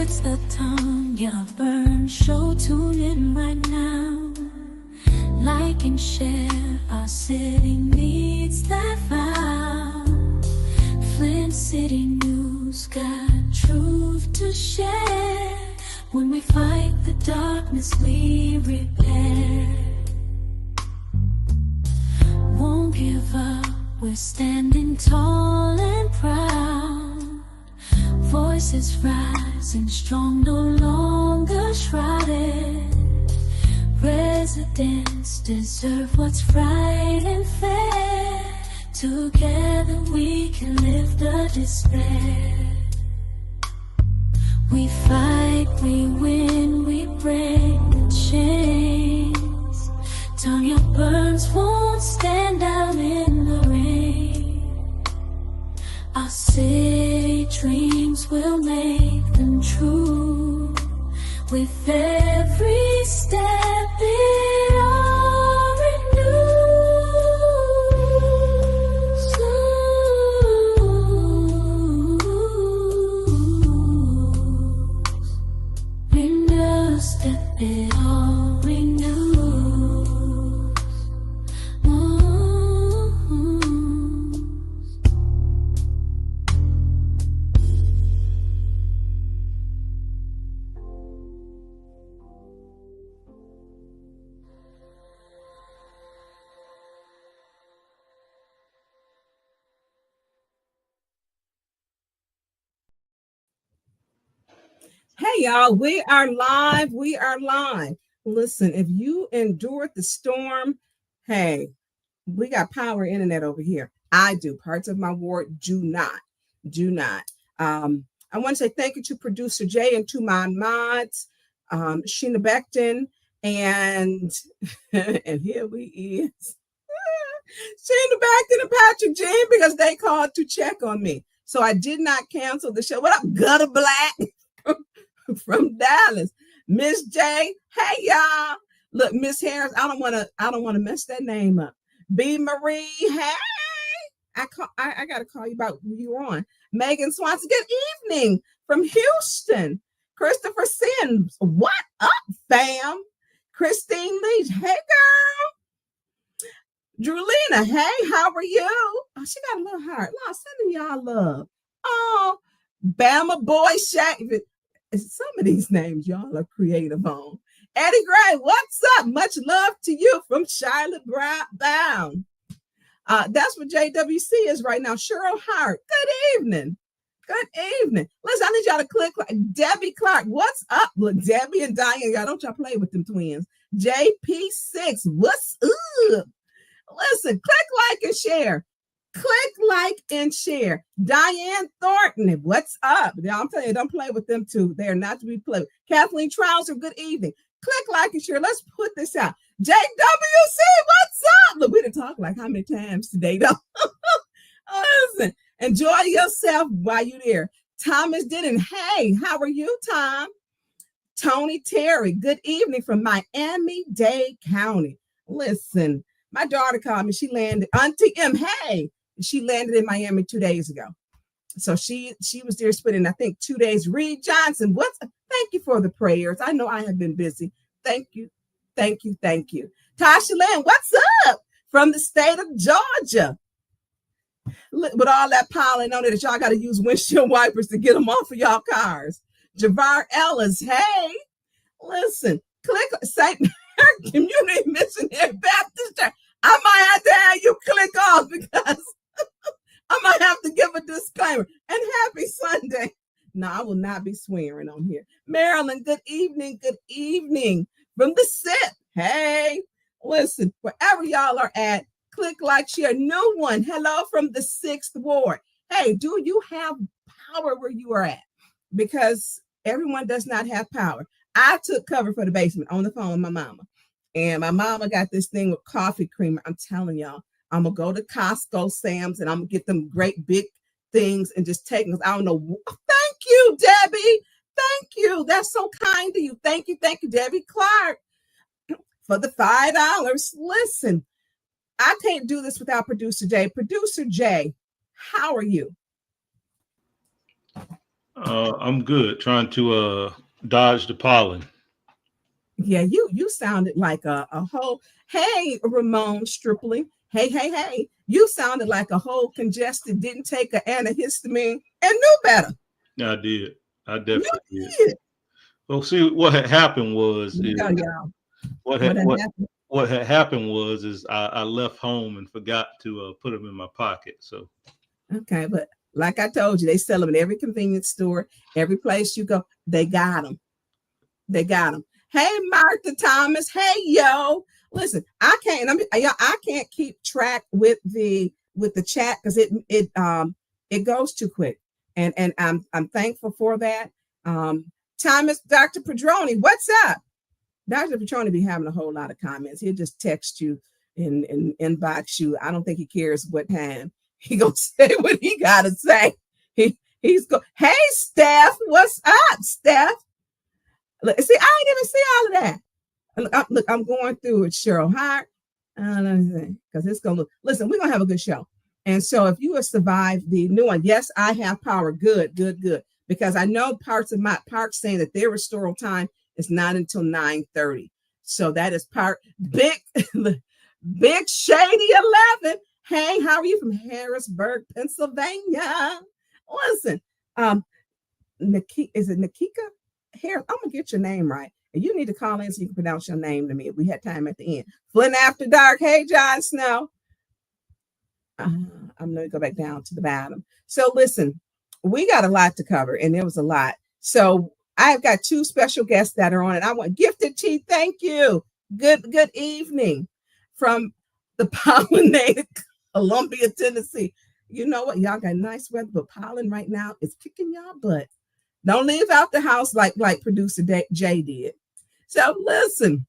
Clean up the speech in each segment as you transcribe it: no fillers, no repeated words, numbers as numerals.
It's the Tonya Burn Show. Tune in right now. Like and share. Our city needs that vow. Flint City News got truth to share. When we fight the darkness, we repair. Won't give up. We're standing tall and proud. Voices rising strong, no longer shrouded. Residents deserve what's right and fair. Together we can lift the despair. We fight, we win, we break the chains. Tonya Burns won't stand out in the rain. Our city dreams will make them true. With every step it all renews. In a step it all renews. Hey, y'all, we are live. We are live. Listen, if you endured the storm, hey, we got power internet over here. I do. Parts of my ward do not. I want to say thank you to producer Jay and to my mods, Sheena Beckton, and here we is. Sheena Beckton and Patrick Jean, because they called to check on me. So I did not cancel the show. What up, Gutter Black? From Dallas, Miss J. Hey y'all, look, Miss Harris. I don't want to mess that name up. B. Marie. Hey, I gotta call you about who you on. Megan Swanson. Good evening from Houston. Christopher Sims. What up, fam? Christine Leach. Hey girl. Drulina. Hey, how are you? Oh, she got a little heart. No, sending y'all love. Oh, Bama Boy Shaq. Some of these names y'all are creative on. Eddie Gray, what's up? Much love to you from Charlotte Bound. That's what JWC is right now. Cheryl Hart, good evening. Good evening. Listen, I need y'all to click like Debbie Clark. What's up? Look, Debbie and Diane, y'all don't y'all play with them twins. JP6, what's up? Listen, click like and share. Click like and share. Diane Thornton, what's up? I'm telling you, don't play with them two. They are not to be played with. Kathleen Trouser, good evening. Click like and share. Let's put this out. JWC, what's up? Look, we didn't talk like how many times today, though. Listen, enjoy yourself while you're there. Thomas Denton, hey, how are you, Tom? Tony Terry, good evening from Miami-Dade County. Listen, my daughter called me. She landed. Auntie M, hey. She landed in Miami 2 days ago. So she was there spending, I think, 2 days. Reed Johnson, thank you for the prayers. I know I have been busy. Thank you. Tasha Lynn, what's up? From the state of Georgia. With all that piling on it, that y'all got to use windshield wipers to get them off of y'all cars. Javar Ellis, hey. Listen, click St. Mary Community Missionary Baptist Church. I might have to have you click off because I might have to give a disclaimer. And happy Sunday. No, I will not be swearing on here. Marilyn, good evening. Good evening. From the SIP. Hey, listen, wherever y'all are at, click like, share. No one. Hello from the 6th Ward. Hey, do you have power where you are at? Because everyone does not have power. I took cover for the basement on the phone with my mama. And my mama got this thing with coffee creamer. I'm telling y'all, I'm going to go to Costco, Sam's, and I'm going to get them great big things and just take them. I don't know. Thank you, Debbie. Thank you. That's so kind of you. Thank you, Debbie Clark, for the $5. Listen, I can't do this without Producer Jay. Producer Jay, how are you? I'm good. Trying to dodge the pollen. Yeah, you sounded like a whole, hey, Ramon Stripling. Hey. You sounded like a whole congested, didn't take an antihistamine and knew better. I did. I You definitely did. did. Well, see, what had happened was is Yeah, y'all. what What had had what happened? what had happened was is I left home and forgot to put them in my pocket. So Okay, but like I told you, they sell them in every convenience store, every place you go. They got them. They got them. Hey, Martha Thomas. Hey, yo. Listen, I can't. I can't keep track with the chat because it goes too quick, and I'm thankful for that. Thomas, Dr. Padroni, what's up? Dr. Padroni be having a whole lot of comments. He'll just text you and inbox you. I don't think he cares what time he gonna say what he gotta say. He's go. Hey, Steph, what's up, Steph? Look, see, I ain't even see all of that. Look, I'm going through it, Cheryl Hart. Because it's gonna look. Listen, we're gonna have a good show. And so, if you have survived the new one, yes, I have power. Good. Because I know parts of my park saying that their restoral time is not until 9:30. So that is part big, big shady 11. Hey, how are you from Harrisburg, Pennsylvania? Listen, is it Nikika? Here, I'm gonna get your name right. And you need to call in so you can pronounce your name to me if we had time at the end. Flint After Dark. Hey, John Snow. I'm gonna go back down to the bottom. So listen, we got a lot to cover, and there was a lot. So I've got two special guests that are on it. I want Gifted Tea. Thank you. Good evening from the pollinated Columbia, Tennessee. You know what? Y'all got nice weather, but pollen right now is kicking y'all butt. Don't leave out the house like producer Jay did. So listen,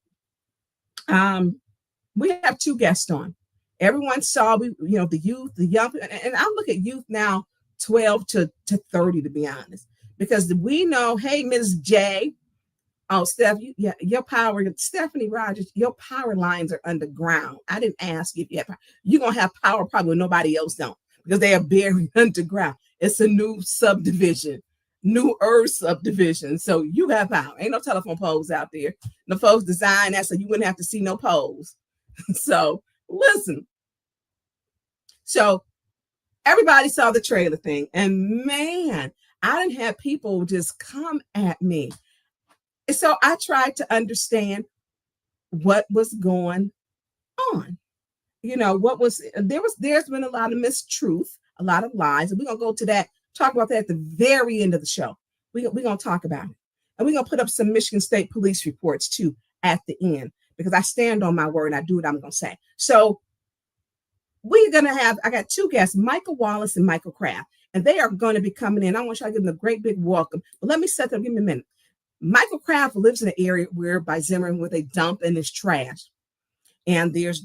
we have two guests on. Everyone saw the youth, the young, and I look at youth now, 12 to 30, to be honest, because we know, hey, Ms. J. Oh, Steph, your power, Stephanie Rogers, your power lines are underground. I didn't ask if you have power. You're gonna have power probably when nobody else don't, because they are buried underground. It's a new subdivision. New Earth subdivision. So you have power. Ain't no telephone poles out there. The folks designed that so you wouldn't have to see no poles. So listen. So everybody saw the trailer thing. And man, I didn't have people just come at me. So I tried to understand what was going on. There's been a lot of mistruth, a lot of lies. And we're gonna go to that. Talk about that at the very end of the show. We're going to talk about it. And we're going to put up some Michigan State police reports too at the end, because I stand on my word and I do what I'm going to say. So I got two guests, Michael Wallace and Michael Kraft, and they are going to be coming in. I want you to give them a great big welcome. But let me set them, give me a minute. Michael Kraft lives in an area where by Zimmerman where they dump in his trash. And there's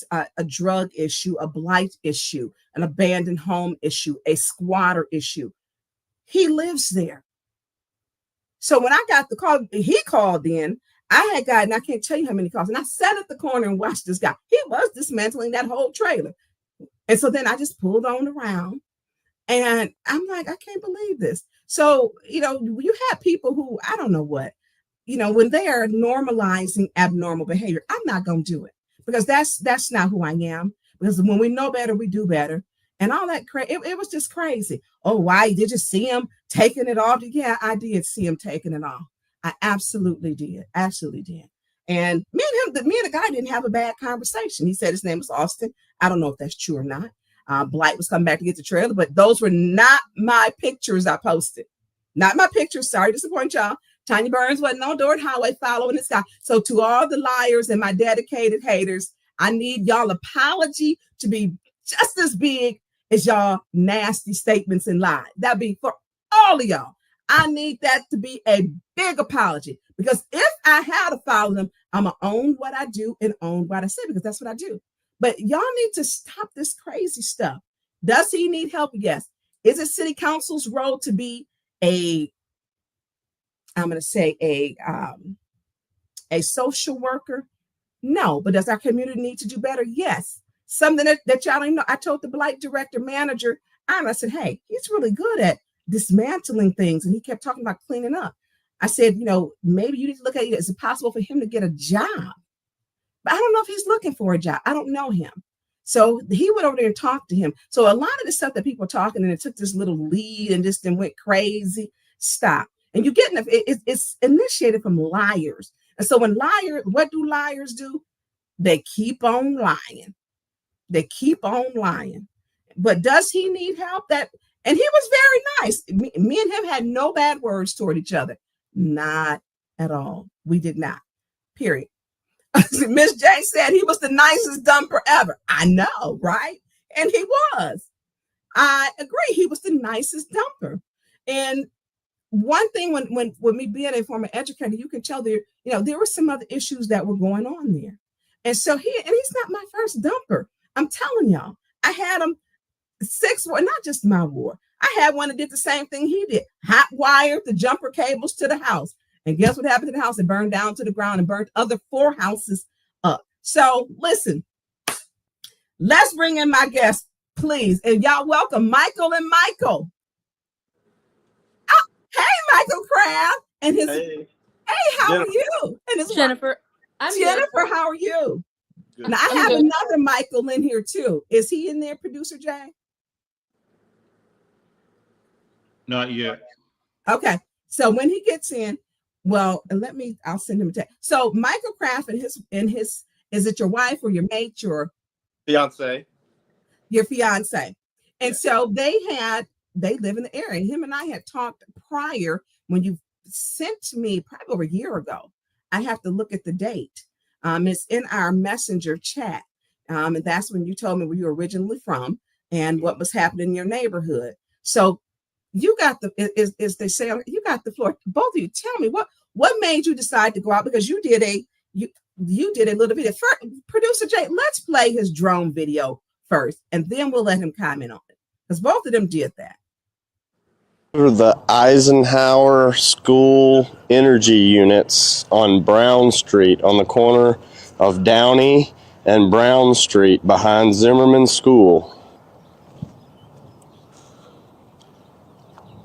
a drug issue, a blight issue, an abandoned home issue, a squatter issue. He lives there. So when I got the call, he called in. I had gotten, I can't tell you how many calls. And I sat at the corner and watched this guy. He was dismantling that whole trailer. And so then I just pulled on around. And I'm like, I can't believe this. So, you have people who, I don't know what, when they are normalizing abnormal behavior, I'm not going to do it. Because that's not who I am. Because when we know better, we do better. And all that it was just crazy. Oh, why did you see him taking it off? Yeah, I did see him taking it off. I absolutely did. And me and the guy didn't have a bad conversation. He said his name was Austin. I don't know if that's true or not. Blight was coming back to get the trailer, but those were not my pictures I posted. Not my pictures. Sorry to disappoint y'all. Tanya Burns wasn't on Dordt Highway following this guy. So to all the liars and my dedicated haters, I need y'all apology to be just as big as y'all nasty statements and lies. That'd be for all of y'all. I need that to be a big apology, because if I had to follow them, I'm going to own what I do and own what I say, because that's what I do. But y'all need to stop this crazy stuff. Does he need help? Yes. Is it city council's role to be a social worker? No. But does our community need to do better? Yes. Something that y'all don't know. I told the blight director manager, I said, hey, he's really good at dismantling things, and he kept talking about cleaning up. I said, maybe you need to look at it. Is it possible for him to get a job? But I don't know if he's looking for a job. I don't know him. So he went over there and talked to him. So a lot of the stuff that people are talking, and it took this little lead and just then went crazy. Stop. And you get it's initiated from liars. And so what do liars do? They keep on lying. They keep on lying. But does he need help? And he was very nice. Me and him had no bad words toward each other. Not at all. We did not. Period. Miss J said he was the nicest dumper ever. I know, right? And he was. I agree. He was the nicest dumper. And one thing when me being a former educator, you can tell there were some other issues that were going on there. And so he's not my first dumper. I'm telling y'all, I had him 6 ward, not just my ward. I had one that did the same thing he did. Hot wired the jumper cables to the house. And guess what happened to the house? It burned down to the ground and burned other 4 houses up. So listen, let's bring in my guests, please. And y'all welcome Michael and Michael. Oh, hey, Michael Kraft. And his hey, how Jennifer. Are you? And his Jennifer. Jennifer, how are you? Good. Now I have another Michael in here too. Is he in there, Producer Jay? Not yet. Okay. So when he gets in, well, I'll send him a text. So Michael Kraft and his, is it your wife or your mate, your fiance? Your fiance. And so they live in the area. Him and I had talked prior when you sent me probably over a year ago. I have to look at the date. It's in our messenger chat. And that's when you told me where you were originally from and what was happening in your neighborhood. So you got as they say, you got the floor. Both of you, tell me what made you decide to go out, because you did a little video. First, Producer Jay, let's play his drone video first, and then we'll let him comment on it, because both of them did that. The Eisenhower School energy units on Brown Street, on the corner of Downey and Brown Street behind Zimmerman School.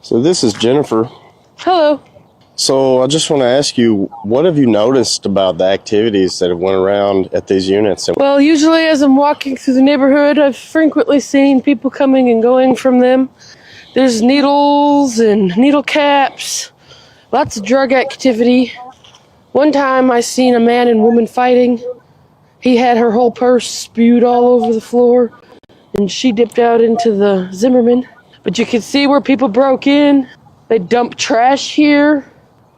So this is Jennifer. Hello. So I just want to ask you, what have you noticed about the activities that have went around at these units? Well, usually as I'm walking through the neighborhood, I've frequently seen people coming and going from them. There's needles and needle caps, lots of drug activity. One time I seen a man and woman fighting. He had her whole purse spewed all over the floor, and she dipped out into the Zimmerman. But you can see where people broke in. They dumped trash here.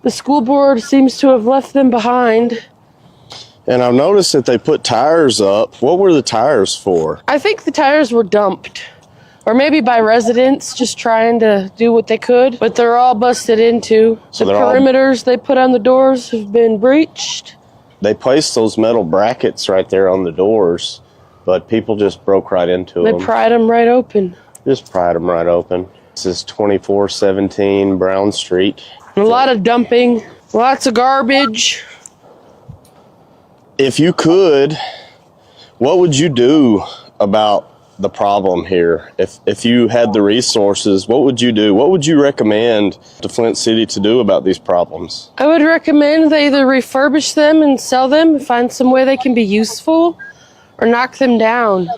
The school board seems to have left them behind. And I've noticed that they put tires up. What were the tires for? I think the tires were dumped. Or maybe by residents just trying to do what they could. But they're all busted into. So the perimeters they put on the doors have been breached. They placed those metal brackets right there on the doors, but people just broke right into them. They pried them right open. Just pried them right open. This is 2417 Brown Street. A lot of dumping, lots of garbage. If you could, what would you do about the problem here? If you had the resources, what would you do? What would you recommend to Flint City to do about these problems? I would recommend they either refurbish them and sell them, find some way they can be useful, or knock them down.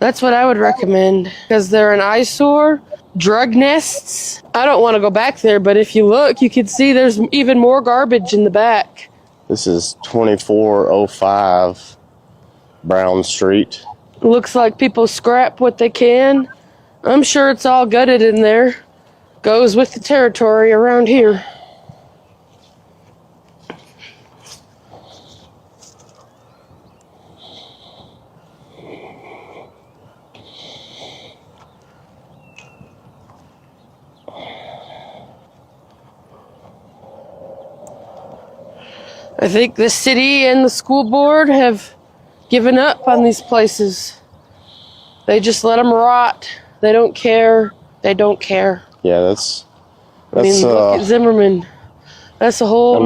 That's what I would recommend, because they're an eyesore. Drug nests. I don't want to go back there, but if you look, you can see there's even more garbage in the back. This is 2405 Brown Street. Looks like people scrap what they can. I'm sure it's all gutted in there. Goes with the territory around here. I think the city and the school board have given up on these places. They just let them rot. They don't care. They don't care. Yeah, that's I mean, look at Zimmerman. That's a whole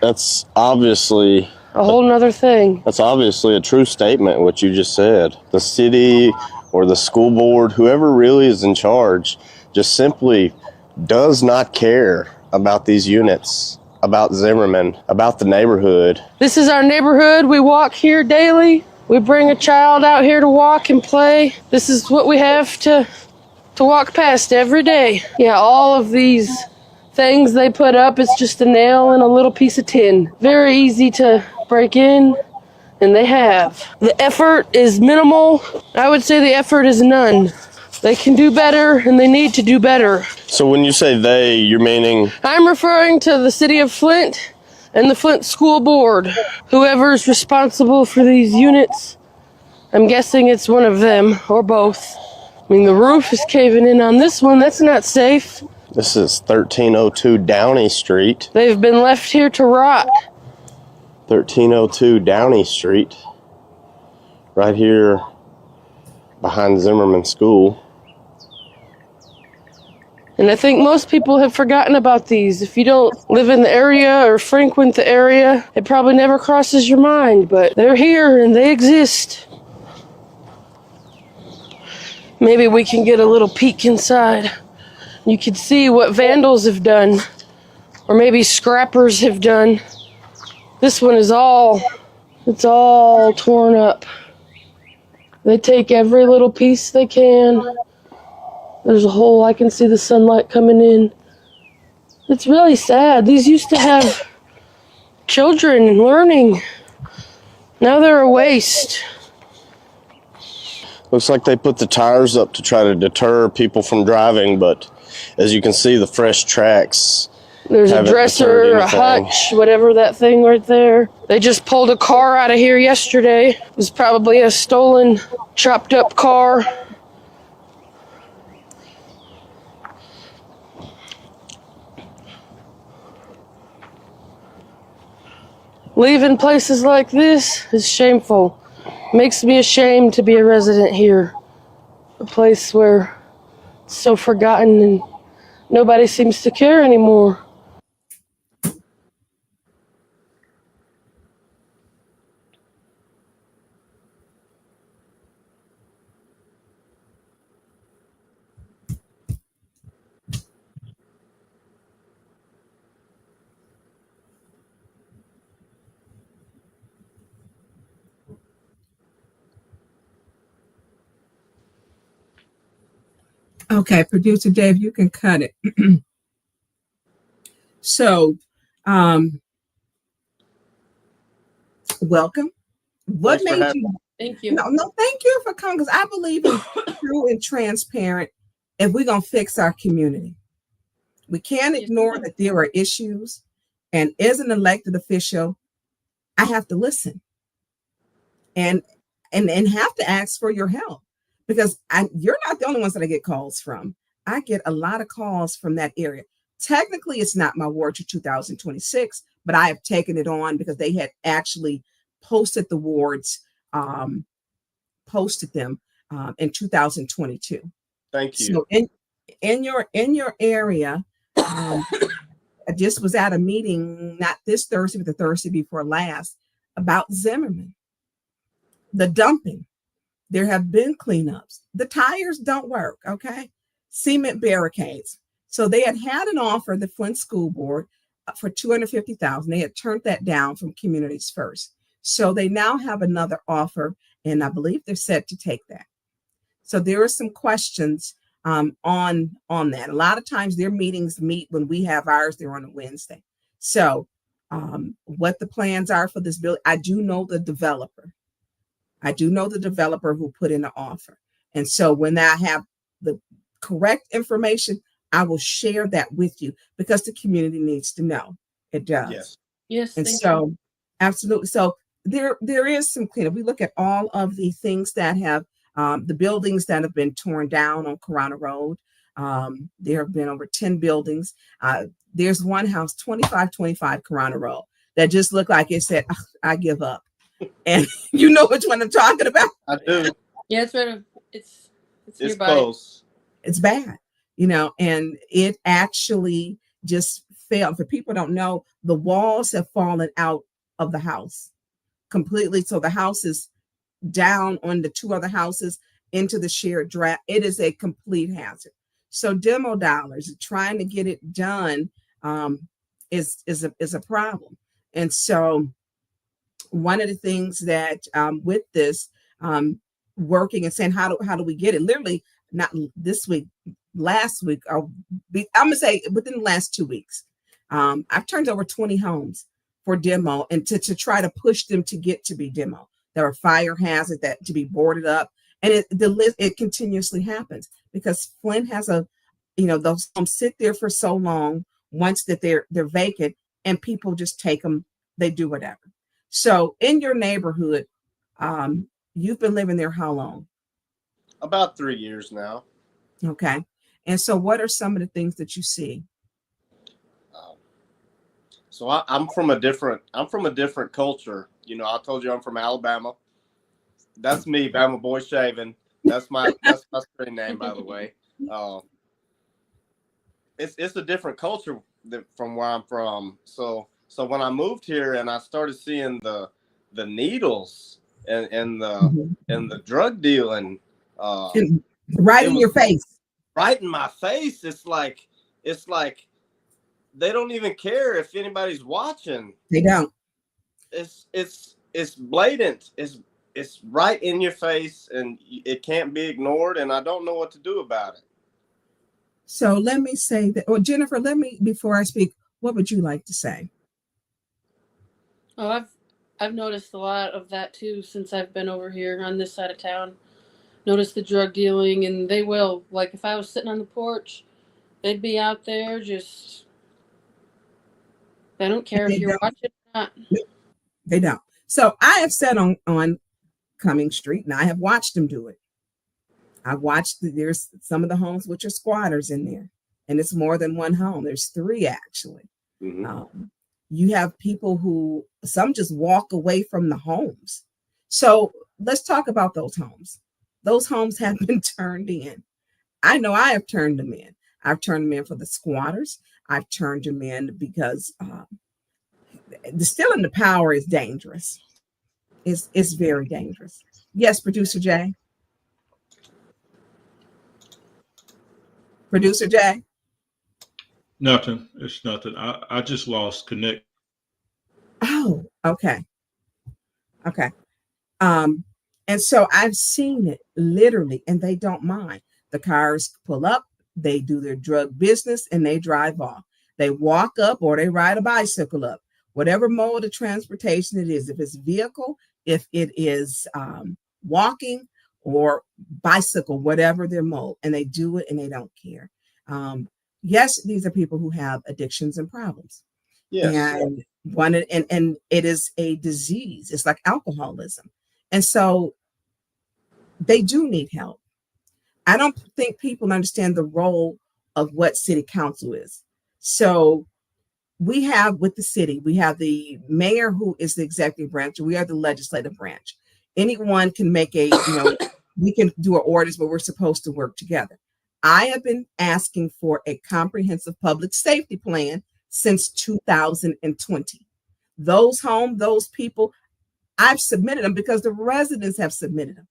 that's obviously a whole nother thing. That's obviously a true statement, what you just said. The city or the school board, whoever really is in charge, just simply does not care about these units, about Zimmerman, about the neighborhood. This is our neighborhood. We walk here daily. We bring a child out here to walk and play. This is what we have to walk past every day. Yeah, all of these things they put up, it's just a nail and a little piece of tin. Very easy to break in, and they have. The effort is minimal. I would say the effort is none. They can do better, and they need to do better. So when you say they, you're meaning? I'm referring to the city of Flint and the Flint School Board. Whoever's responsible for these units, I'm guessing it's one of them, or both. I mean, the roof is caving in on this one. That's not safe. This is 1302 Downey Street. They've been left here to rot. 1302 Downey Street. Right here behind Zimmerman School. And I think most people have forgotten about these. If you don't live in the area or frequent the area, it probably never crosses your mind, but they're here and they exist. Maybe we can get a little peek inside. You can see what vandals have done, or maybe scrappers have done. This one is it's all torn up. They take every little piece they can. There's a hole, I can see the sunlight coming in. It's really sad. These used to have children learning. Now they're a waste. Looks like they put the tires up to try to deter people from driving, but as you can see, the fresh tracks. There's a dresser, a hutch, whatever that thing right there. They just pulled a car out of here yesterday. It was probably a stolen, chopped up car. Leaving places like this is shameful. Makes me ashamed to be a resident here. A place where it's so forgotten and nobody seems to care anymore. Okay, producer Dave, you can cut it. So, welcome. What Thanks for made having you? Thank you. No, thank you for coming, because I believe in true and transparent if we're going to fix our community. We can't ignore that there are issues, and as an elected official, I have to listen and have to ask for your help, because you're not the only ones that I get calls from. I get a lot of calls from that area. Technically, it's not my ward to 2026, but I have taken it on because they had actually posted the wards, posted them in 2022. Thank you. So in your area, I just was at a meeting, not this Thursday, but the Thursday before last, about Zimmerman, the dumping. There have been cleanups. The tires don't work, okay? Cement barricades. So they had an offer, the Flint School Board, for $250,000. They had turned that down from Communities First. So they now have another offer, and I believe they're set to take that. So there are some questions on that. A lot of times their meetings meet when we have ours. They're on a Wednesday. So what the plans are for this bill, I do know the developer. Who put in the offer. And so when I have the correct information, I will share that with you, because the community needs to know. It does. Yes. And so, absolutely. So there is some cleanup. We look at all of the things that have the buildings that have been torn down on Corona Road. There have been over 10 buildings. There's one house, 2525 Corona Road, that just looked like it said, I give up. And you know which one I'm talking about. I do. Yeah, it's nearby. Close. It's bad, and it actually just fell. For people who don't know, the walls have fallen out of the house completely. So the house is down on the two other houses into the shared draft. It is a complete hazard. So demo dollars, trying to get it done, is a problem. And so one of the things that, with this, working and saying how do we get it? Literally, not this week, last week, I'm gonna say within the last 2 weeks, I've turned over 20 homes for demo, and to try to push them to get to be demo. There are fire hazards that to be boarded up, and it continuously happens because Flint has those homes sit there for so long. Once that they're vacant, and people just take them, they do whatever. So in your neighborhood, you've been living there how long? About 3 years now. Okay. And so what are some of the things that you see? So I'm from a different culture. I told you I'm from Alabama. That's me, Bama Boy Shaving. That's my screen name, by the way. It's a different culture from where I'm from. So when I moved here and I started seeing the needles and the drug dealing, right in your face. Right in my face. It's like they don't even care if anybody's watching. They don't. It's blatant. It's right in your face, and it can't be ignored. And I don't know what to do about it. So let me say that, or Jennifer, before I speak, what would you like to say? Oh, I've noticed a lot of that too since I've been over here on this side of town. Noticed the drug dealing, and they will. Like if I was sitting on the porch, they'd be out there just. They don't care if you're watching or not. They don't. So I have sat on Cumming Street, and I have watched them do it. I watched there's some of the homes which are squatters in there, and it's more than one home. There's 3 actually. Mm-hmm. You have people who some just walk away from the homes. So let's talk about those homes. Those homes have been turned in. I know I have turned them in. I've turned them in for the squatters. I've turned them in because distilling the power is dangerous. It's very dangerous. Yes, Producer Jay. Producer Jay. Nothing. It's nothing. I just lost connect. Oh, okay. Okay. And so I've seen it literally, and they don't mind. The cars pull up, they do their drug business, and they drive off. They walk up or they ride a bicycle up, whatever mode of transportation it is. If it's vehicle, if it is walking or bicycle, whatever their mode, and they do it and they don't care. Yes, these are people who have addictions and problems. Yes. And it is a disease. It's like alcoholism. And so they do need help. I don't think people understand the role of what city council is. So we have with the city, we have the mayor who is the executive branch. We are the legislative branch. Anyone can make we can do an orders, but we're supposed to work together. I have been asking for a comprehensive public safety plan since 2020. Those people, I've submitted them because the residents have submitted them.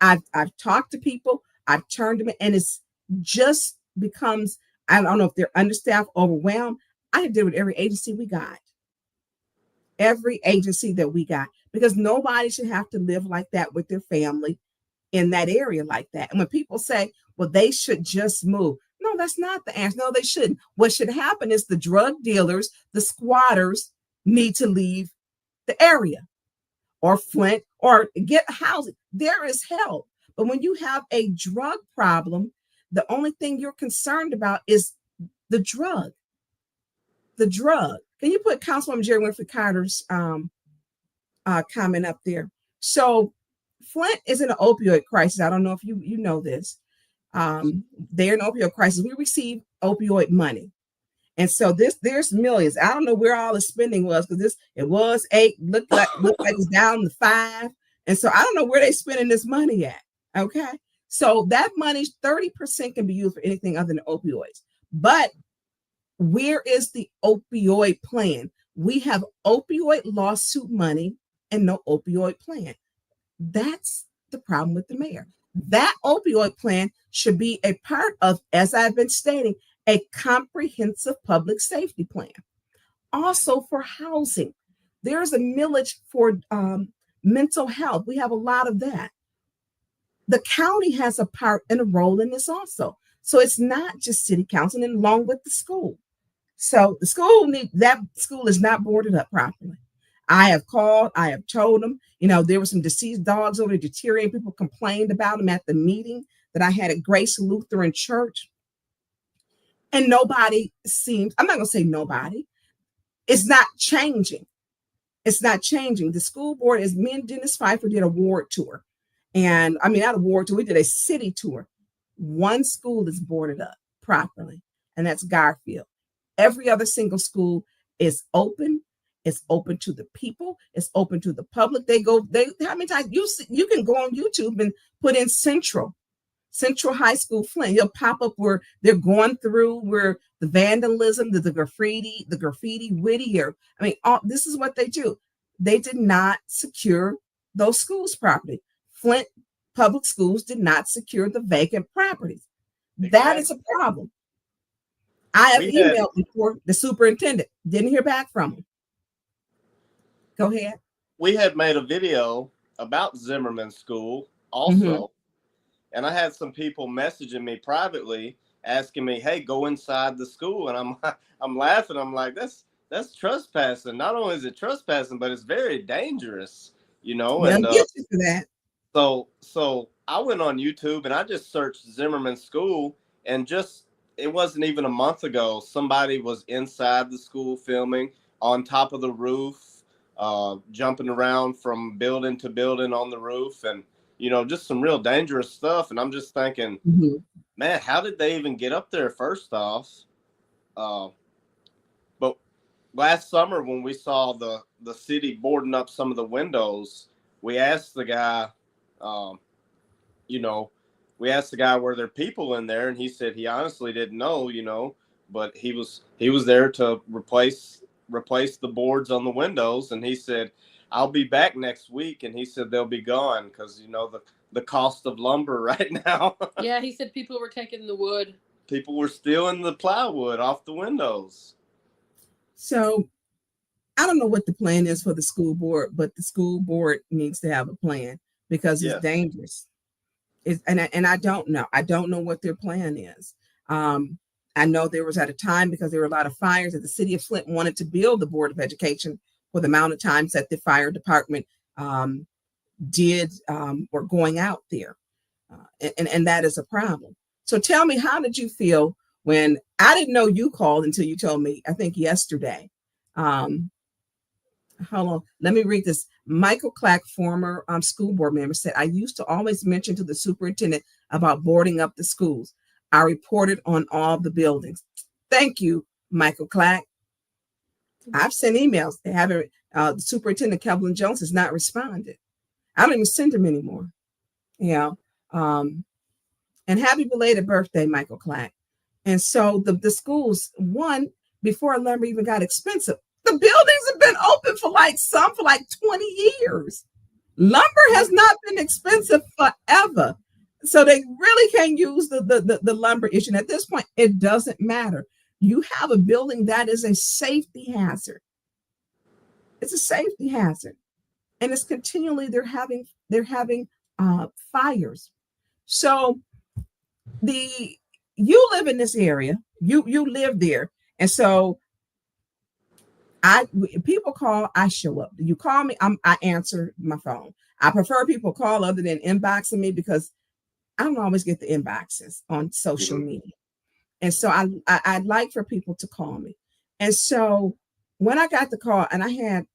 I've talked to people, I've turned them in, and it's just becomes, I don't know if they're understaffed, overwhelmed. I did with every agency we got. Every agency that we got, because nobody should have to live like that with their family in that area like that. And when people say, well, they should just move. No, that's not the answer. No, they shouldn't. What should happen is the drug dealers, the squatters need to leave the area or Flint or get housing. There is help. But when you have a drug problem, the only thing you're concerned about is the drug. The drug. Can you put Councilwoman Jerry Winfrey Carter's comment up there? So Flint is in an opioid crisis. I don't know if you know this. They're in an opioid crisis. We receive opioid money. And so there's millions. I don't know where all the spending was, because it was 8, looked like it's down to 5. And so I don't know where they're spending this money at. Okay. So that money, 30% can be used for anything other than opioids. But where is the opioid plan? We have opioid lawsuit money and no opioid plan. That's the problem with the mayor. That opioid plan should be a part of, as I've been stating, a comprehensive public safety plan. Also for housing, there's a millage for mental health. We have a lot of that. The county has a part and a role in this also. So it's not just city council, and along with the school. So the school that school is not boarded up properly. I have called, I have told them, there were some deceased dogs over there deteriorating. People complained about them at the meeting that I had at Grace Lutheran Church. And nobody seems, I'm not going to say nobody, it's not changing. It's not changing. The school board, as me and Dennis Pfeiffer did a ward tour. And I mean, not a ward tour, we did a city tour. One school is boarded up properly, and that's Garfield. Every other single school is open. It's open to the people. It's open to the public. How many times you can go on YouTube and put in Central High School Flint. You'll pop up where they're going through where the vandalism, the graffiti, Whittier. I mean, this is what they do. They did not secure those schools properly. Flint public schools did not secure the vacant properties. Exactly. That is a problem. I have emailed before the superintendent. Didn't hear back from him. Go ahead. We had made a video about Zimmerman School also, and I had some people messaging me privately asking me, "Hey, go inside the school," and I'm laughing. I'm like, that's trespassing. Not only is it trespassing, but it's very dangerous, And get you for that. So I went on YouTube and I just searched Zimmerman School, and it wasn't even a month ago, somebody was inside the school filming on top of the roof, jumping around from building to building on the roof, and just some real dangerous stuff. And I'm just thinking, man, how did they even get up there first off? But last summer when we saw the city boarding up some of the windows, we asked the guy, were there people in there? And he said he honestly didn't know, but he was there to replace the boards on the windows. And he said, I'll be back next week. And he said they'll be gone because, the cost of lumber right now. Yeah, he said people were taking the wood. People were stealing the plywood off the windows. So I don't know what the plan is for the school board, but the school board needs to have a plan because it's dangerous. And I don't know. I don't know what their plan is. I know there was at a time, because there were a lot of fires, that the city of Flint wanted to build the Board of Education for the amount of times that the fire department were going out there. And that is a problem. So tell me, how did you feel when I didn't know you called until you told me, I think yesterday. Hold on, let me read this. Michael Clack, former school board member, said, I used to always mention to the superintendent about boarding up the schools. I reported on all the buildings. Thank you, Michael Clack. I've sent emails. They haven't, the superintendent, Kevin Jones, has not responded. I don't even send them anymore. And happy belated birthday, Michael Clack. And so the schools, before lumber even got expensive, the buildings have been open for like 20 years. Lumber has not been expensive forever. So they really can't use the lumber issue. And at this point, it doesn't matter. You have a building that is a safety hazard. It's a safety hazard. And it's continually, they're having fires. So you live in this area, you live there. And so people call, I show up. You call me, I answer my phone. I prefer people call other than inboxing me, because I don't always get the inboxes on social media. And so I'd like for people to call me. And so when I got the call, and I had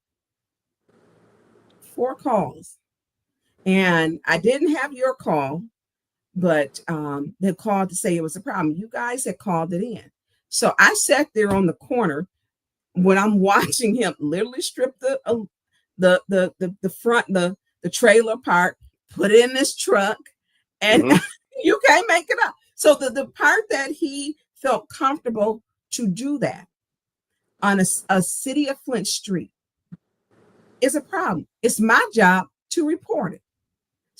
4 calls, and I didn't have your call, but they called to say it was a problem. You guys had called it in. So I sat there on the corner when I'm watching him literally strip the front, the trailer part, put it in this truck, and you can't make it up. So the part that he felt comfortable to do that on a city of Flint street is a problem. It's my job to report it.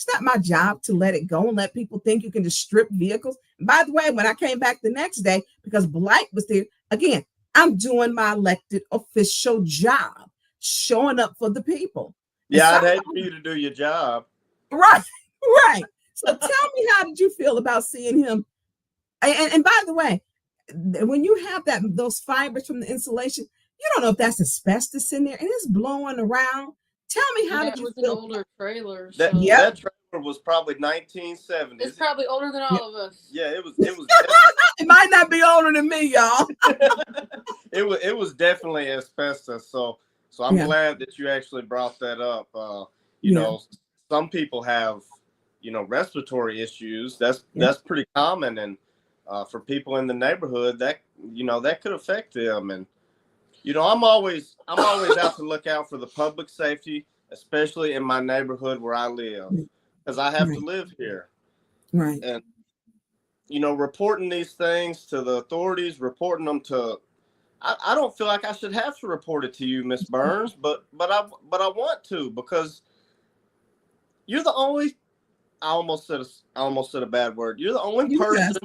It's not my job to let it go and let people think you can just strip vehicles. And by the way, when I came back the next day, because Blight was there, again, I'm doing my elected official job, showing up for the people. Yeah, I'd hate for you to do your job. Right, right. So tell me, how did you feel about seeing him? And by the way, when you have those fibers from the insulation, you don't know if that's asbestos in there, and it's blowing around. Tell me, how did you feel? An older trailer. So. That trailer was probably 1970s. It's probably older than all of us. Yeah, it was. It might not be older than me, y'all. It was definitely asbestos. So I'm glad that you actually brought that up. You know, some people have, respiratory issues. That's pretty common, and for people in the neighborhood, that could affect them. And I'm always out to look out for the public safety, especially in my neighborhood where I live, because I have to live here. Right. And reporting these things to the authorities, reporting them to, I don't feel like I should have to report it to you, Miss Burns, but I want to, because you're the only. I almost said a bad word. You're the only person.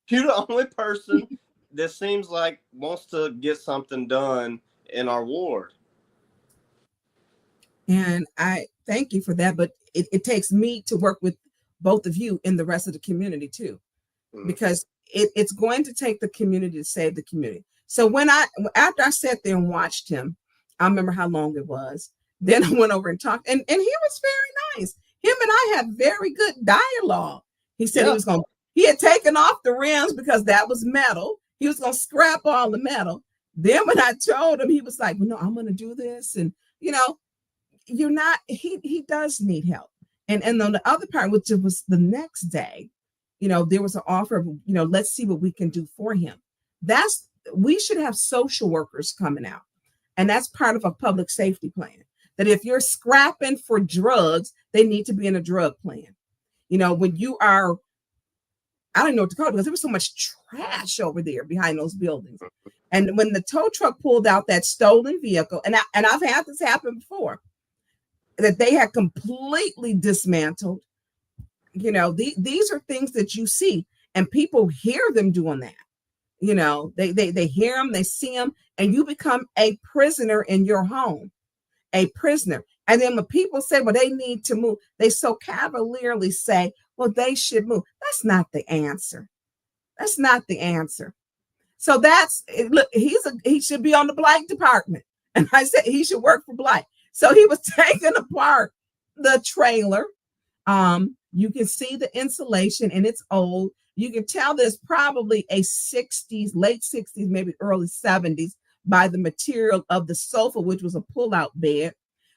You're the only person that seems like wants to get something done in our ward. And I thank you for that, but it takes me to work with both of you and the rest of the community too, because it's going to take the community to save the community. So after I sat there and watched him, I remember how long it was. Then I went over and talked, and he was very nice. Him and I had very good dialogue. He said he had taken off the rims because that was metal. He was going to scrap all the metal. Then when I told him, he was like, well, no, I'm going to do this. And, you're not, he does need help. And on the other part, which was the next day, there was an offer of, let's see what we can do for him. We should have social workers coming out. And that's part of a public safety plan, that if you're scrapping for drugs, they need to be in a drug plan. When you are, I don't know what to call it, because there was so much trash over there behind those buildings. And when the tow truck pulled out that stolen vehicle, and I've had this happen before, that they had completely dismantled, these are things that you see, and people hear them doing that. They hear them, they see them, and you become a prisoner in your home, a prisoner. And then when people say, well, they need to move, they so cavalierly say, well, they should move. That's not the answer. That's not the answer. So look, he should be on the Blight department. And I said he should work for Blight. So he was taking apart the trailer. You can see the insulation, and it's old. You can tell there's probably a 60s, late 60s, maybe early 70s by the material of the sofa, which was a pull-out bed.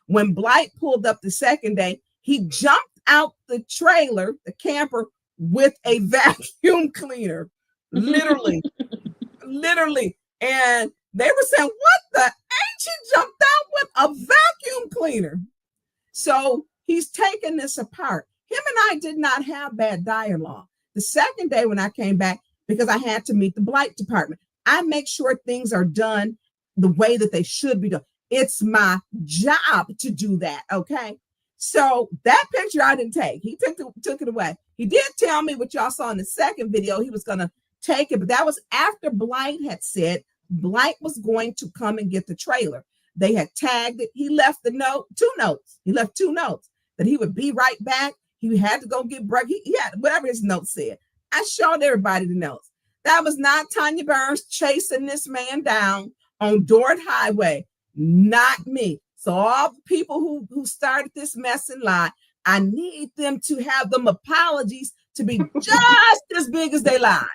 When Blight pulled up the second day, he jumped out the trailer, the camper, with a vacuum cleaner, literally. And they were saying, what the ain't you jumped out with a vacuum cleaner? So he's taking this apart. Him and I did not have bad dialogue. The second day when I came back, because I had to meet the Blight department, I make sure things are done the way that they should be done. It's my job to do that, okay? So that picture I didn't take. He took it away. He did tell me what y'all saw in the second video. He was going to take it, but that was after Blight had said Blight was going to come and get the trailer. They had tagged it. He left the note, 2 notes. He left 2 notes that he would be right back. He had to go get breakfast. He had whatever his note said. I showed everybody the notes. That was not Tonya Burns chasing this man down on Dort Highway. Not me. So all the people who started this mess and lie, I need them to have them apologies to be just as big as their lies.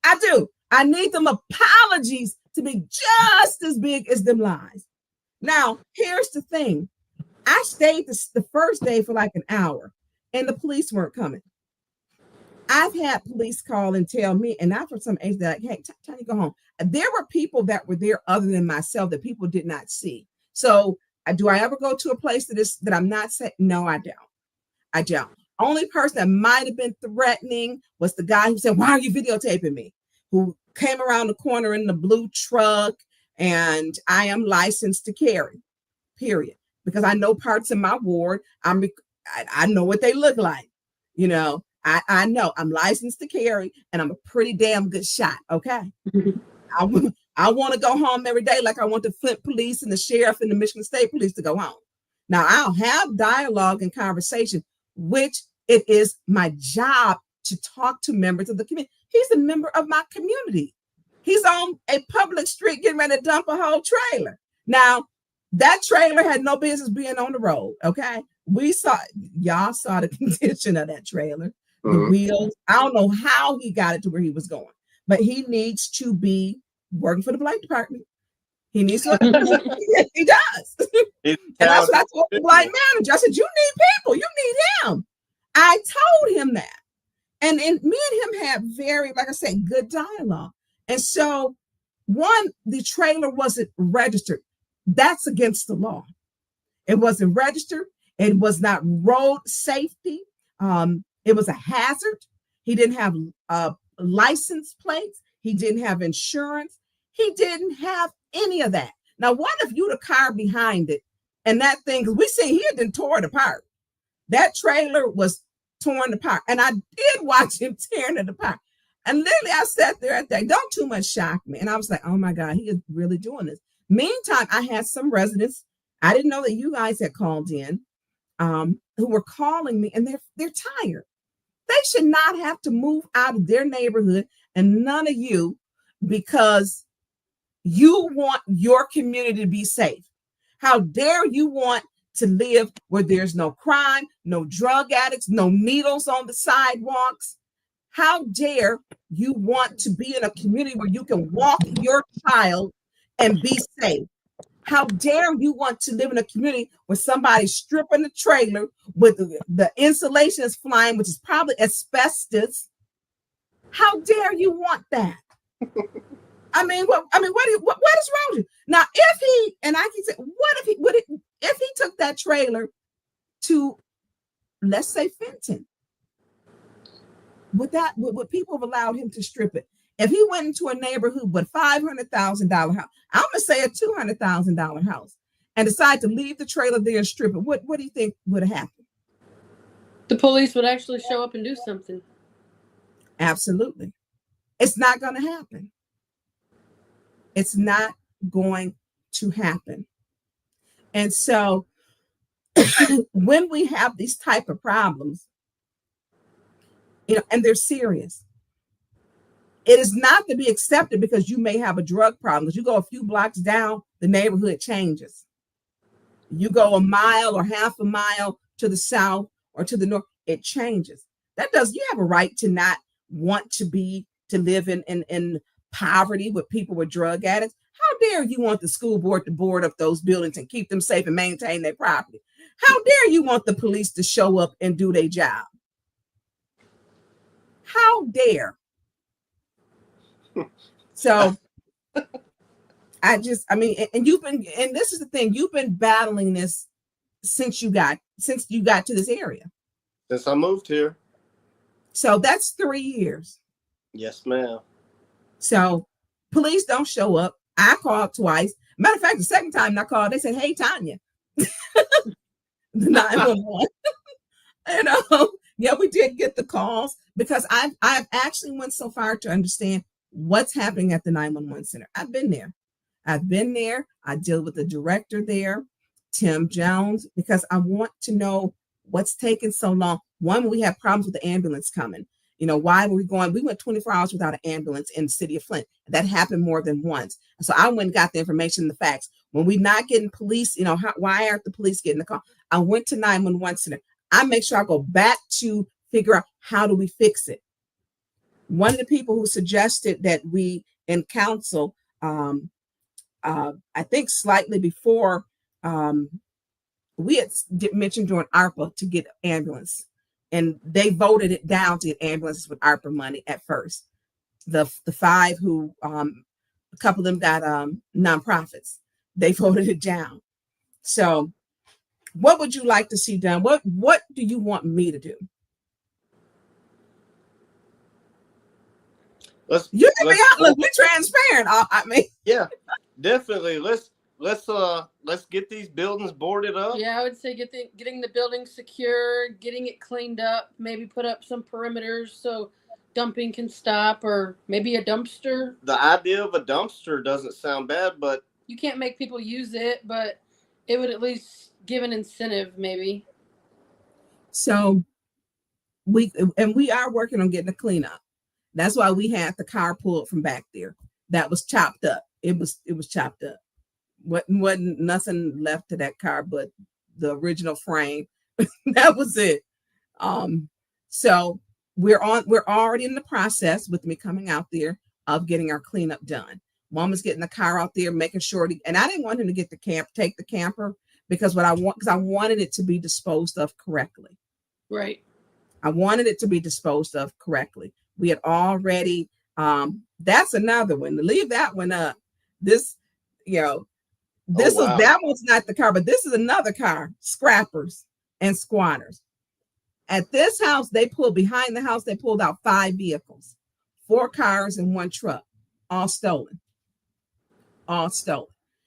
I do. I need them apologies to be just as big as them lies. Now, here's the thing. I stayed the first day for like an hour, and the police weren't coming. I've had police call and tell me, and not for some age, they're like, hey, Tonya, go home. There were people that were there other than myself that people did not see. So do I ever go to a place that I'm not saying? No, I don't. I don't. Only person that might have been threatening was the guy who said, why are you videotaping me? Who came around the corner in the blue truck, and I am licensed to carry, period. Because I know parts of my ward, I know what they look like. You know, I know I'm licensed to carry, and I'm a pretty damn good shot. Okay. I want to go home every day like I want the Flint police and the sheriff and the Michigan State police to go home. Now, I'll have dialogue and conversation, which it is my job to talk to members of the community. He's a member of my community. He's on a public street getting ready to dump a whole trailer. Now, that trailer had no business being on the road, okay? Y'all saw the condition of that trailer, the wheels. I don't know how he got it to where he was going, but he needs to be working for the blight department. He needs to. He does. And that's what I told the blight manager. I said, you need people. You need him. I told him that. And me and him had very, like I said, good dialogue. And so, one, the trailer wasn't registered. That's against the law. It wasn't registered. It was not road safety. It was a hazard. He didn't have license plates. He didn't have insurance. He didn't have any of that. Now, what if you the car behind it and that thing, because we see he had been torn apart. That trailer was torn apart. And I did watch him tearing it apart. And literally I sat there at that, don't too much shock me. And I was like, oh my God, he is really doing this. Meantime, I had some residents, I didn't know that you guys had called in, who were calling me, and they're tired. They should not have to move out of their neighborhood, and none of you, because you want your community to be safe. How dare you want to live where there's no crime, no drug addicts, no needles on the sidewalks? How dare you want to be in a community where you can walk your child and be safe? How dare you want to live in a community where somebody's stripping the trailer with the insulation is flying, which is probably asbestos? How dare you want that? I mean, what is wrong with you? Now, if he, and I can say, if he took that trailer to, let's say, Fenton, would people have allowed him to strip it? If he went into a neighborhood with $500,000 house, I'm gonna say a $200,000 house, and decide to leave the trailer there and strip it, what do you think would have happened? The police would actually show up and do something. Absolutely. It's not going to happen. It's not going to happen. And so when we have these type of problems, and they're serious, it is not to be accepted because you may have a drug problem. As you go a few blocks down, the neighborhood changes. You go a mile or half a mile to the south or to the north, it changes. You have a right to not want to live in poverty with people with drug addicts. How dare you want the school board to board up those buildings and keep them safe and maintain their property? How dare you want the police to show up and do their job? How dare? So and this is the thing, you've been battling this since you got to this area. Since I moved here. So that's 3 years. Yes, ma'am. So police don't show up. I called twice. Matter of fact, the second time I called, they said, hey, Tonya. The 911. Yeah, we did get the calls because I've actually went so far to understand what's happening at the 911 center. I've been there. I deal with the director there, Tim Jones, because I want to know what's taking so long. One, we have problems with the ambulance coming. Why were we going? We went 24 hours without an ambulance in the city of Flint. That happened more than once. So I went and got the information and the facts. When we're not getting police, why aren't the police getting the call? I went to 911 center. I make sure I go back to figure out how do we fix it. One of the people who suggested that we in council, I think slightly before, we had mentioned during ARPA to get ambulance, and they voted it down to get ambulances with ARPA money at first. The five who, a couple of them got nonprofits, they voted it down. So what would you like to see done? What do you want me to do? Let's be transparent. Yeah, definitely. let's get these buildings boarded up. Yeah, I would say getting the building secure, getting it cleaned up, maybe put up some perimeters so dumping can stop, or maybe a dumpster. The idea of a dumpster doesn't sound bad, but you can't make people use it, but it would at least give an incentive, maybe. So we are working on getting a cleanup. That's why we had the car pulled from back there. That was chopped up. It was chopped up. Wasn't nothing left to that car but the original frame. That was it. So we're already in the process with me coming out there of getting our cleanup done. Mom was getting the car out there, making sure, and I didn't want him to take the camper because I wanted it to be disposed of correctly. Right. I wanted it to be disposed of correctly. We had already, that's another one. To leave that one up. This, that one's not the car, but this is another car, scrappers and squatters. At this house, behind the house, they pulled out 5 vehicles, 4 cars and 1 truck, all stolen.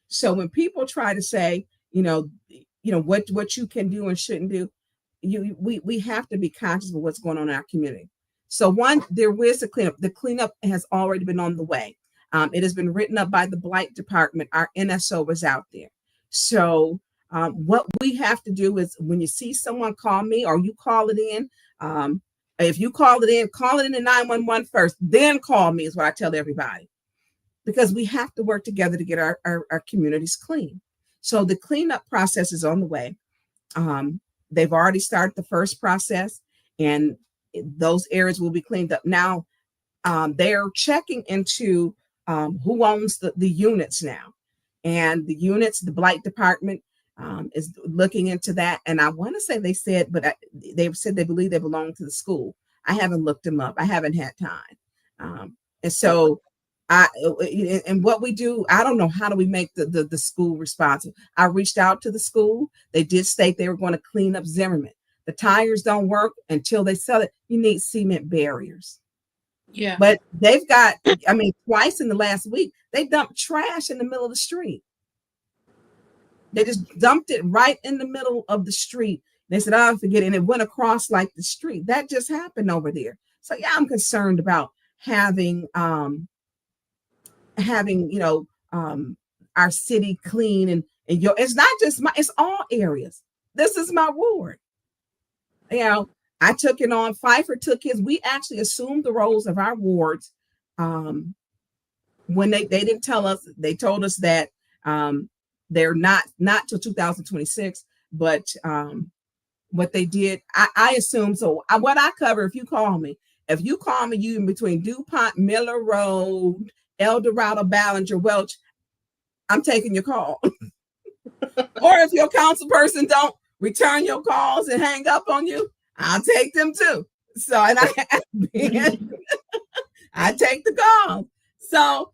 So when people try to say, what you can do and shouldn't do, we have to be conscious of what's going on in our community. So there is a cleanup. The cleanup has already been on the way. It has been written up by the Blight Department. Our NSO was out there. So what we have to do is when you see someone, call me or you call it in. If you call it in to 911 first, then call me is what I tell everybody. Because we have to work together to get our communities clean. So the cleanup process is on the way. They've already started the first process and those areas will be cleaned up. Now, they're checking into who owns the units now. And the units, the Blight Department is looking into that. And I want to say they've said they believe they belong to the school. I haven't looked them up. I haven't had time. And so and what we do, I don't know, how do we make the school responsible? I reached out to the school. They did state they were going to clean up Zimmerman. The tires don't work until they sell it. You need cement barriers. Yeah. But they've got, twice in the last week, they dumped trash in the middle of the street. They just dumped it right in the middle of the street. They said, oh, forget it. And it went across like the street. That just happened over there. So yeah, I'm concerned about having our city clean and it's not just it's all areas. This is my ward. I took it on. Pfeiffer took his. We actually assumed the roles of our wards. When they didn't tell us, they told us that they're not till 2026. But what they did, I assume. So what I cover, if you call me, you in between DuPont, Miller Road, El Dorado, Ballinger, Welch, I'm taking your call. Or if your council person don't return your calls and hang up on you, I'll take them too. So, and I take the call. So,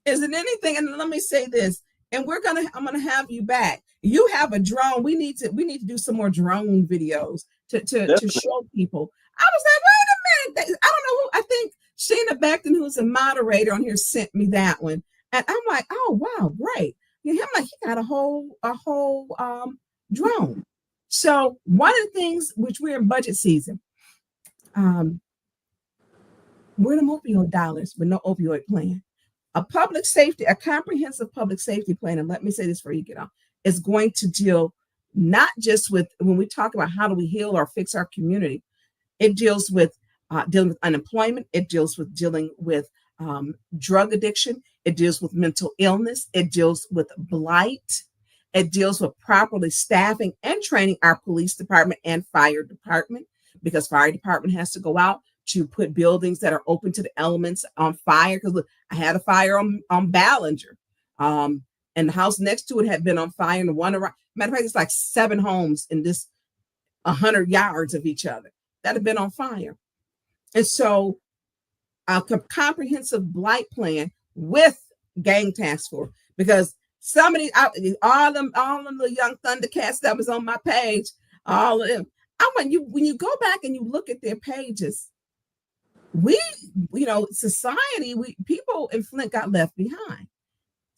is it anything? And let me say this, and I'm gonna have you back. You have a drone. We need to do some more drone videos to show people. I was like, wait a minute. I don't know who. I think Sheena Beckton, who's a moderator on here, sent me that one, and I'm like, oh wow, great. I'm like, he got a whole drone. So one of the things, which we're in budget season, we're in opioid dollars with no opioid plan. A comprehensive public safety plan, and let me say this before you get off, is going to deal not just with, when we talk about how do we heal or fix our community, it deals with dealing with unemployment, it deals with dealing with drug addiction, it deals with mental illness, it deals with blight, it deals with properly staffing and training our police department and fire department, because fire department has to go out to put buildings that are open to the elements on fire. Because look, I had a fire on Ballinger, and the house next to it had been on fire, and the one around, matter of fact, it's like 7 homes in this 100 yards of each other that have been on fire. And so a comprehensive blight plan with gang task force, because somebody, all them the young Thundercats that was on my page, all of them. When you go back and you look at their pages, society, people in Flint got left behind.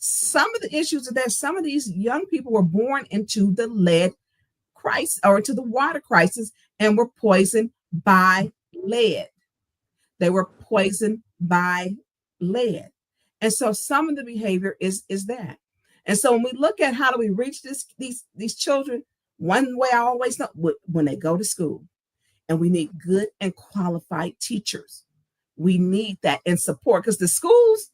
some of the issues are that some of these young people were born into the lead crisis or into the water crisis and were poisoned by lead. They were poisoned by lead. And so some of the behavior is that. And so when we look at how do we reach these children, one way I always know, when they go to school, and we need good and qualified teachers. We need that and support, because the schools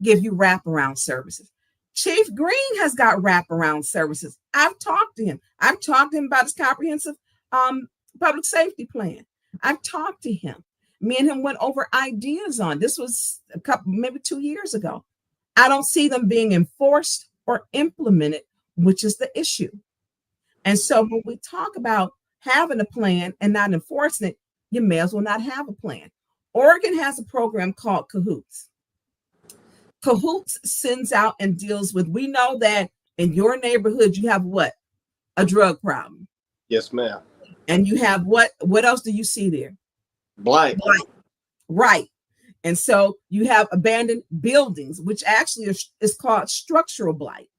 give you wraparound services. Chief Green has got wraparound services. I've talked to him. I've talked to him about his comprehensive public safety plan. I've talked to him. Me and him went over ideas on this. Was a couple, maybe 2 years ago. I don't see them being enforced or implemented, which is the issue. And so when we talk about having a plan and not enforcing it, you may as well not have a plan. Oregon has a program called Cahoots. Cahoots sends out and deals with, we know that in your neighborhood, you have what? A drug problem. Yes, ma'am. And you have what else do you see there? Blight. Right. And so you have abandoned buildings, which actually is called structural blight.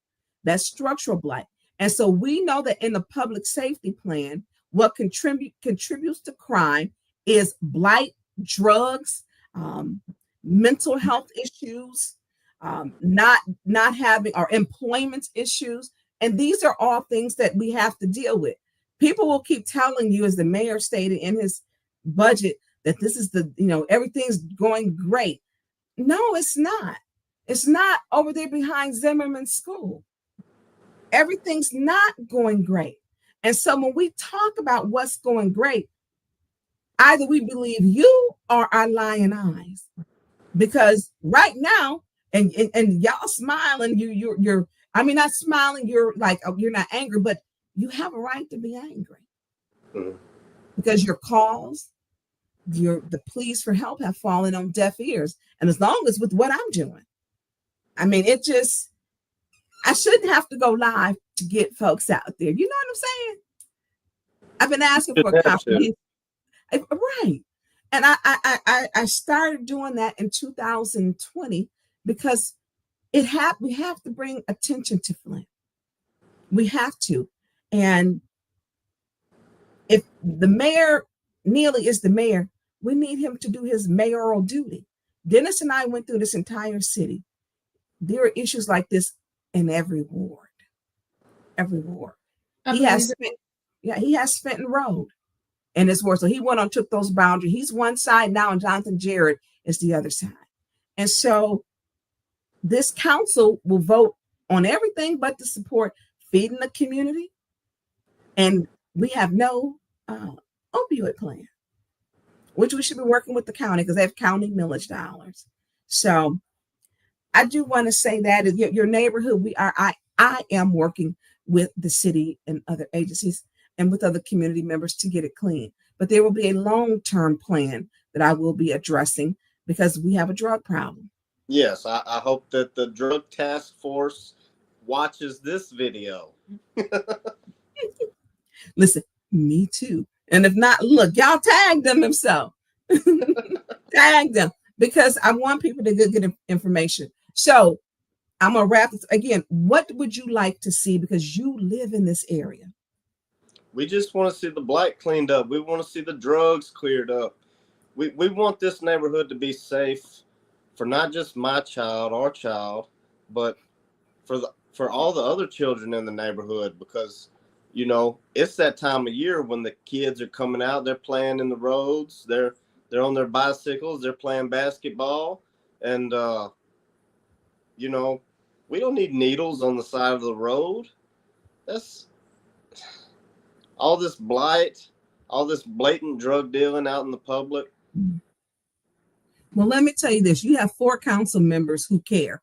That's structural blight. And so we know that in the public safety plan, what contributes to crime is blight, drugs, mental health issues, not having or employment issues. And these are all things that we have to deal with. People will keep telling you, as the mayor stated in his budget, that this is everything's going great. No, it's not. It's not over there behind Zimmerman School. Everything's not going great. And so when we talk about what's going great, either we believe you or our lying eyes. Because right now, and y'all smiling, you're I mean, not smiling, you're like, you're not angry, but you have a right to be angry. Mm-hmm. Because your calls, the pleas for help have fallen on deaf ears. And as long as with what I'm doing, I mean, I shouldn't have to go live to get folks out there. You know what I'm saying? I've been asking for a comprehensive, right. And I started doing that in 2020 because we have to bring attention to Flint. We have to. And if the mayor, Neely is the mayor, we need him to do his mayoral duty. Dennis and I went through this entire city. There are issues like this in every ward. Every ward. He has Fenton Road in his ward. So he went on, took those boundaries. He's one side now, and Jonathan Jarrett is the other side. And so this council will vote on everything but to support feeding the community. And we have no opioid plan, which we should be working with the county because they have county millage dollars. So I do want to say that your neighborhood, I am working with the city and other agencies and with other community members to get it clean. But there will be a long-term plan that I will be addressing because we have a drug problem. Yes, I hope that the drug task force watches this video. Listen, me too. And if not, look, y'all tag them themselves. Tag them because I want people to get information. So I'm going to wrap this again. What would you like to see? Because you live in this area. We just want to see the blight cleaned up. We want to see the drugs cleared up. We want this neighborhood to be safe for not just my child, our child, but for all the other children in the neighborhood, because it's that time of year when the kids are coming out, they're playing in the roads, they're on their bicycles, they're playing basketball, and we don't need needles on the side of the road. That's all this blight, all this blatant drug dealing out in the public. Well, let me tell you this. You have 4 council members who care.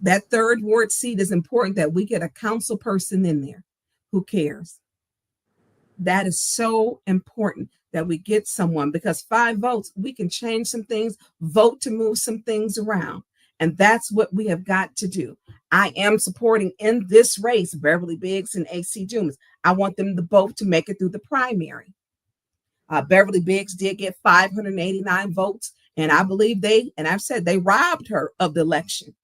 That 3rd ward seat is important that we get a council person in there who cares. That is so important that we get someone, because 5 votes, we can change some things, vote to move some things around. And that's what we have got to do. I am supporting in this race Beverly Biggs and AC Dumas. I want them both to make it through the primary. Beverly Biggs did get 589 votes, and I believe I've said they robbed her of the election.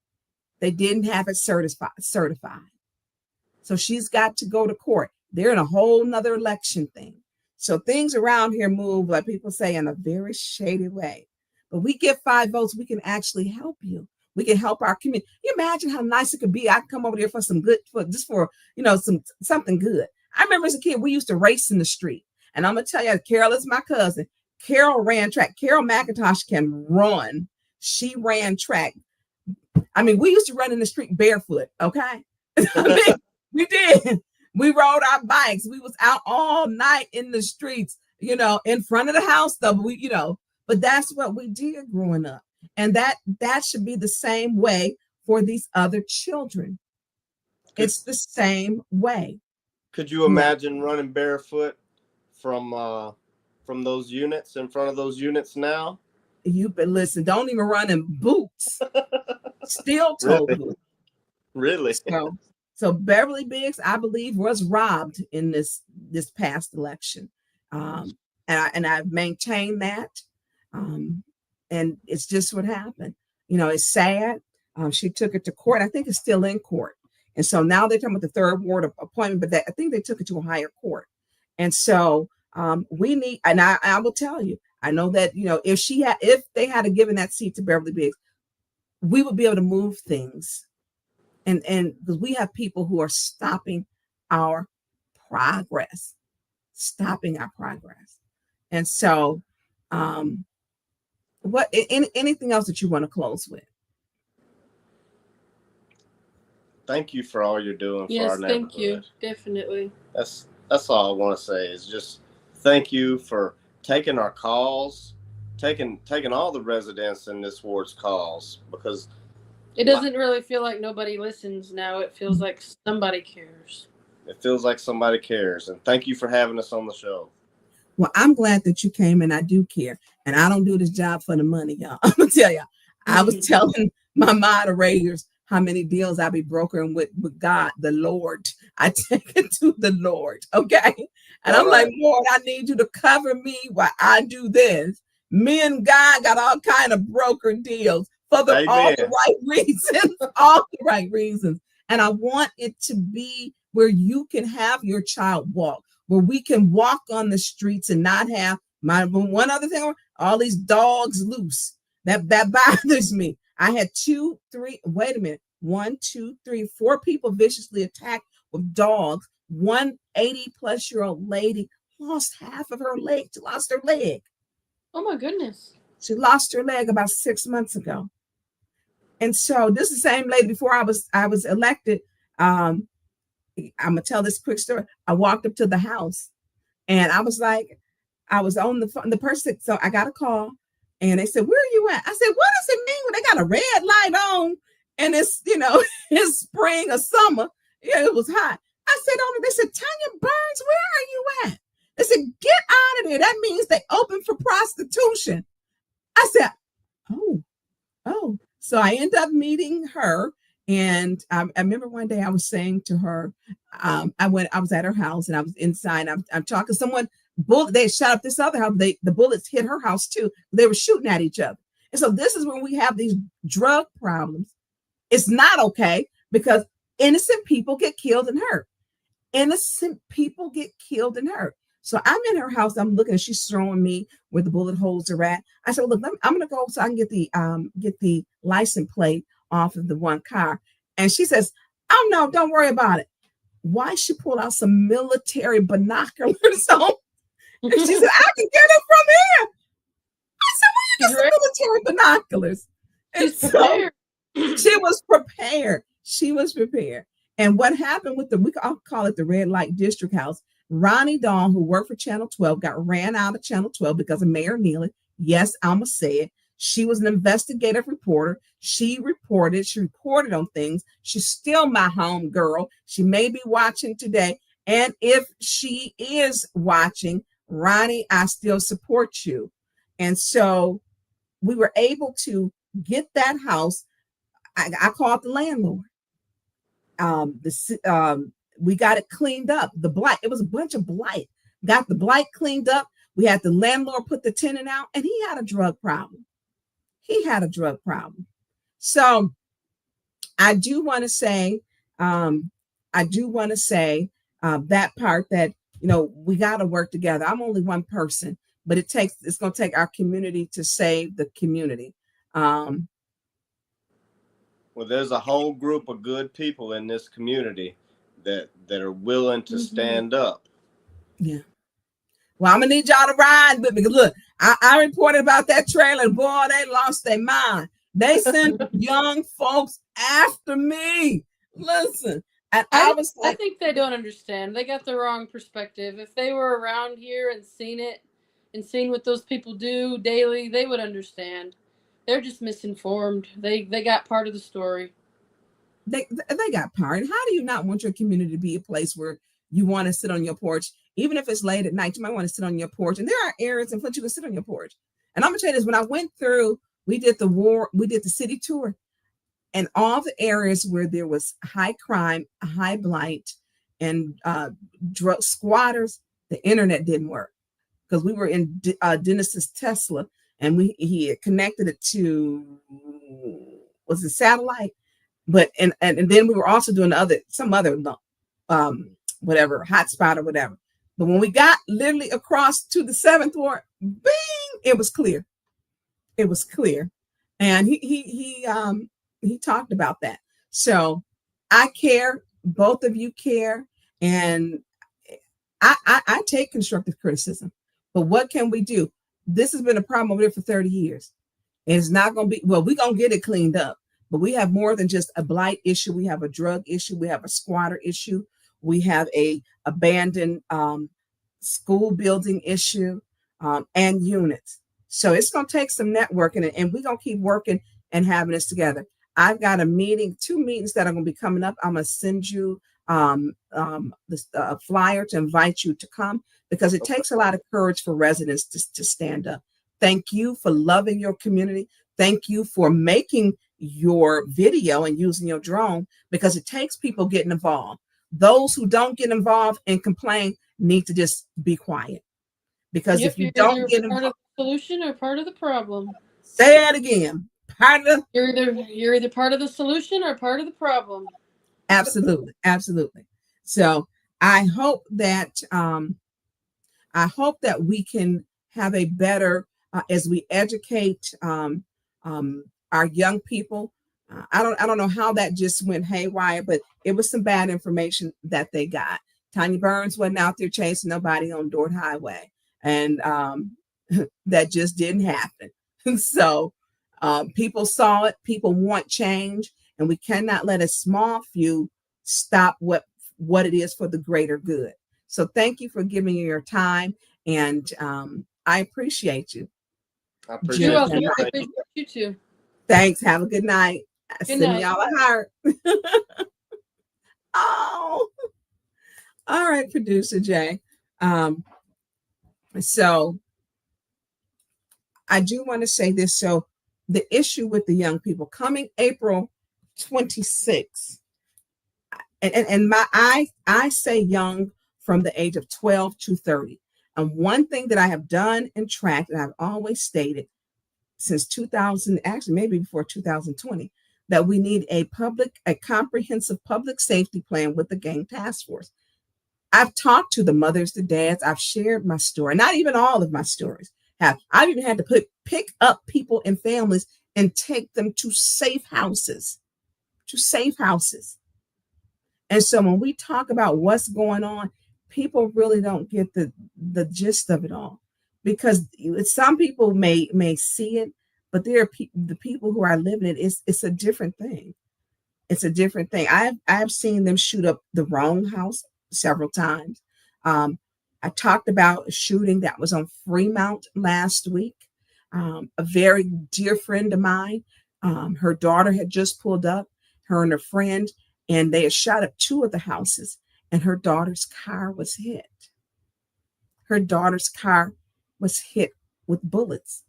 They didn't have it certified. So she's got to go to court. They're in a whole nother election thing. So things around here move, like people say, in a very shady way. But we get 5 votes, we can actually help you. We can help our community. You imagine how nice it could be. I come over there for some good, for something good. I remember as a kid, we used to race in the street. And I'm gonna tell you, Carol is my cousin. Carol ran track. Carol McIntosh can run. She ran track. I mean, we used to run in the street barefoot. Okay, I mean, we did. We rode our bikes. We was out all night in the streets. In front of the house, though. But that's what we did growing up. And that should be the same way for these other children. It's the same way. Could you imagine running barefoot from those units, in front of those units now? Listen, don't even run in boots. Steel toe boots. Really? So Beverly Biggs, I believe, was robbed in this past election. And I've maintained that. And it's just what happened. It's sad. She took it to court. I think it's still in court. And so now they're talking about the third ward appointment, but I think they took it to a higher court. And so we need, and I will tell you, I know that, if they had given that seat to Beverly Biggs, we would be able to move things. And because we have people who are stopping our progress. And so, anything else that you want to close with? Thank you for all you're doing for our neighborhood. Thank you. Definitely. That's all I want to say is just thank you for taking our calls, taking all the residents in this ward's calls, because it doesn't really feel like nobody listens now. It feels like somebody cares. It feels like somebody cares. And thank you for having us on the show. Well, I'm glad that you came, and I do care. And I don't do this job for the money, y'all. I'm going to tell y'all. I was telling my moderators how many deals I be brokering with God, the Lord. I take it to the Lord, okay? And I'm like, Lord, I need you to cover me while I do this. Me and God got all kind of broker deals for all the right reasons. And I want it to be where you can have your child walk, where we can walk on the streets and not have one other thing, all these dogs loose. That bothers me. I had 4 people viciously attacked with dogs. One 80-plus-year-old lady lost half of her leg. She lost her leg. Oh my goodness. She lost her leg about 6 months ago. And so this is the same lady before I was elected. I'm gonna tell this quick story. I walked up to the house and I was like, I was on the phone, the person. So I got a call and they said, "Where are you at?" I said, "What does it mean when they got a red light on and it's, it's spring or summer?" Yeah, it was hot. I said, "Oh," they said, "Tonya Burns, where are you at?" They said, "Get out of there. That means they open for prostitution." I said, oh. So I ended up meeting her. And I remember one day I was saying to her, I was at her house and I was inside. I'm talking to someone, they shot up this other house. The bullets hit her house too. They were shooting at each other. And so this is when we have these drug problems. It's not okay because innocent people get killed and hurt. So I'm in her house. I'm looking and she's showing me where the bullet holes are at. I said, "Look, I'm going to go so I can get the license plate off of the one car." And she says, "Oh no, don't worry about it." Why she pull out some military binoculars on? And she said, "I can get it from here." I said, "Where you get some military binoculars?" And so she was prepared. And what happened with I'll call it the red light district house. Ronnie Dawn, who worked for Channel 12, got ran out of Channel 12 because of Mayor Neely. Yes, I'm going to say it. She was an investigative reporter. She reported on things. She's still my home girl. She may be watching today. And if she is watching, Ronnie, I still support you. And so we were able to get that house. I called the landlord. We got it cleaned up. The blight, it was a bunch of blight. Got the blight cleaned up. We had the landlord put the tenant out, and he had a drug problem. So I do want to say, that part that, we got to work together. I'm only one person, but it's going to take our community to save the community. Well, there's a whole group of good people in this community that are willing to stand up. Yeah. Well, I'm gonna need y'all to ride with me. Look, I reported about that trailer, and boy, they lost their mind. They sent young folks after me. Listen, and I was I like, think they don't understand. They got the wrong perspective. If they were around here and seen it and seen what those people do daily, they would understand. They're just misinformed. They got part of the story. they got part. How do you not want your community to be a place where you want to sit on your porch, even if it's late at night? You might want to sit on your porch, and there are areas in which you can sit on your porch. And I'm gonna tell you this: when I went through, we did the city tour, and all the areas where there was high crime, high blight, and drug squatters, the internet didn't work because we were in Dennis's Tesla, and he had connected it to, was it satellite? But and then we were also doing some other whatever hotspot or whatever. But when we got literally across to the 7th ward, bing, it was clear. It was clear, and he talked about that. So I care. Both of you care, and I take constructive criticism. But what can we do? This has been a problem over there for 30 years. And it's not going to be, well, we're going to get it cleaned up. But we have more than just a blight issue. We have a drug issue. We have a squatter issue. We have a abandoned school building issue, and units. So it's going to take some networking, and we're going to keep working and having this together. I've got 2 meetings that are going to be coming up. I'm going to send you the flyer to invite you to come, because it takes a lot of courage for residents to stand up. Thank you for loving your community. Thank you for making your video and using your drone, because it takes people getting involved. Those who don't get involved and complain need to just be quiet, because if you don't get involved, part of the solution or part of the problem. Say that again. You're either part of the solution or part of the problem. Absolutely, absolutely. So I hope that we can have a better as we educate our young people. I don't know how that just went haywire, but it was some bad information that they got. Tonya Burns wasn't out there chasing nobody on Dort Highway, and that just didn't happen. So people saw it. People want change, and we cannot let a small few stop what it is for the greater good. So thank you for giving me your time, and I appreciate you. I appreciate you too. Thanks. Have a good night. Good Send night. y'all a heart. Oh, all right, producer Jay. So I do want to say this. So the issue with the young people coming April 26th, and I say young from the age of 12 to 30. And one thing that I have done and tracked, and I've always stated since 2000, actually maybe before 2020, that we need a comprehensive public safety plan with the gang task force. I've talked to the mothers, the dads. I've shared my story. Not even all of my stories have. I've even had to pick up people and families and take them to safe houses. And so when we talk about what's going on, people really don't get the gist of it all, because some people may see it, but there are the people who are living it. It's a different thing. It's a different thing. I've seen them shoot up the wrong house several times. I talked about a shooting that was on Fremont last week. A very dear friend of mine, her daughter had just pulled up, her and her friend, and they had shot up 2 of the houses, and her daughter's car was hit. Her daughter's car was hit with bullets.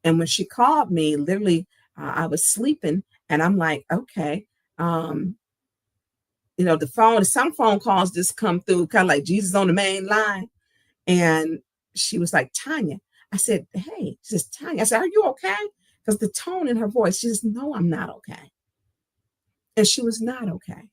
And when she called me, literally, I was sleeping, and I'm like, okay. The phone, some phone calls just come through, kind of like Jesus on the main line. And she was like, Tonya. I said, hey, she says, Tonya. I said, are you okay? Because the tone in her voice, she says, no, I'm not okay. and she was not okay.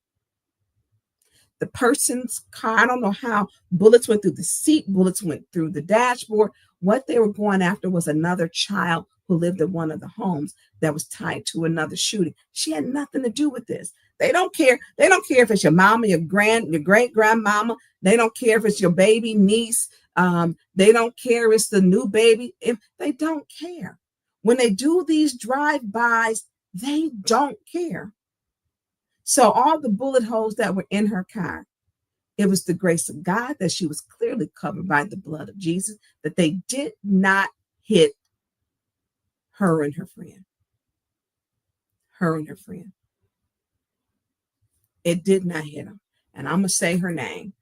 The person's car, I don't know how, bullets went through the seat, bullets went through the dashboard. What they were going after was another child who lived in one of the homes that was tied to another shooting. She had nothing to do with this. They don't care. They don't care if it's your mama, your great grandmama. They don't care if it's your baby niece. They don't care if it's the new baby. If they don't care. When they do these drive-bys, they don't care. So all the bullet holes that were in her car, it was the grace of God that she was clearly covered by the blood of Jesus, that they did not hit her and her friend. Her and her friend. It did not hit them. And I'm going to say her name.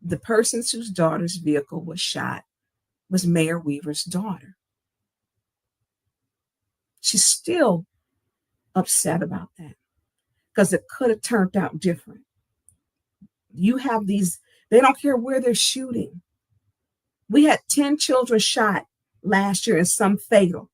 The person whose daughter's vehicle was shot was Mayor Weaver's daughter. She's still upset about that because it could have turned out different. You have these, they don't care where they're shooting. We had 10 children shot last year and some fatal.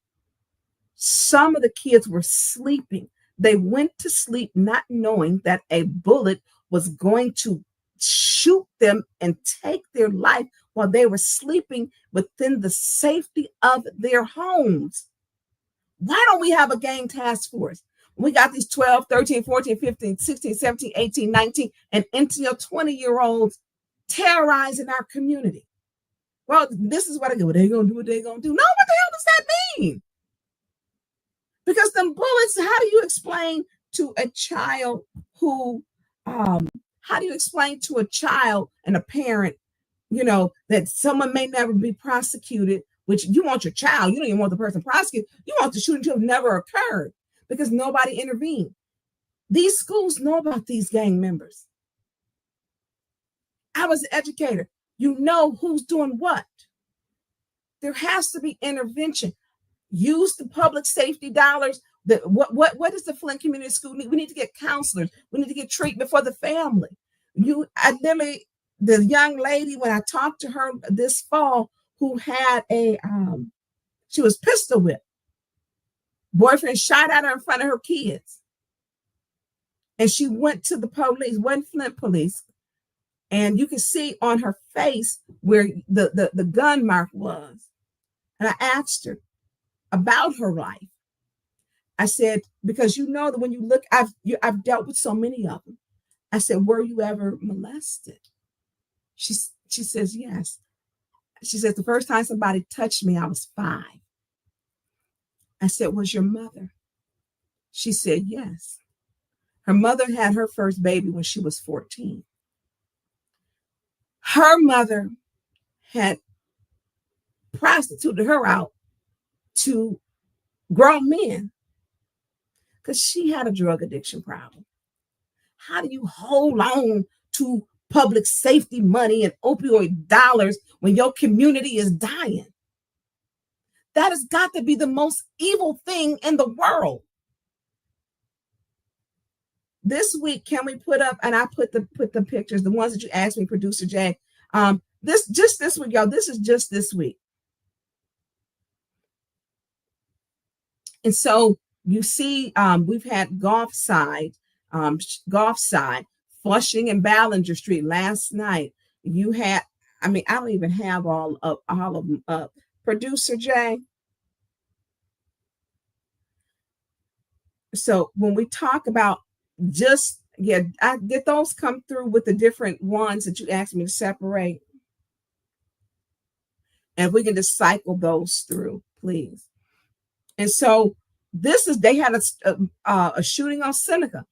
Some of the kids were sleeping. They went to sleep not knowing that a bullet was going to shoot them and take their life while they were sleeping within the safety of their homes. Why don't we have a gang task force? We got these 12, 13, 14, 15, 16, 17, 18, 19, and into your 20-year-olds terrorizing our community. Well, this is what I go, what they going to do, what they going to do. No, what the hell does that mean? Because them bullets, how do you explain to a child who, how do you explain to a child and a parent, that someone may never be prosecuted, which you want your child, you don't even want the person prosecuted, you want the shooting to have never occurred because nobody intervened. These schools know about these gang members. I was an educator. You know who's doing what. There has to be intervention. Use the public safety dollars. What does the Flint Community School need? We need to get counselors. We need to get treatment for the family. The young lady, when I talked to her this fall, who had she was pistol whipped. Boyfriend shot at her in front of her kids. And she went to the police, went Flint police. And you can see on her face where the gun mark was. And I asked her about her life. I said, because that when you look, I've dealt with so many of them. I said, were you ever molested? She says, yes. She says, the first time somebody touched me, I was 5. I said, was your mother? She said, yes. Her mother had her first baby when she was 14. Her mother had prostituted her out to grown men because she had a drug addiction problem. How do you hold on to public safety money and opioid dollars when your community is dying? That has got to be the most evil thing in the world. This week, can we put up, and I put the pictures, the ones that you asked me, Producer Jay. This week, y'all, this is just this week. And so you see, we've had Gulf Side, Flushing and Ballinger Street last night. You had, I don't even have all of them up. Producer Jay. So when we talk about I did those come through with the different ones that you asked me to separate? And if we can just cycle those through, please. And so they had a shooting on Seneca.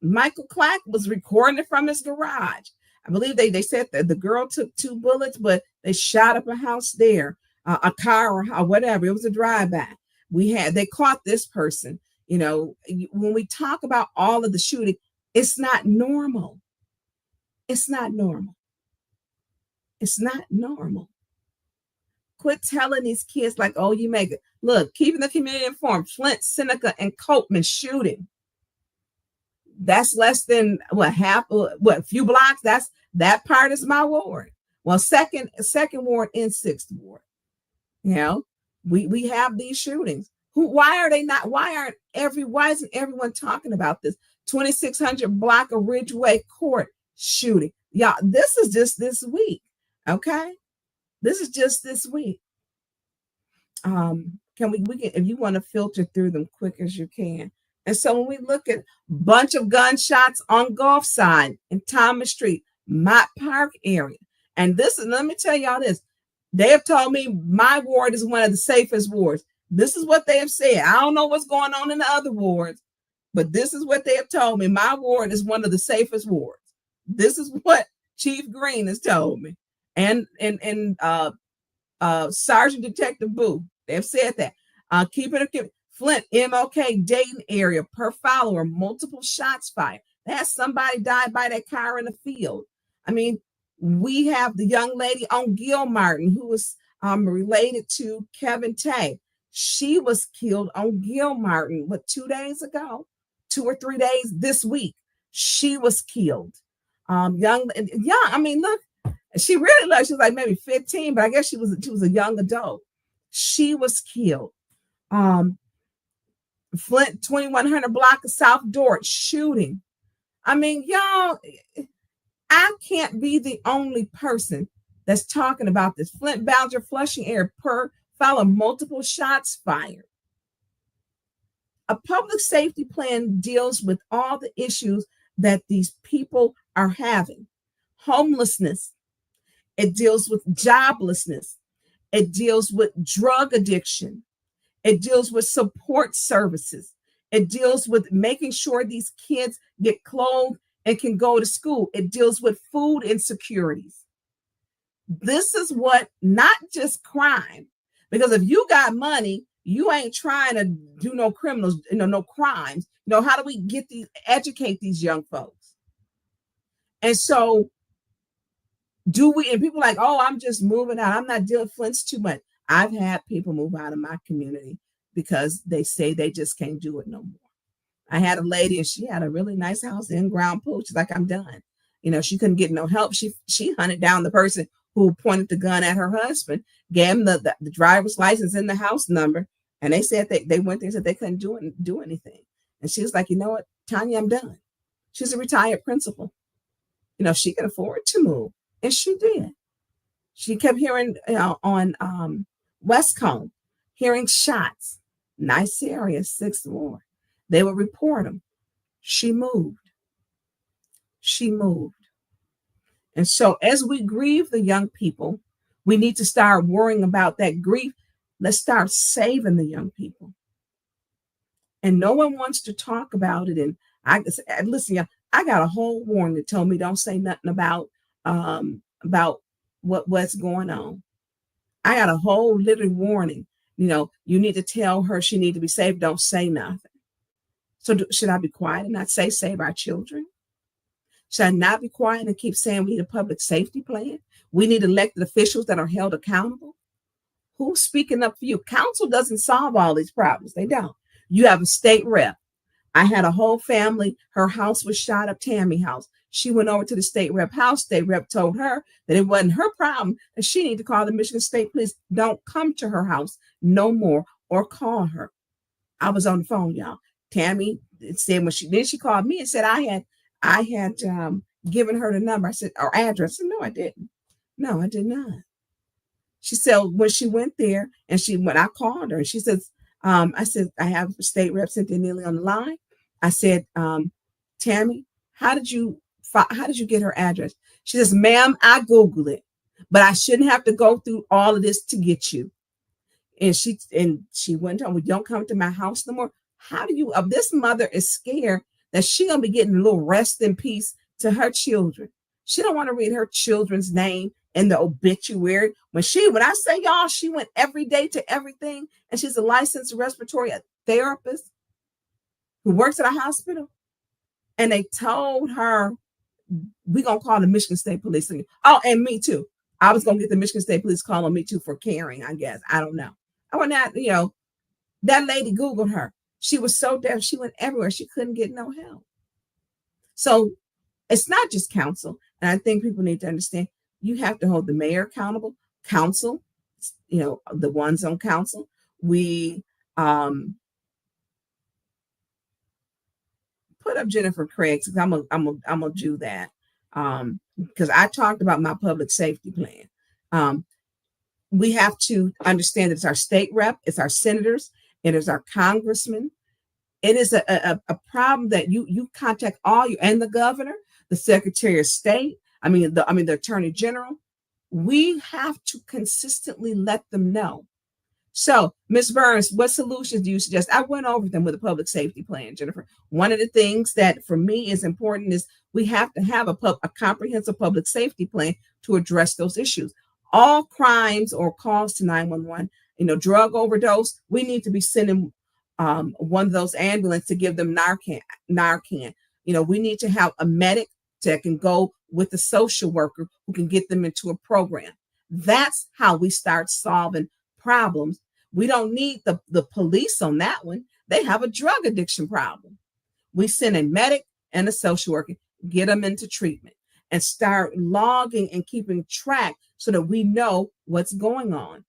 Michael Clack was recording it from his garage. I believe they said that the girl took 2 bullets, but they shot up a house there, a car or whatever. It was a drive-by. They caught this person. When we talk about all of the shooting, it's not normal. It's not normal. It's not normal. Quit telling these kids like, oh, you make it. Look, keeping the community informed. Flint, Seneca, and Copeman shooting. That's less than a few blocks. That part is my ward. Well, second ward and 6th ward. We have these shootings. Why isn't everyone talking about this? 2600 block of Ridgeway Court shooting. Y'all, this is just this week. Okay. This is just this week. Can we can, if you want to filter through them quick as you can. And so when we look at bunch of gunshots on Gulfside and Thomas Street, Mott Park area. And this is, let me tell y'all this. They have told me my ward is one of the safest wards. This is what they have said. I don't know what's going on in the other wards, but this is what they have told me. My ward is one of the safest wards. This is what Chief Green has told me. And Sergeant Detective Boo, they've said that. Flint, MLK, Dayton area, per follower, multiple shots fired. That's somebody died by that car in the field. I mean, we have the young lady on Gilmartin who was related to Kevin Tay. She was killed on Gilmartin, 2 days ago? 2 or 3 days this week. She was killed. I mean, look, she really looked, she was like maybe 15, but I guess she was a young adult. She was killed. Flint 2100 block of South Dort shooting. I mean, y'all, I can't be the only person that's talking about this. Flint, Balger, Flushing area, per follow, multiple shots fired. A public safety plan deals with all the issues that these people are having. Homelessness. It deals with joblessness. It deals with drug addiction. It deals with support services. It deals with making sure these kids get clothed and can go to school. It deals with food insecurities. This is what, not just crime, because if you got money, you ain't trying to do no criminals, no crimes. How do we educate these young folks? And so and people like, oh, I'm just moving out. I'm not dealing with Flint's too much. I've had people move out of my community because they say they just can't do it no more. I had a lady and she had a really nice house, in-ground pool. She's like, I'm done. She couldn't get no help. She hunted down the person who pointed the gun at her husband, gave him the driver's license and the house number. And they said they went there and said they couldn't do anything. And she was like, you know what, Tonya, I'm done. She's a retired principal. She could afford to move. And she did. She kept hearing on Westcombe, hearing shots. Nice area, 6th Ward. They would report them. She moved. And so as we grieve the young people, we need to start worrying about that grief. Let's start saving the young people. And no one wants to talk about it. And listen, y'all, I got a whole warning that told me don't say nothing about what's going on. I got a whole little warning. You need to tell her she need to be safe. Don't say nothing. So should I be quiet and not say save our children? Should I not be quiet and keep saying we need a public safety plan? We need elected officials that are held accountable. Who's speaking up for you? Council doesn't solve all these problems. They don't. You have a state rep. I had a whole family. Her house was shot up, Tammy house. She went over to the state rep house. State rep told her that it wasn't her problem and she needed to call the Michigan State Police. Don't come to her house no more or call her. I was on the phone, y'all. Tammy said when she called me and said I had given her the number. I said, or address. I said, no, I didn't. No, I did not. She said when she went there and when I called her and she says, I said, I have State Rep Cynthia Neely on the line. I said, Tammy, how did you get her address? She says, ma'am, I Googled it, but I shouldn't have to go through all of this to get you. And she went on, well, don't come to my house no more. How do you, this mother is scared that she gonna be getting a little rest in peace to her children. She don't want to read her children's name in the obituary. When I say y'all, she went every day to everything, and she's a licensed respiratory therapist who works at a hospital. And they told her, we gonna call the Michigan State Police. Oh, and me too. I was gonna get the Michigan State Police call on me too for caring, I guess. I don't know. I went out, that lady Googled her. She was so deaf, she went everywhere. She couldn't get no help. So it's not just council. And I think people need to understand, you have to hold the mayor accountable, council, the ones on council. We put put up Jennifer Craig's, because I'm gonna do that. Because I talked about my public safety plan. We have to understand that it's our state rep, it's our senators, it is our congressmen. It is a problem that you contact all you and the governor, the secretary of state. The attorney general. We have to consistently let them know. So, Ms. Burns, what solutions do you suggest? I went over them with a public safety plan, Jennifer. One of the things that for me is important is we have to have a comprehensive public safety plan to address those issues. All crimes or calls to 911, drug overdose, we need to be sending one of those ambulances to give them Narcan. We need to have a medic that can go with a social worker who can get them into a program. That's how we start solving problems. We don't need the police on that one. They have a drug addiction problem. We send a medic and a social worker, get them into treatment, and start logging and keeping track so that we know what's going on.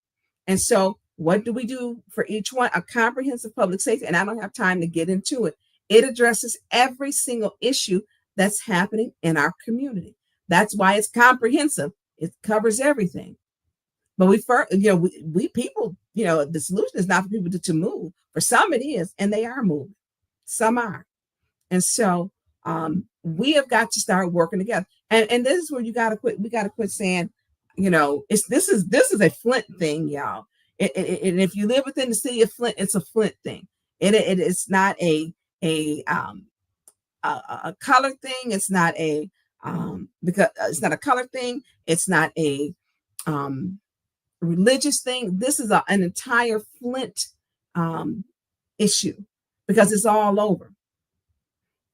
And so what do we do for each one? A comprehensive public safety, and I don't have time to get into it. It addresses every single issue that's happening in our community. That's why it's comprehensive. It covers everything. But we people, the solution is not for people to move. For some it is, and they are moving. Some are. And so we have got to start working together. And this is where you got to quit. We got to quit saying, this is a Flint thing, y'all. And if you live within the city of Flint, it's a Flint thing. It's not a color thing. It's not because it's not a color thing. It's not a religious thing. This is an entire Flint issue because it's all over.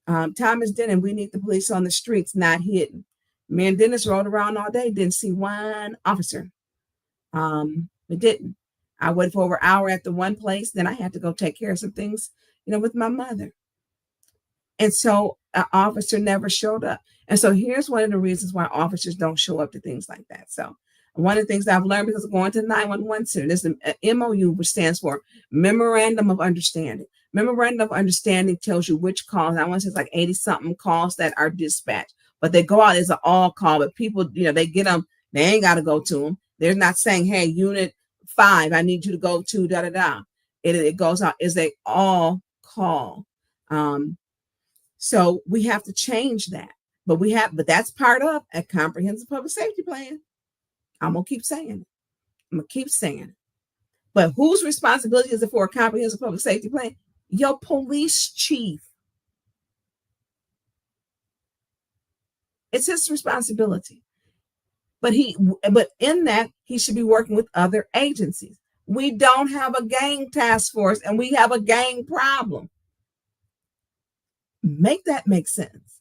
Thomas Denton, we need the police on the streets, not hidden. Me and Dennis rode around all day, didn't see one officer. We didn't. I waited for over an hour at the one place. Then I had to go take care of some things, with my mother. And so an officer never showed up. And so here's one of the reasons why officers don't show up to things like that. So one of the things I've learned because of going to the 911 center, there's an MOU, which stands for Memorandum of Understanding. Memorandum of Understanding tells you which calls. I want to say it's like 80 something calls that are dispatched, but they go out as an all call. But people, they get them. They ain't got to go to them. They're not saying, hey, unit 5, I need you to go to da da da. It goes out as a all call. So we have to change that. But that's part of a comprehensive public safety plan. I'm gonna keep saying it. But whose responsibility is it for a comprehensive public safety plan? Your police chief. It's his responsibility. But in that, he should be working with other agencies. We don't have a gang task force and we have a gang problem. Make that make sense.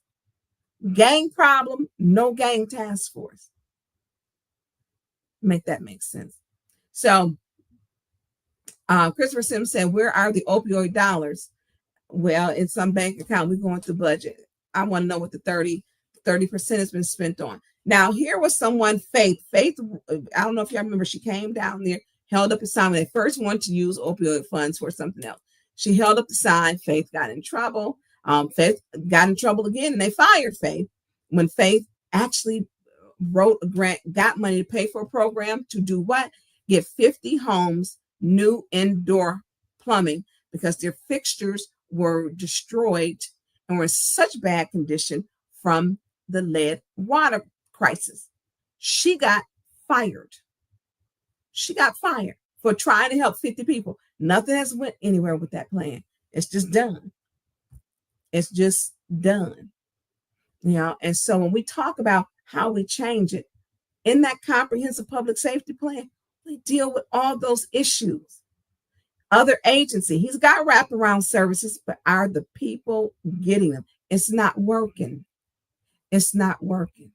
Gang problem, no gang task force. Make that make sense. So Christopher Sims said, where are the opioid dollars? Well, in some bank account, we're going through budget. I want to know what the 30% has been spent on. Now, here was someone, Faith, I don't know if y'all remember, she came down there, held up a sign when they first wanted to use opioid funds for something else. She held up the sign. Faith got in trouble. Faith got in trouble again, and they fired Faith when Faith actually wrote a grant, got money to pay for a program to do what? Get 50 homes new indoor plumbing because their fixtures were destroyed and were in such bad condition from the lead water crisis. She got fired. She got fired for trying to help 50 people. Nothing has went anywhere with that plan. It's just done. It's just done. And so when we talk about how we change it, in that comprehensive public safety plan, we deal with all those issues. Other agency, he's got wraparound services, but are the people getting them? It's not working. It's not working.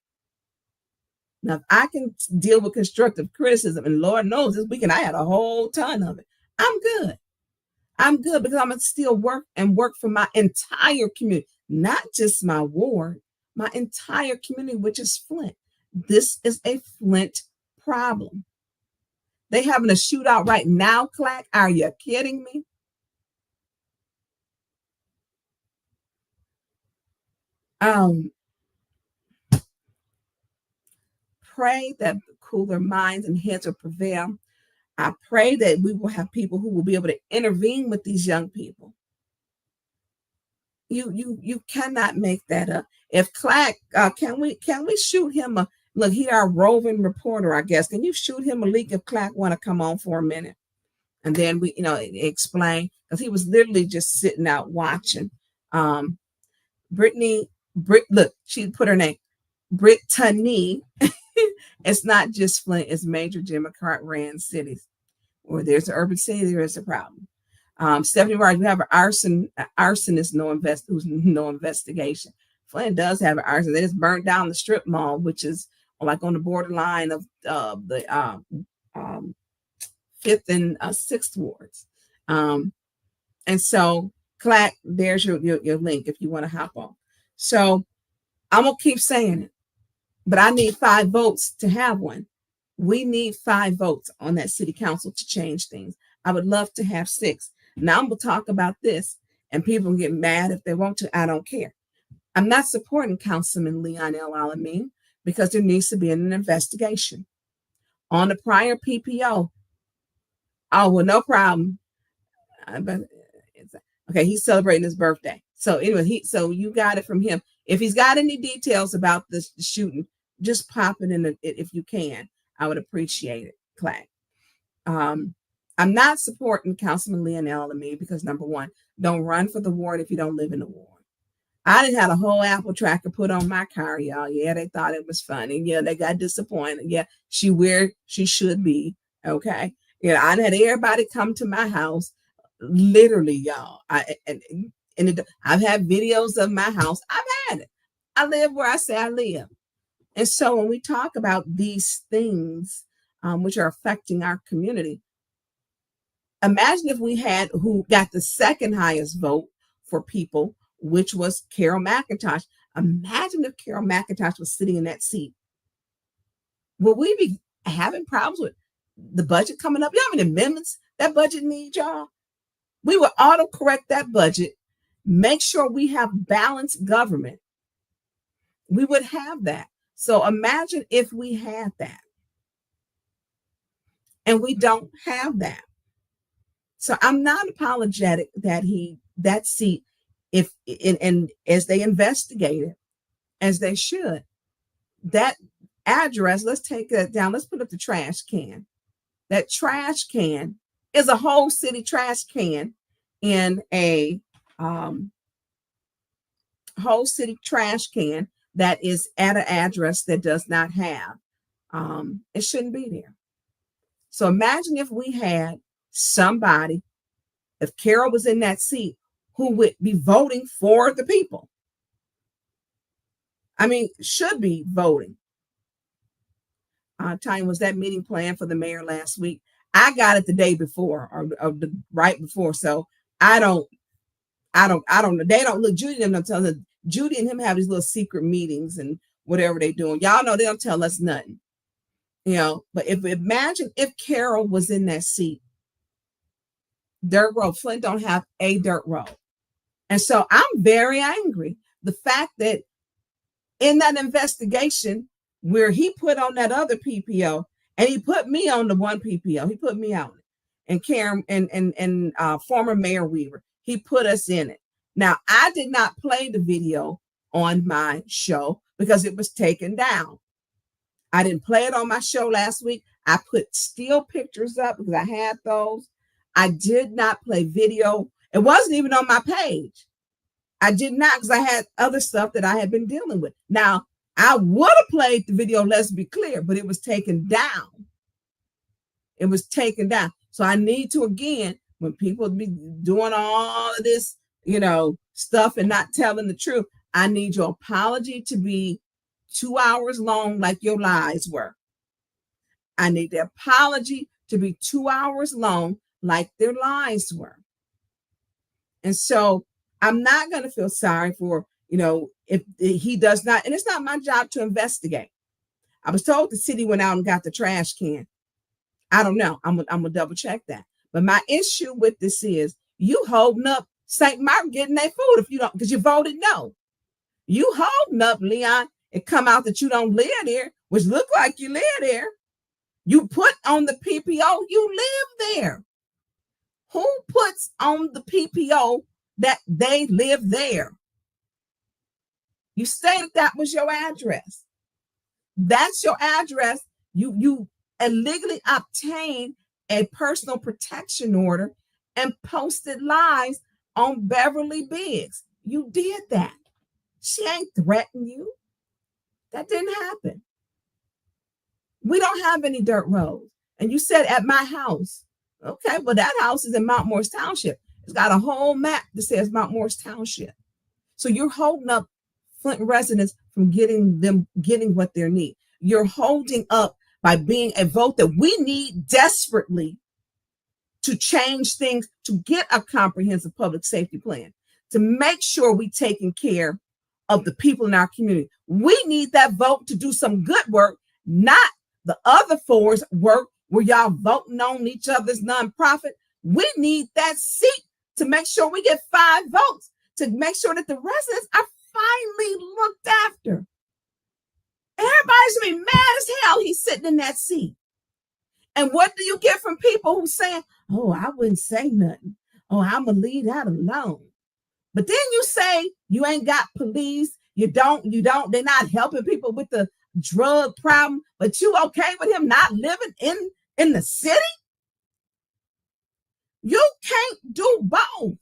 Now, if I can deal with constructive criticism, and Lord knows this weekend I had a whole ton of it, I'm good. I'm good because I'm going to still work for my entire community, not just my ward, my entire community, which is Flint. This is a Flint problem. They having a shootout right now, Clack. Are you kidding me? Um, pray that cooler minds and heads will prevail. I pray that we will have people who will be able to intervene with these young people. You cannot make that up. If Clack, can we shoot him a look? He our roving reporter, I guess. Can you shoot him a link if Clack want to come on for a minute, and then we explain, because he was literally just sitting out watching. Brittany, look, she put her name, Brittany. It's not just Flint; it's major Democrat ran cities. Where there's an urban city, there is a problem. Stephanie Wright, we have an arsonist, who's no investigation. Flint does have an arson. They just burnt down the strip mall, which is like on the borderline of the 5th and 6th wards. And so, Clack, there's your link if you want to hop on. So I'm gonna keep saying it, but I need 5 votes to have one. We need 5 votes on that city council to change things. I would love to have 6. Now I'm going to talk about this, and people get mad if they want to. I don't care. I'm not supporting Councilman Leon L. Alameen because there needs to be an investigation on the prior PPO. Oh, well, no problem. Okay, he's celebrating his birthday. So anyway, so you got it from him. If he's got any details about this shooting, just pop it in if you can. I would appreciate it, Clack. I'm not supporting Councilman Leonel and me because, number one, don't run for the ward if you don't live in the ward. I didn't have a whole Apple tracker put on my car, y'all. Yeah, they thought it was funny. Yeah, they got disappointed. Yeah, she where she should be. Okay. Yeah, I had everybody come to my house, literally, y'all. I've had videos of my house. I've had it. I live where I say I live. And so when we talk about these things, which are affecting our community, imagine if we had who got the second highest vote for people, which was Carol McIntosh. Imagine if Carol McIntosh was sitting in that seat. Will we be having problems with the budget coming up? You know how many amendments that budget needs, y'all? We will auto-correct that budget, make sure we have balanced government. We would have that. So imagine if we had that. And we don't have that. So I'm not apologetic that seat, and as they investigate it, as they should, that address, let's take that down. Let's put up the trash can. That trash can is a whole city trash can in a whole city trash can that is at an address that does not have, it shouldn't be there. So imagine if we had somebody, if Carol was in that seat, who would be voting for the people. I mean, should be voting. Tonya, was that meeting planned for the mayor last week? I got it the day before or the right before. So I don't know. They don't look, Judy and them tell us, Judy and him have these little secret meetings and whatever they're doing. Y'all know they don't tell us nothing. But imagine if Carol was in that seat. Dirt road. Flint don't have a dirt road. And so I'm very angry. The fact that in that investigation where he put on that other PPO and he put me on the one PPO, he put me on it. And Karen and former Mayor Weaver, he put us in it. Now, I did not play the video on my show because it was taken down. I didn't play it on my show last week. I put still pictures up because I had those. I did not play video. It wasn't even on my page. I did not, because I had other stuff that I had been dealing with. Now, I would have played the video, let's be clear, but it was taken down. It was taken down. So I need to, again, when people be doing all of this, stuff and not telling the truth, I need your apology to be 2 hours long like your lies were. I need the apology to be 2 hours long like their lies were. And so I'm not going to feel sorry for, if he does not, and it's not my job to investigate. I was told the city went out and got the trash can. I don't know. I'm gonna double check that. But my issue with this is you holding up St. Martin getting their food if you don't, because you voted no. You holding up, Leon. It come out that you don't live there, which look like you live there. You put on the PPO, you live there. Who puts on the PPO that they live there? You stated that was your address. That's your address. You illegally obtained a personal protection order and posted lies on Beverly Biggs. You did that. She ain't threatened you. That didn't happen. We don't have any dirt roads. And you said at my house. Okay, well, that house is in Mount Morris Township. It's got a whole map that says Mount Morris Township. So you're holding up Flint residents from getting what they need. You're holding up by being a vote that we need desperately to change things, to get a comprehensive public safety plan, to make sure we're taking care of the people in our community. We need that vote to do some good work, not the other fours work where y'all voting on each other's nonprofit. We need that seat to make sure we get 5 votes, to make sure that the residents are finally looked after. Everybody's gonna be mad as hell he's sitting in that seat. And what do you get from people who saying, oh, I wouldn't say nothing. Oh, I'm gonna leave that alone. But then you say you ain't got police, you don't, they're not helping people with the drug problem, but you okay with him not living in the city? You can't do both.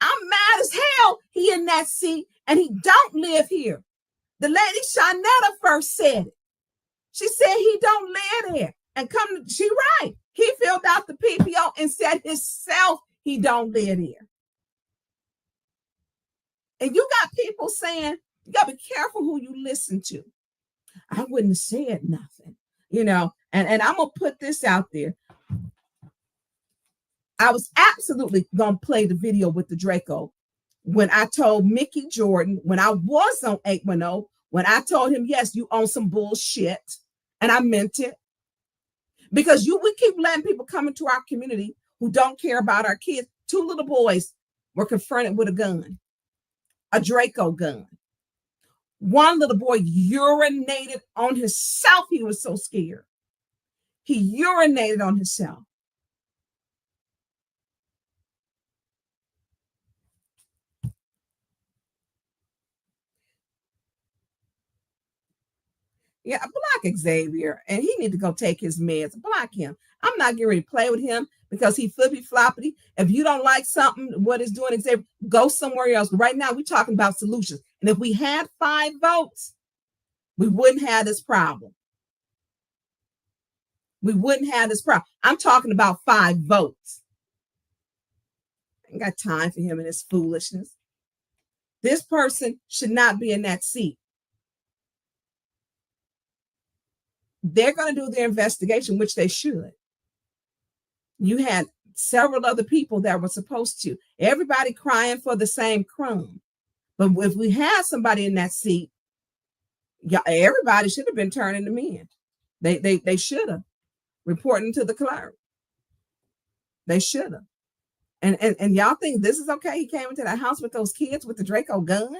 I'm mad as hell he in that seat and he don't live here. The lady Shanetta first said it. She said he don't live there. And she right. He filled out the PPO and said himself he don't live here. And you got people saying, you got to be careful who you listen to. I wouldn't have said nothing, and I'm going to put this out there. I was absolutely going to play the video with the Draco when I told Mickey Jordan, when I was on 810, when I told him, yes, you own some bullshit. And I meant it. Because we keep letting people come into our community who don't care about our kids. 2 little boys were confronted with a gun, a Draco gun. One little boy urinated on himself. He was so scared. He urinated on himself. Yeah, block Xavier, and he need to go take his meds. Block him. I'm not getting ready to play with him because he flippy floppity. If you don't like something, what is doing Xavier, go somewhere else. But right now, we're talking about solutions. And if we had 5 votes, we wouldn't have this problem. We wouldn't have this problem. I'm talking about 5 votes. I ain't got time for him and his foolishness. This person should not be in that seat. They're going to do their investigation, which they should. You had several other people that were supposed to. Everybody crying for the same crumb. But if we had somebody in that seat, everybody should have been turning them in. They should have. Reporting to the clerk. They should have. And y'all think this is okay? He came into the house with those kids with the Draco gun?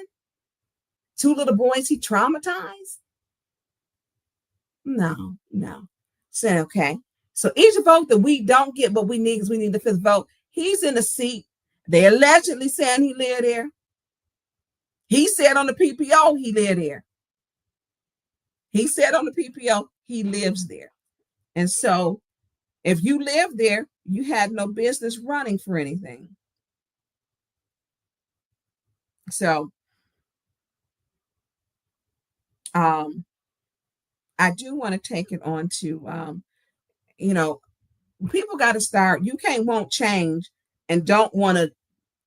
2 little boys he traumatized? No. Say, okay. So each vote that we don't get, but we need, because we need the 5th vote, he's in a seat. They allegedly saying he lived there. He said on the PPO he lived there. He said on the PPO he lives there. And so if you live there, you had no business running for anything. So I do want to take it on to, people got to start. You can't want change and don't want to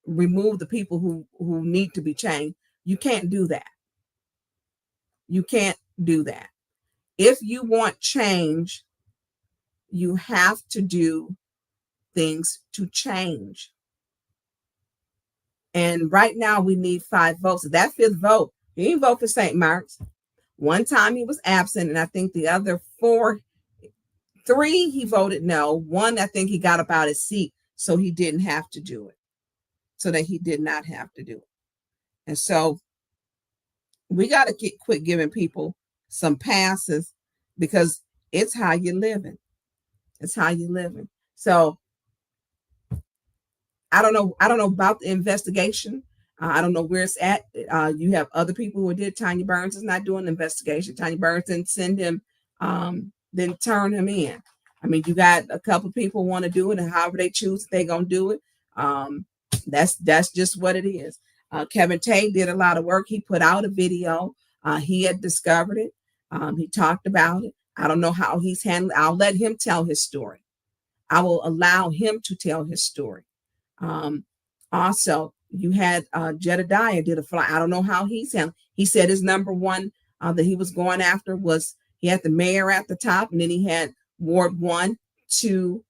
remove the people who need to be changed. You can't do that. You can't do that. If you want change, you have to do things to change. And right now we need 5 votes. So that 5th vote, he didn't vote for St. Mark's. One time he was absent, and I think the other 3 he voted no. 1, I think he got up out his seat, so he didn't have to do it. So that he did not have to do it. And so We got to quit giving people some passes because it's how you're living. It's how you're living. So I don't know. I don't know about the investigation. I don't know where it's at. You have other people who did. Tanya Burns is not doing the investigation. Tanya Burns didn't send him, didn't turn him in. I mean, you got a couple people want to do it, and however they choose, they're gonna do it. That's just what it is. Kevin Tate did a lot of work. He put out a video. He had discovered it. He talked about it. I don't know how he's handled. I'll let him tell his story. I will allow him to tell his story. Also, you had Jedediah did a fly. I don't know how he's handled. He said his number one that he was going after was he had the mayor at the top, and then he had Ward 1, 2,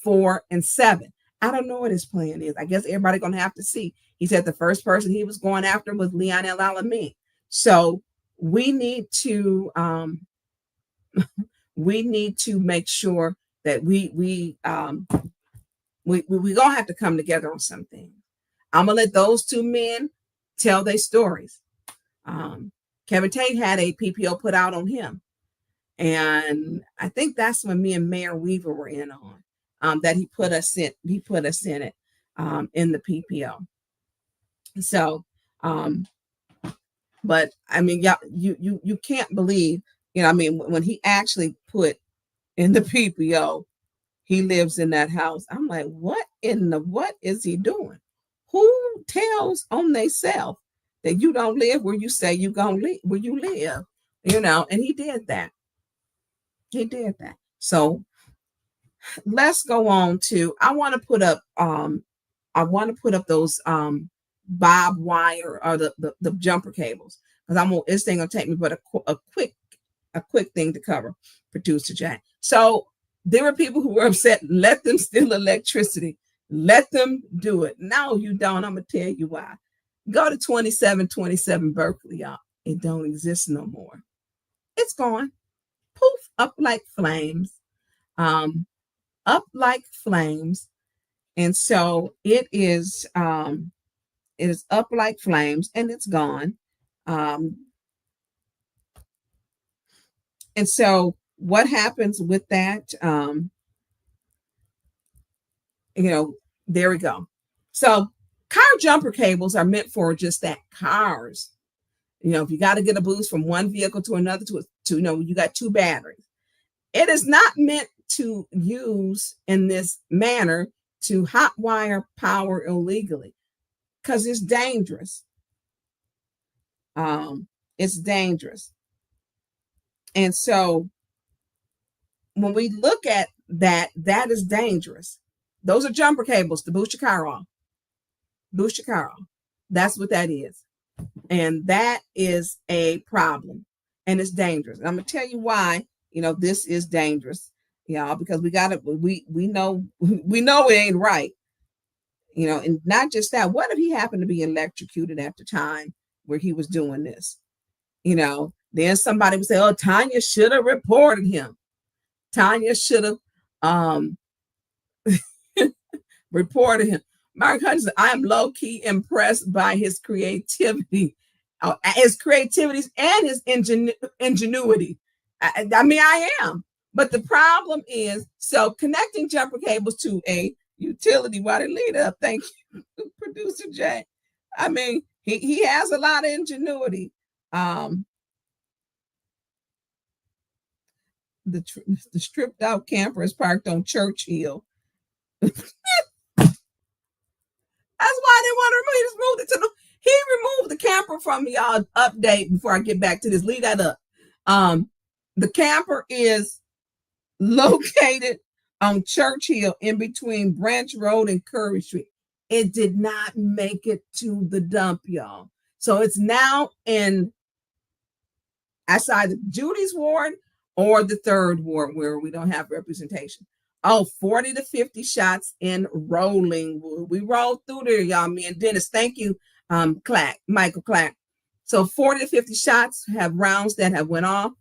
4, and 7. I don't know what his plan is. I guess everybody's gonna have to see. He said the first person he was going after was Leon El Alamein. So we need to make sure that we gonna have to come together on something. I'm gonna let those two men tell their stories. Kevin Tate had a PPO put out on him, and I think that's when me and Mayor Weaver were in on that he put us in it in the PPO. So, but I mean, yeah, you can't believe, I mean, when he actually put in the PPO, he lives in that house. I'm like, what is he doing? Who tells on themselves that you don't live where you say you gonna live, where you live, and he did that. So let's go on to, I want to put up those bob wire or the jumper cables, because this thing gonna take me but a quick thing to cover, Producer Jack. So there were people who were upset. Let them steal electricity. Let them do it. No, you don't. I'm gonna tell you why. Go to 2727 Berkeley, y'all. It don't exist no more. It's gone. Poof, up like flames. Up like flames. And so it is up like flames, and it's gone. And so what happens with that? There we go. So car jumper cables are meant for just that, cars. If you got to get a boost from one vehicle to another, to you got two batteries. It is not meant to use in this manner to hot wire power illegally, because it's dangerous. It's dangerous. And so when we look at that, that is dangerous. Those are jumper cables to boost your car off. Boost your car off. That's what that is. And that is a problem. And it's dangerous. And I'm going to tell you why, this is dangerous, y'all, because we know it ain't right. And not just that, what if he happened to be electrocuted at the time where he was doing this? Then somebody would say, oh, Tonya should have reported him. Tonya should have reported him. Mark Hunter said, I am low-key impressed by his creativity, and his ingenuity. I mean, I am. But the problem is, so connecting jumper cables to a utility, why did lead up? Thank you, Producer Jay. I mean, he has a lot of ingenuity. The stripped out camper is parked on Churchill. That's why they want to remove. He just moved it to he removed the camper from y'all. Update before I get back to this. Leave that up. The camper is located on Churchill in between Branch Road and Curry Street. It did not make it to the dump, y'all. So it's now in outside the Judy's ward or the 3rd ward where we don't have representation. Oh, 40 to 50 shots in Rolling. We rolled through there, y'all. Me and Dennis. Thank you, Michael Clack. So 40 to 50 shots have rounds that have went off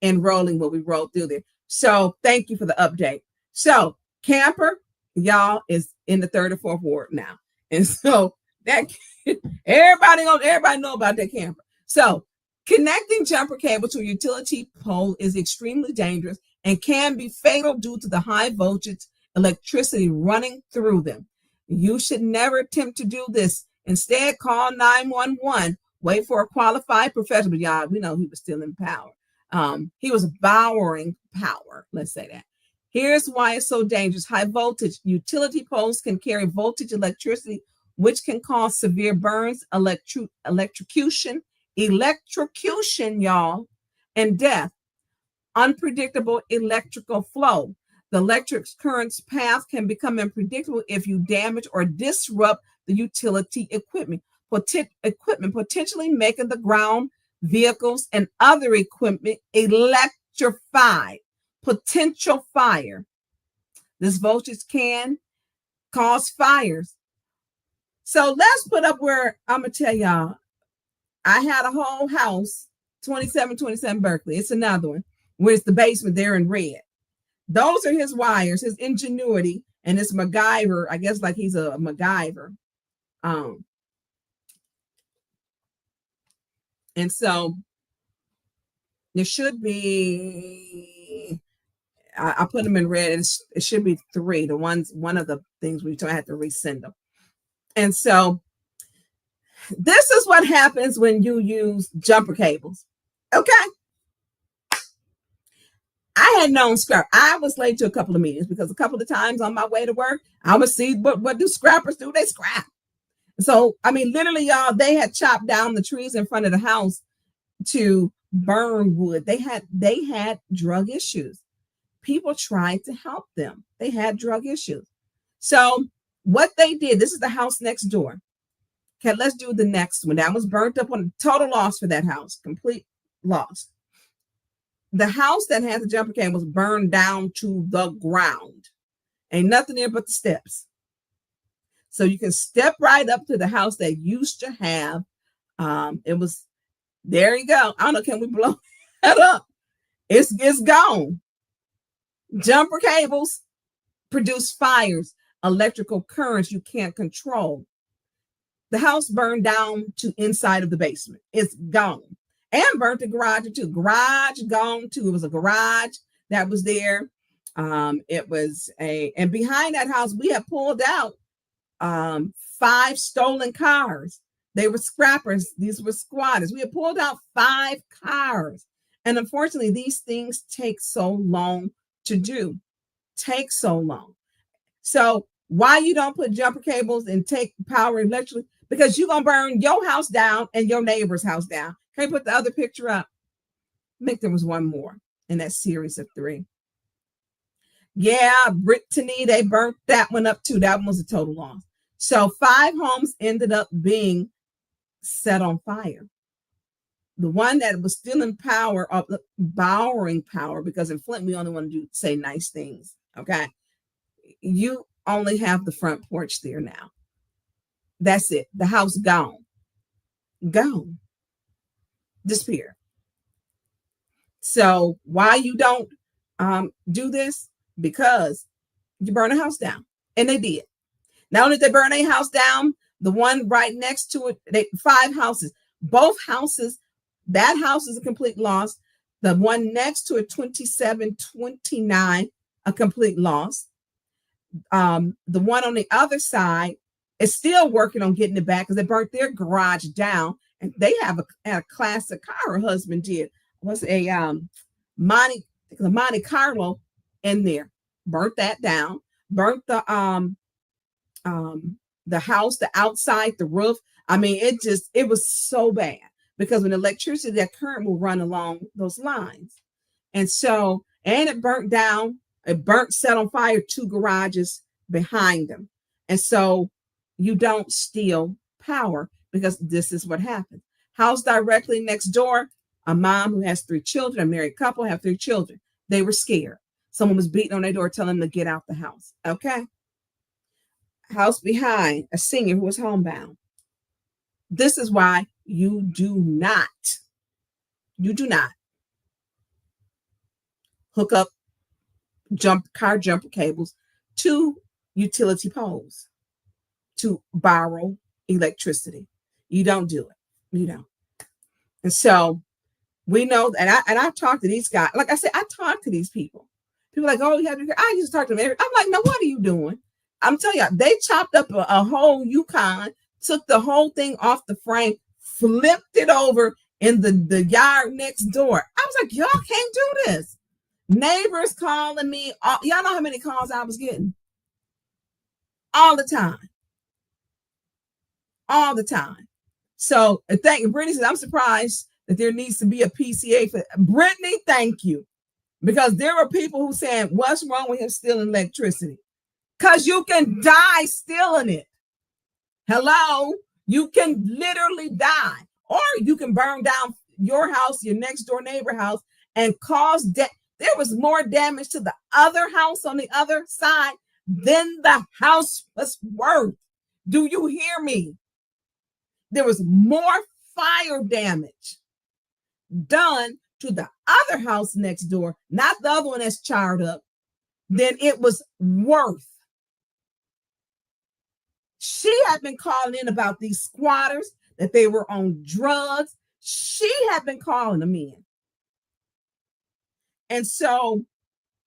in Rolling where we rolled through there. So thank you for the update. So camper, y'all, is in the 3rd or 4th ward now. And so That everybody know about that camper. So connecting jumper cable to a utility pole is extremely dangerous and can be fatal due to the high voltage electricity running through them. You should never attempt to do this. Instead, call 911. Wait for a qualified professional. But y'all, we know he was stealing power. He was borrowing power. Let's say that. Here's why it's so dangerous. High voltage utility poles can carry voltage electricity, which can cause severe burns, electrocution, y'all, and death. Unpredictable electrical flow. The electric current's path can become unpredictable if you damage or disrupt the utility equipment, potentially making the ground, vehicles, and other equipment electrified. Potential fire. This voltage can cause fires. So let's put up where I'm going to tell y'all, I had a whole house, 2727 Berkeley. It's another one, where it's the basement there in red. Those are his wires, his ingenuity, and it's MacGyver. I guess like he's a MacGyver. And so there should be, I put them in red, and it should be 3. One of the things I had to resend them. And so this is what happens when you use jumper cables. Okay. I had known scrap. I was late to a couple of meetings because a couple of times on my way to work, I would see what do scrappers do? They scrap. So, I mean, literally, y'all, they had chopped down the trees in front of the house to burn wood. They had drug issues. People tried to help them. They had drug issues. So what they did, this is the house next door. Okay, let's do the next one. That was burnt up, on total loss for that house, complete loss. The house that had the jumper cable was burned down to the ground. Ain't nothing there but the steps. So you can step right up to the house that used to have. It was, there you go. I don't know, can we blow that up? It's gone. Jumper cables produce fires, electrical currents you can't control. The house burned down to inside of the basement. It's gone. And burnt the garage too. Garage gone too. It was a garage that was there. And behind that house, we had pulled out 5 stolen cars. They were scrappers. These were squatters. We had pulled out 5 cars. And unfortunately, these things take so long to do. Take so long. So why you don't put jumper cables and take power electrically? Because you're going to burn your house down and your neighbor's house down. Can you put the other picture up? I think there was one more in that series of 3. Yeah, Brittany, they burnt that one up too. That one was a total loss. So 5 homes ended up being set on fire. The one that was stealing power, borrowing power, because in Flint, we only want to say nice things. Okay. You only have the front porch there now. That's it. The house gone. Gone. Disappear. So why you don't do this? Because you burn a house down. And they did. Not only did they burn a house down, the one right next to it, 5 houses. Both houses, that house is a complete loss. The one next to it, 2729, a complete loss. The one on the other side is still working on getting it back because they burnt their garage down. And they have a classic car her husband did. It was a Monte Carlo in there. Burnt that down. Burnt the house, the outside, the roof. I mean, it was so bad because when electricity, that current will run along those lines. And so, and it burnt down, set on fire 2 garages behind them. And so you don't steal power because this is what happens. House directly next door, a mom who has 3 children, a married couple have 3 children. They were scared. Someone was beating on their door telling them to get out the house. Okay. House behind, a senior who was homebound. This is why you do not hook up car jumper cables to utility poles to borrow electricity. You don't do it. You don't. And so we know, and I talk to these guys. Like I said, I talk to these people. People are like, oh, you have to. I used to talk to them. I'm like, no, what are you doing? I'm telling you, they chopped up a whole Yukon, took the whole thing off the frame, flipped it over in the yard next door. I was like, y'all can't do this. Neighbors calling me. Y'all know how many calls I was getting? All the time. All the time. So thank you. Brittany says, I'm surprised that there needs to be a PCA for Brittany. Thank you. Because there are people who saying, what's wrong with him stealing electricity? Because you can die stealing it. Hello? You can literally die. Or you can burn down your house, your next door neighbor house, and cause death. There was more damage to the other house on the other side than the house was worth. Do you hear me? There was more fire damage done to the other house next door, not the other one that's charred up, than it was worth. She had been calling in about these squatters, that they were on drugs. She had been calling them in. And so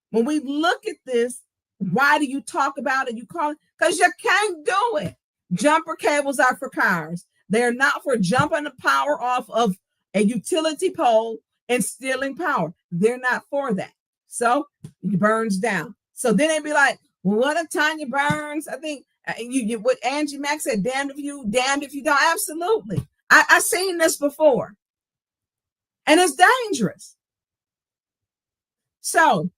when we look at this, why do you talk about it? You call it because you can't do it. Jumper cables are for cars. They're not for jumping the power off of a utility pole and stealing power. They're not for that. So it burns down. So then they'd be like, well, what if Tonya burns? I think what Angie Mack said, damned if you don't. Absolutely. I've seen this before. And it's dangerous. So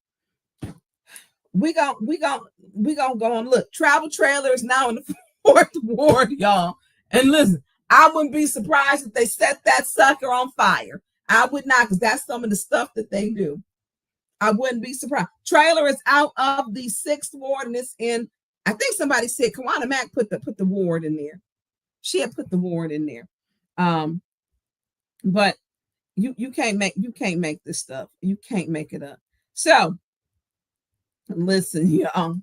we gonna go and look. Travel trailer is now in the 4th ward, y'all. And listen, I wouldn't be surprised if they set that sucker on fire. I would not, because that's some of the stuff that they do. I wouldn't be surprised. Trailer is out of the 6th ward, and it's in. I think somebody said Kawana Mack put the ward in there. She had put the ward in there. But you can't make this stuff. You can't make it up. So listen, y'all.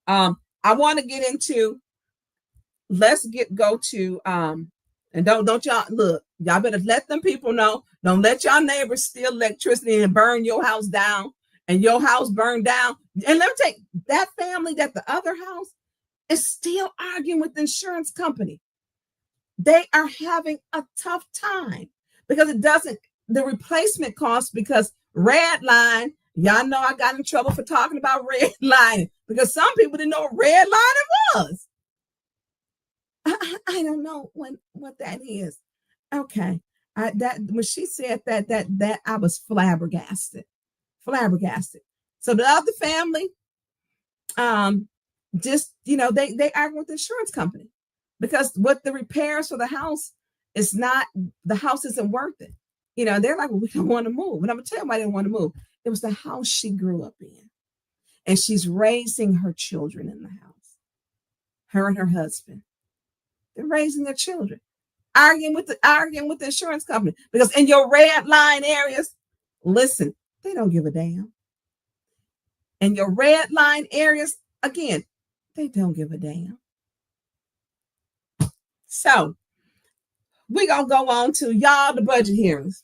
I want to get into. Let's go to and don't y'all look. Y'all better let them people know. Don't let y'all neighbors steal electricity and burn your house down, and your house burned down. And let me take that family that the other house is still arguing with the insurance company. They are having a tough time because the replacement cost, because red line, y'all know I got in trouble for talking about red line because some people didn't know what red line it was. I don't know what that is. Okay. When she said that I was flabbergasted. So the other family, just, they argue with the insurance company because what the repairs for the house is not, the house isn't worth it. They're like, well, we don't want to move. And I'm going to tell you why they didn't want to move. It was the house she grew up in. And she's raising her children in the house. Her and her husband. They're raising their children. Arguing with the insurance company. Because in your red line areas, listen, they don't give a damn. In your red line areas, again, they don't give a damn. So we're going to go on to y'all, the budget hearings.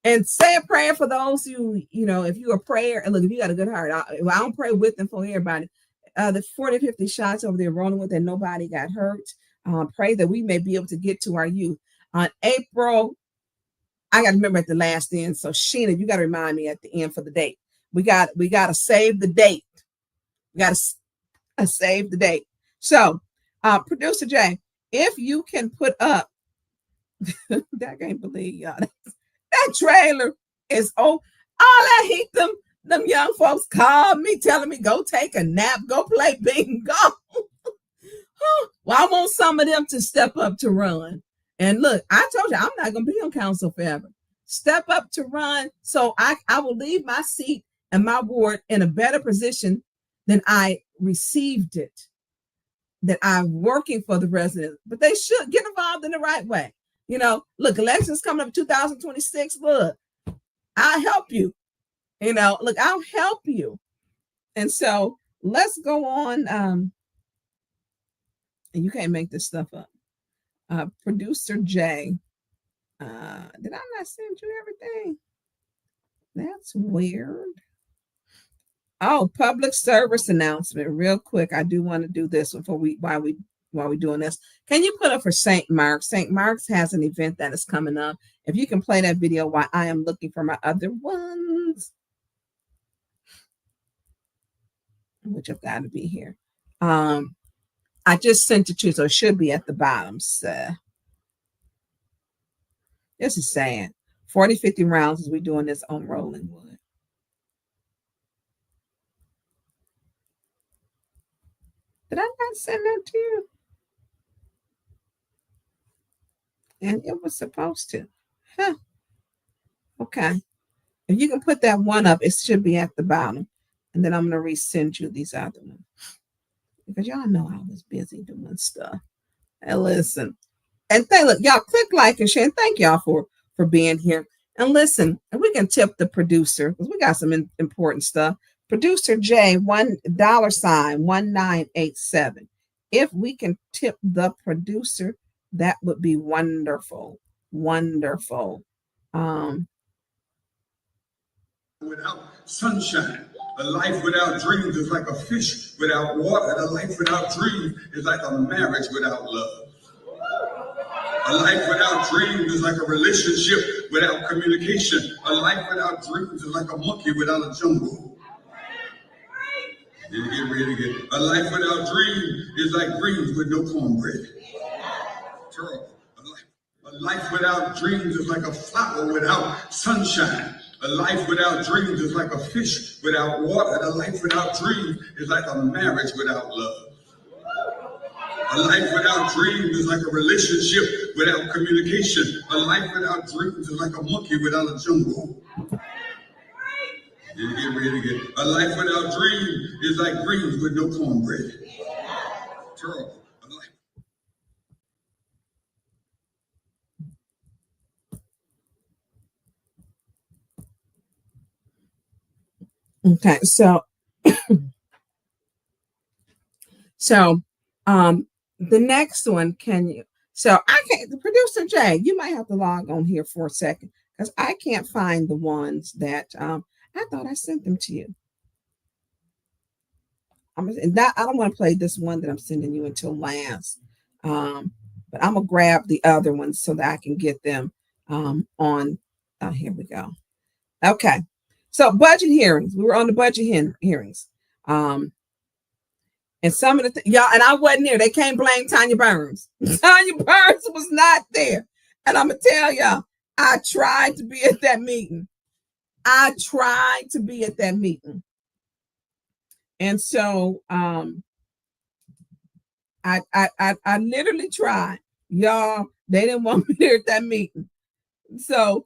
And say a prayer for those who, if you're a prayer, and look, if you got a good heart, I don't pray with and for everybody. The 40, 50 shots over there rolling with and nobody got hurt. Pray that we may be able to get to our youth. On April, I got to remember at the last end. So Sheena, you got to remind me at the end for the date. We got to save the date. We got to save the date. So, Producer Jay, if you can put up, I can't believe y'all. That trailer is all that heat them young folks called me telling me go take a nap, go play bingo. Well, I want some of them to step up to run. And look, I told you I'm not going to be on council forever. Step up to run so I will leave my seat and my ward in a better position than I received it, that I'm working for the residents. But they should get involved in the right way. Look, elections coming up 2026. Look, I'll help you. Look, I'll help you. And so let's go on. And you can't make this stuff up. Producer Jay. Did I not send you everything? That's weird. Oh, public service announcement, real quick. I do want to do this before while we're doing this. Can you put up for St. Mark's? St. Mark's has an event that is coming up. If you can play that video while I am looking for my other ones, which have got to be here. I just sent it to you, so it should be at the bottom. So this is saying 40, 50 rounds as we're doing this on rolling wood. Did I not send that to you? And it was supposed to. Huh. Okay. If you can put that one up, it should be at the bottom. And then I'm going to resend you these other ones. Because y'all know I was busy doing stuff. And listen. And look, y'all click like and share. And thank y'all for being here. And listen, and we can tip the producer because we got some important stuff. Producer J, $1.1987. If we can tip the producer, that would be wonderful. Wonderful. Without sunshine, a life without dreams is like a fish without water. A life without dreams is like a marriage without love. A life without dreams is like a relationship without communication. A life without dreams is like a monkey without a jungle. You get ready to get. A life without dreams is like greens with no cornbread. Terrible. A life without dreams is like a flower without sunshine. A life without dreams is like a fish without water. A life without dreams is like a marriage without love. A life without dreams is like a relationship without communication. A life without dreams is like a monkey without a jungle. You get ready to get. A life without dreams is like greens with no cornbread. Terrible. Okay, so the next one, can you? So I can't. The producer Jay, you might have to log on here for a second because I can't find the ones that I thought I sent them to you. I don't want to play this one that I'm sending you until last, but I'm gonna grab the other ones so that I can get them on. Here we go. Okay, so budget hearings. We were on the budget hearings. And some of the y'all, and I wasn't there. They can't blame Tonya Burns. Tonya Burns was not there. And I'm gonna tell y'all, I tried to be at that meeting. And so I literally tried. Y'all, they didn't want me there at that meeting. So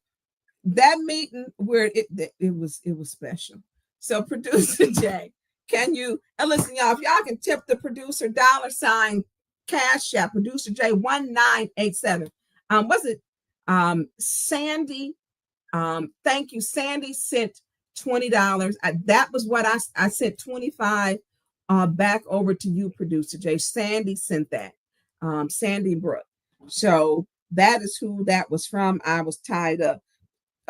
that meeting where it was special. So producer Jay, can you, and listen, y'all, if y'all can tip the producer $ cash app, producer J 1987. Was it Sandy? Thank you. Sandy sent $20. That was what I sent 25 back over to you, producer J. Sandy sent that. Sandy Brooke. So that is who that was from. I was tied up.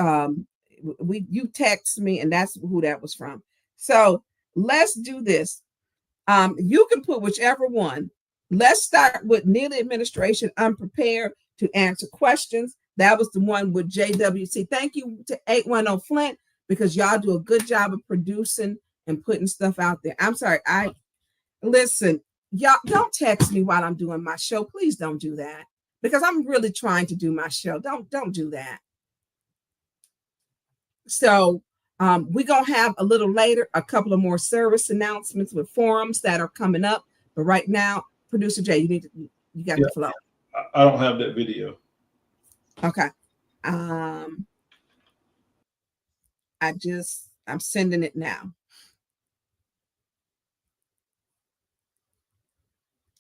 You text me, and that's who that was from. So let's do this. You can put whichever one. Let's start with Neely administration unprepared to answer questions. That was the one with JWC. Thank you to 810 Flint because y'all do a good job of producing and putting stuff out there. I'm sorry. Listen, y'all don't text me while I'm doing my show. Please don't do that because I'm really trying to do my show. Don't do that. So we're going to have a little later a couple of more service announcements with forums that are coming up. But right now, producer Jay, you got the flow. I don't have that video. Okay. I'm sending it now.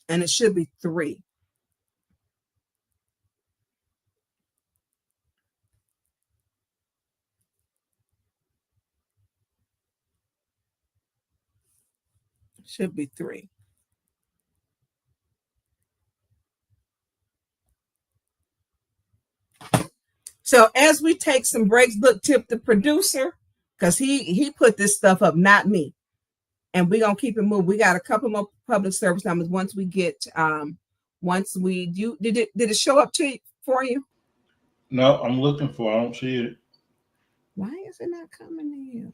And it should be 3. Should be 3. So as we take some breaks, look, Tip the producer, because he put this stuff up, not me. And we're gonna keep it moving. We got a couple more public service numbers once we get did it show up for you? No, I'm looking for. I don't see it. Why is it not coming to you?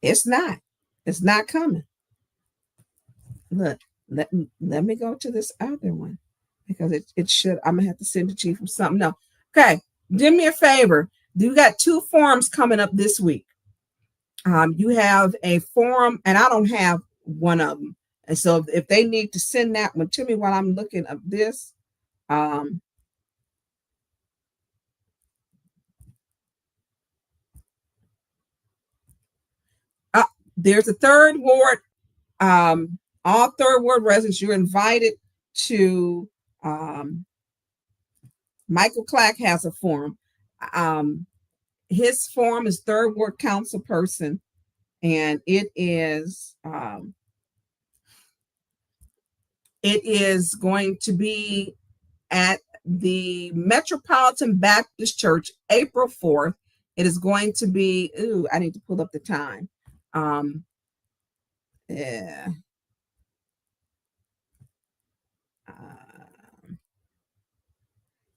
It's not coming. Look, let me go to this other one because it should. I'm gonna have to send it to you from something. No. Okay, do me a favor. You got 2 forums coming up this week. You have a forum, and I don't have one of them. And so if they need to send that one to me while I'm looking up this, there's a 3rd ward. All 3rd ward residents, you're invited to Michael Clack has a forum. His forum is 3rd ward council person, and it is going to be at the Metropolitan Baptist Church, April 4th. It is going to be, I need to pull up the time. Yeah.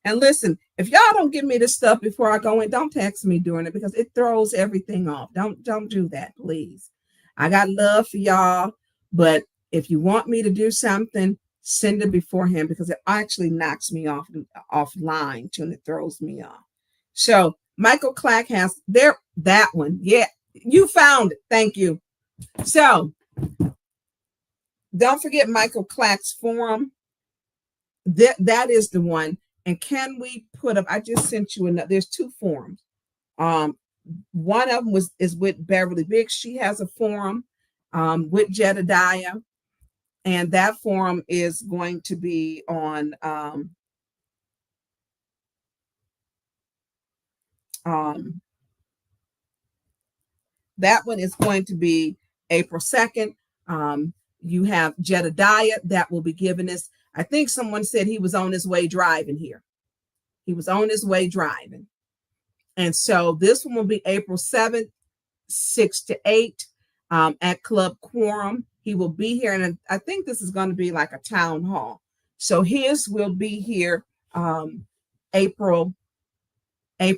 And listen, if y'all don't give me this stuff before I go in, don't text me during it because it throws everything off. Don't do that, please. I got love for y'all, but if you want me to do something, send it beforehand because it actually knocks me offline too, and it throws me off. So Michael Clack has that one. Yeah, you found it. Thank you. So don't forget Michael Clack's forum. That is the one. And can we put up? I just sent you another. There's 2 forums. One of them is with Beverly Biggs. She has a forum with Jedediah, and that forum is going to be on that one is going to be April 2nd. You have Jedediah that will be giving us. I think someone said he was on his way driving here. He was on his way driving. And so this one will be April 7th, 6 to 8 at Club Quorum. He will be here. And I think this is going to be like a town hall. So his will be here April the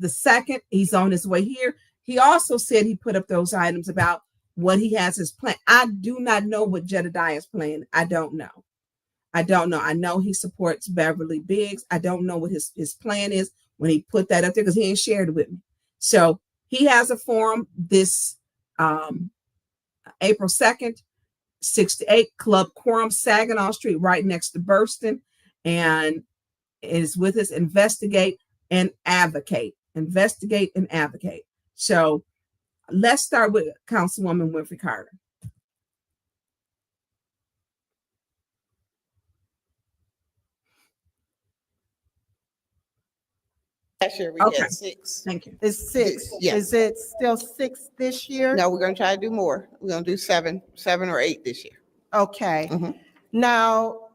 2nd. He's on his way here. He also said he put up those items about what he has his plan. I do not know what Jedediah's plan. I don't know. I know he supports Beverly Biggs. I don't know what his plan is when he put that up there because he ain't shared it with me. So he has a forum this April 2nd, 6 to 8, Club Quorum, Saginaw Street, right next to Burston, and is with us. Investigate and advocate. So let's start with Councilwoman Winfrey Carter. Last year we had 6. Thank you. It's 6. Yes. Is it still 6 this year? No, we're gonna try to do more. We're gonna do 7 or 8 this year. Okay. Mhm. Now,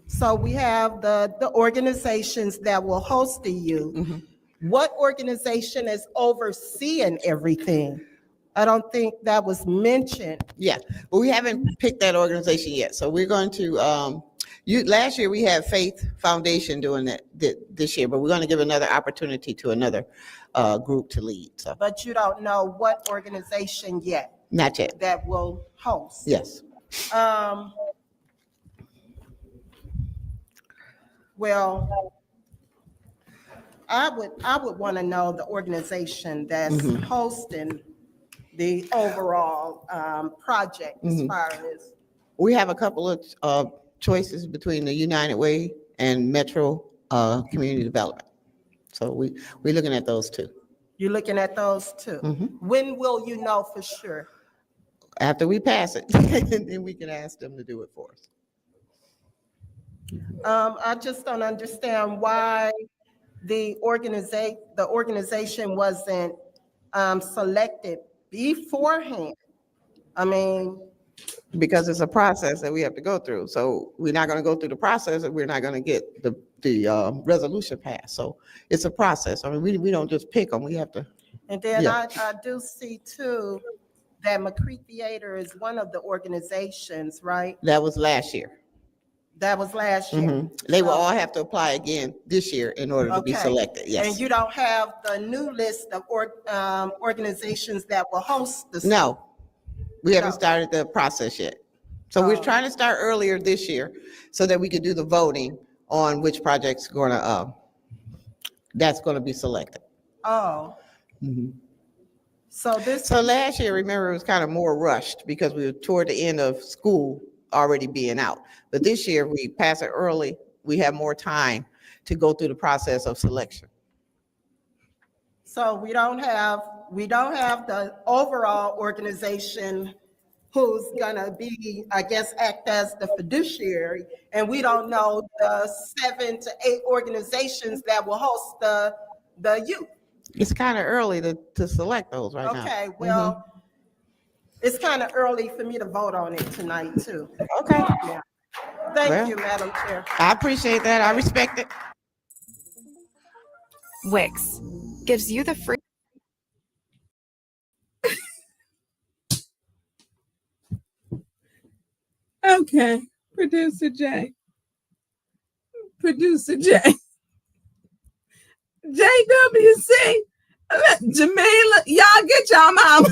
so we have the organizations that will host you. Mhm. What organization is overseeing everything? I don't think that was mentioned. Yeah, but we haven't picked that organization yet. So we're going to, last year we had Faith Foundation doing that this year, but we're going to give another opportunity to another group to lead. So But you don't know what organization yet not yet. that will host. Yes. Well, I would want to know the organization that's hosting the overall project as far as. We have a couple of choices between the United Way and Metro Community Development. So we're looking at those 2. You're looking at those 2. When will you know for sure? After we pass it, then we can ask them to do it for us. I just don't understand why the organization wasn't selected beforehand. I mean, because it's a process that we have to go through. So we're not going to go through the process and we're not going to get the resolution passed. So it's a process. I mean, we don't just pick them. We have to. And then Yeah. I do see too that McCree Theater is one of the organizations, right? That was last year. That was last year. Mhm. They will all have to apply again this year in order to be Okay. selected. Yes. And you don't have the new list of organizations that will host the. No, we haven't No. started the process yet. So we're Oh. trying to start earlier this year so that we could do the voting on which project's that's gonna be selected. Oh. So this. So last year, remember, it was kind of more rushed because we were toward the end of school already being out. But this year, we pass it early. We have more time to go through the process of selection. So we don't have the overall organization who's gonna be, I guess, act as the fiduciary, and we don't know the 7 to 8 organizations that will host the youth. It's kind of early to select those right now. Okay, well, it's kind of early for me to vote on it tonight too. Okay, Yeah. Thank Well- you, Madam Chair. I appreciate that. I respect it. Wix gives you the free. Okay, Producer J. JWC, Jamila, y'all get y'all mama.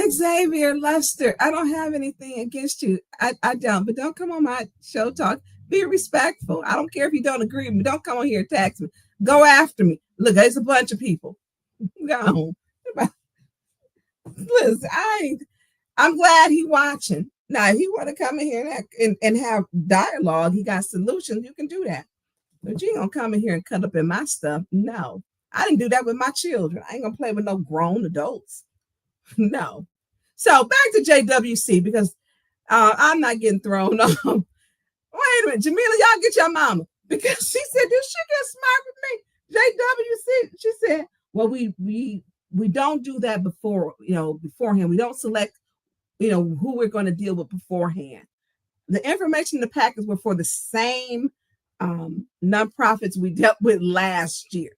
Xavier Lester, I don't have anything against you. I don't, but don't come on my show talk. Be respectful. I don't care if you don't agree with me. Don't come on here and tax me. Go after me. Look, there's a bunch of people. Go. Listen, I'm glad he watching. Now, if you want to come in here and have dialogue, he got solutions, you can do that. But you ain't gonna come in here and cut up in my stuff. No, I didn't do that with my children. I ain't gonna play with no grown adults. No. So back to JWC, because I'm not getting thrown off. Wait a minute, Jamila, y'all get your mama. Because she said, did she get smart with me? JWC, she said, well, we don't do that beforehand. We don't select, who we're going to deal with beforehand. The information in the packets were for the same nonprofits we dealt with last year.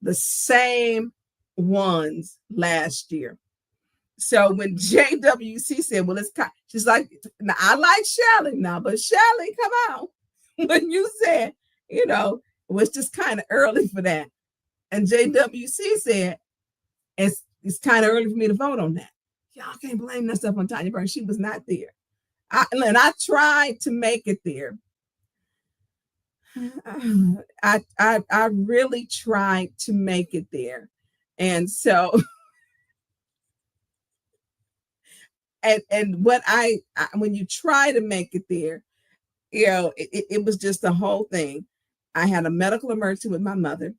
The same ones last year. So when JWC said, well, she's like, now, I like Shelley now, but Shelley, come on. When you said, it was just kind of early for that. And JWC said, it's kind of early for me to vote on that. Y'all can't blame that stuff on Tonya Burns. She was not there. I tried to make it there. I really tried to make it there. And so, and when you try to make it there, it was just the whole thing. I had a medical emergency with my mother.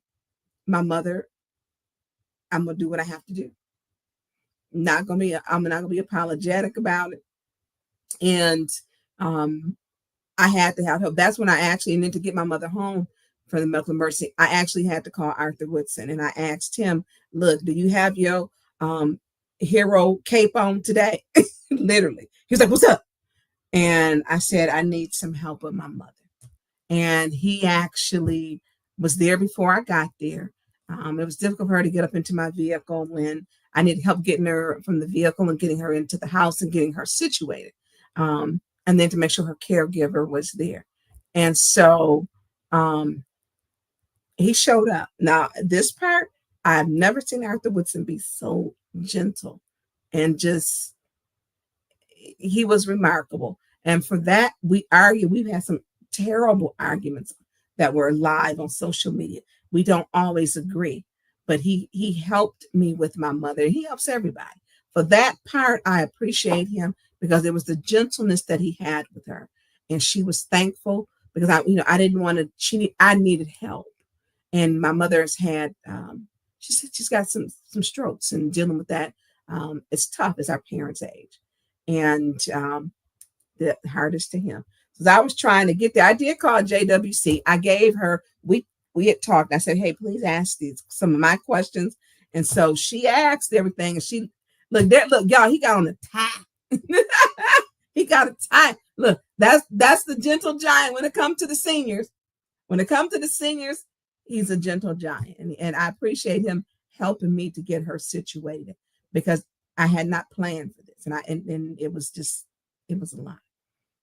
I'm gonna do what I have to do. I'm not gonna be apologetic about it. And I had to have help. That's when I actually needed to get my mother home from the medical emergency. I actually had to call Arthur Woodson, and I asked him, look, do you have your hero cape on today? Literally. He was like, what's up? And I said, I need some help with my mother. And he actually was there before I got there. It was difficult for her to get up into my vehicle when I needed help getting her from the vehicle and getting her into the house and getting her situated. And then to make sure her caregiver was there. And so he showed up. Now, this part, I've never seen Arthur Woodson be so gentle and just, he was remarkable. And for that, we argued. We've had some terrible arguments that were live on social media. We don't always agree, but he helped me with my mother. He helps everybody. For that part, I appreciate him because it was the gentleness that he had with her. And she was thankful because I didn't want to, I needed help. And my mother's had, she said she's got some strokes and dealing with that. It's tough as our parents' age. And the hardest to him. So I was trying to get there. I did call JWC. I gave her, we had talked. I said, hey, please ask some of my questions. And so she asked everything. And she, look, y'all, he got on a tie. He got a tie. Look, that's the gentle giant when it comes to the seniors. When it comes to the seniors, he's a gentle giant. And I appreciate him helping me to get her situated because I had not planned for this. And it was a lot.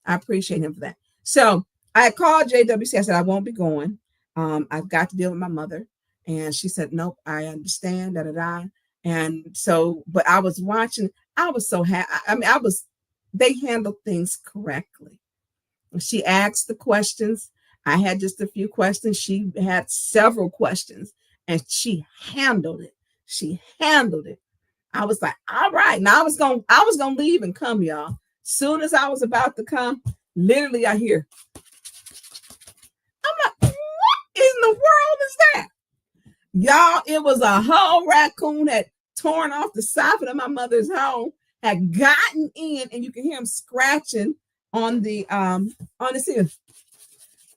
I appreciate him for that. So I called JWC. I said, I won't be going. I've got to deal with my mother. And she said, nope, I understand, And so, but I was watching, I was so happy. I mean, they handled things correctly. She asked the questions. I had just a few questions. She had several questions and she handled it. I was like, all right. Now I was gonna leave and come, y'all. Soon as I was about to come, literally I hear, I'm like, what in the world is that? Y'all, it was a whole raccoon had torn off the soffit of my mother's home, had gotten in, and you can hear him scratching on the ceiling.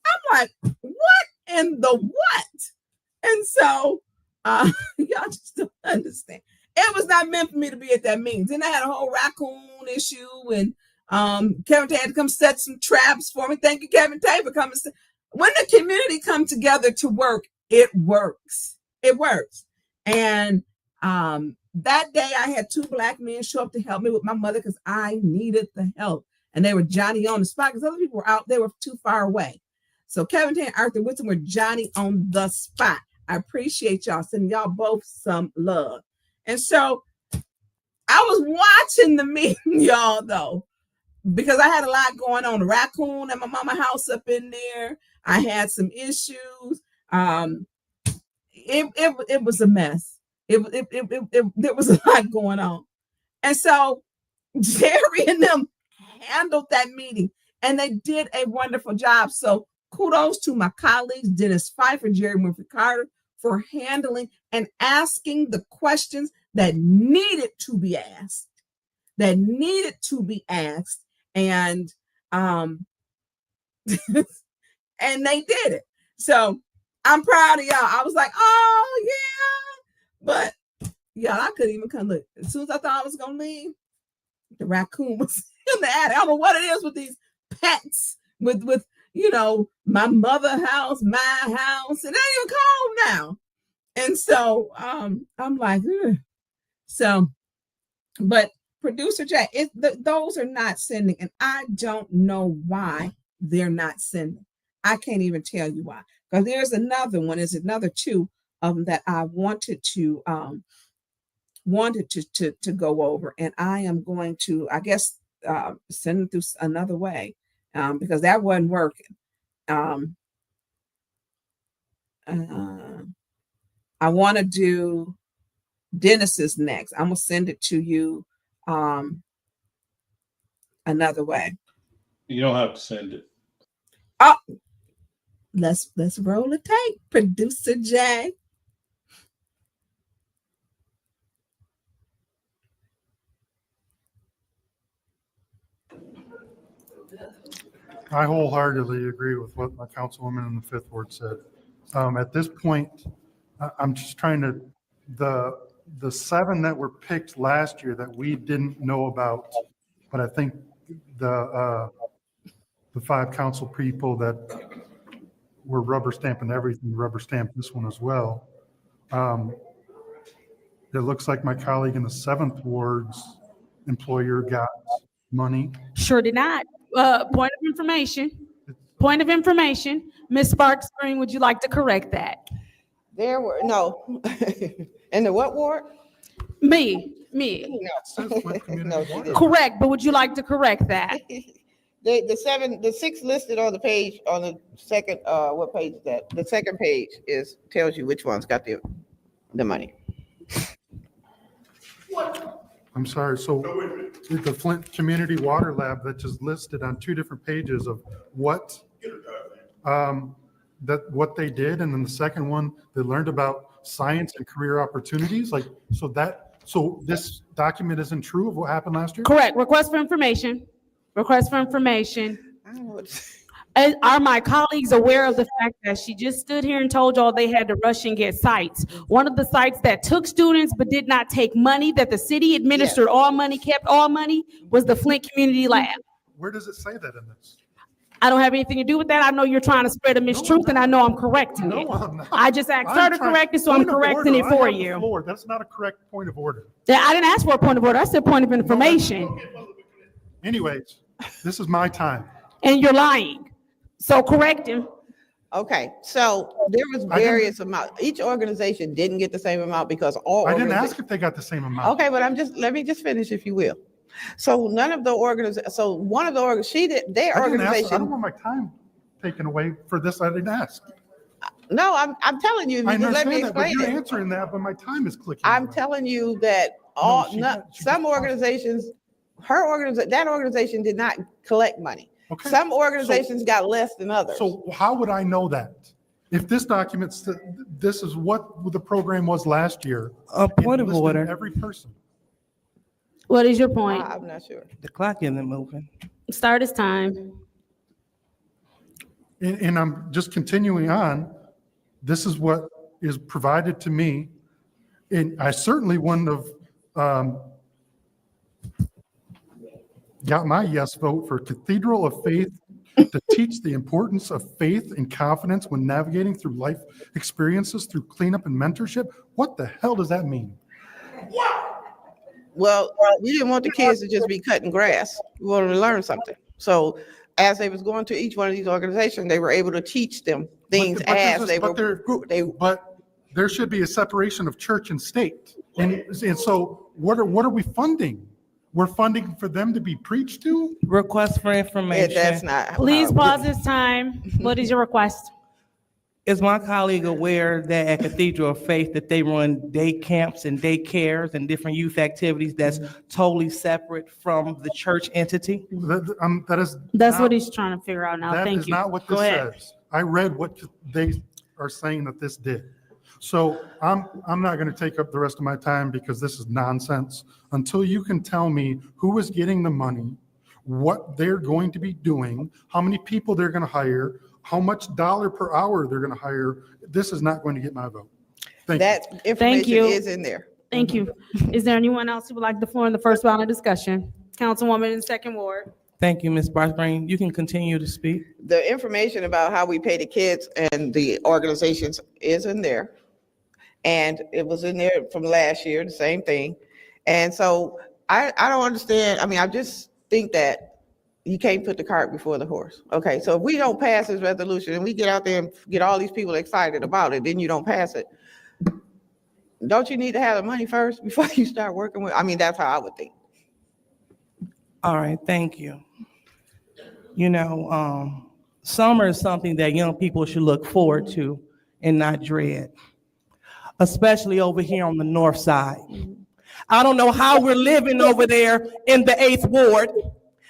I'm like, what in the what? And so y'all just don't understand. It was not meant for me to be at that meeting. Then I had a whole raccoon issue, and Kevin Tay had to come set some traps for me. Thank you, Kevin Tay, for coming. When the community come together to work, it works. It works. And that day I had 2 Black men show up to help me with my mother because I needed the help. And they were Johnny on the spot because other people were out. They were too far away. So Kevin Tay and Arthur Whitson were Johnny on the spot. I appreciate y'all. Sending y'all both some love. And so I was watching the meeting, y'all, though, because I had a lot going on. The raccoon at my mama's house up in there. I had some issues. It was a mess. There was a lot going on. And so Jerry and them handled that meeting and they did a wonderful job. So kudos to my colleagues, Dennis Pfeiffer, Jerry Winfrey Carter, for handling and asking the questions that needed to be asked. And and they did it. So I'm proud of y'all. I was like, oh yeah. But y'all, I couldn't even come look. As soon as I thought I was gonna leave, the raccoon was in the attic. I don't know what it is with these pets, with my mother's house, my house, and they ain't even home now. And so I'm like, ugh. So, but producer Jack, those are not sending, and I don't know why they're not sending. I can't even tell you why. Because there's another one, there's another 2 of them that I wanted to go over, and I am going to, I guess, send them through another way because that wasn't working. I want to do Dennis's next. I'm gonna send it to you another way. You don't have to send it. Oh, let's roll the tape, producer Jay. I wholeheartedly agree with what my councilwoman in the 5th Ward said. At this point, I'm just trying to, the 7 that were picked last year that we didn't know about, but I think the 5 council people that were rubber stamping everything, rubber stamped this one as well. It looks like my colleague in the 7th Ward's employer got money. Sure did not. Point of information. Ms. Sparks Green, would you like to correct that? There were, no. In the what ward? Me. No, Correct, but would you like to correct that? The 6 listed on the page, on the second, what page is that? The second page tells you which ones got the money. I'm sorry, so the Flint Community Water Lab that is listed on 2 different pages of what what they did, and then the second one, they learned about science and career opportunities. Like, so this document isn't true of what happened last year? Correct. Request for information. I don't know Are my colleagues aware of the fact that she just stood here and told y'all they had to rush and get sites? One of the sites that took students but did not take money, that the city administered all money, kept all money, was the Flint Community Lab. Where does it say that in this? I don't have anything to do with that. I know you're trying to spread a mistruth, and I know I'm correcting it. No, I'm not. I just asked her to correct it, so I'm correcting it for you. That's not a correct point of order. Yeah, I didn't ask for a point of order. I said point of information. Anyways, this is my time. And you're lying. So correct him. Okay, so there was various amounts. Each organization didn't get the same amount because all. I didn't ask if they got the same amount. Okay, but let me just finish, if you will. So none of the organizations, so one of the their organization. I don't want my time taken away for this. I didn't ask. No, I'm telling you. I Let me understand that, but explain you're it. answering that, but my time is clicking. I'm telling you that some organizations, that organization did not collect money. Okay. Some organizations got less than others. So how would I know that? If this document, this is what the program was last year. A point of order. Every person. What is your point? I'm not sure. The clock isn't moving. Start his time. And I'm just continuing on. This is what is provided to me. And I certainly wouldn't have got my yes vote for Cathedral of Faith to teach the importance of faith and confidence when navigating through life experiences through cleanup and mentorship. What the hell does that mean? Well, we didn't want the kids to just be cutting grass. We wanted to learn something. So as they was going to each one of these organizations, they were able to teach them things But there should be a separation of church and state. And so what are we funding? We're funding for them to be preached to? Request for information. That's not. Please pause this time. What is your request? Is my colleague aware that at Cathedral of Faith that they run day camps and day cares and different youth activities that's totally separate from the church entity? That's what he's trying to figure out now. That Thank is you. not what this says. I read what they are saying that this did. So I'm not going to take up the rest of my time because this is nonsense until you can tell me who is getting the money, what they're going to be doing, how many people they're going to hire, how much dollar per hour they're going to hire. This is not going to get my vote. Thank you. That information is in there. Thank you. Is there anyone else who would like the floor in the first round of discussion? Councilwoman in the second ward. Thank you, Ms. Barthbrain. You can continue to speak. The information about how we pay the kids and the organizations is in there. And it was in there from last year, the same thing. And so I don't understand. I mean, I just think that you can't put the cart before the horse. Okay, so if we don't pass this resolution and we get out there and get all these people excited about it, then you don't pass it. Don't you need to have the money first before you start working with? I mean, that's how I would think. All right, thank you. You know, summer is something that young people should look forward to and not dread, especially over here on the north side. I don't know how we're living over there in the 8th ward.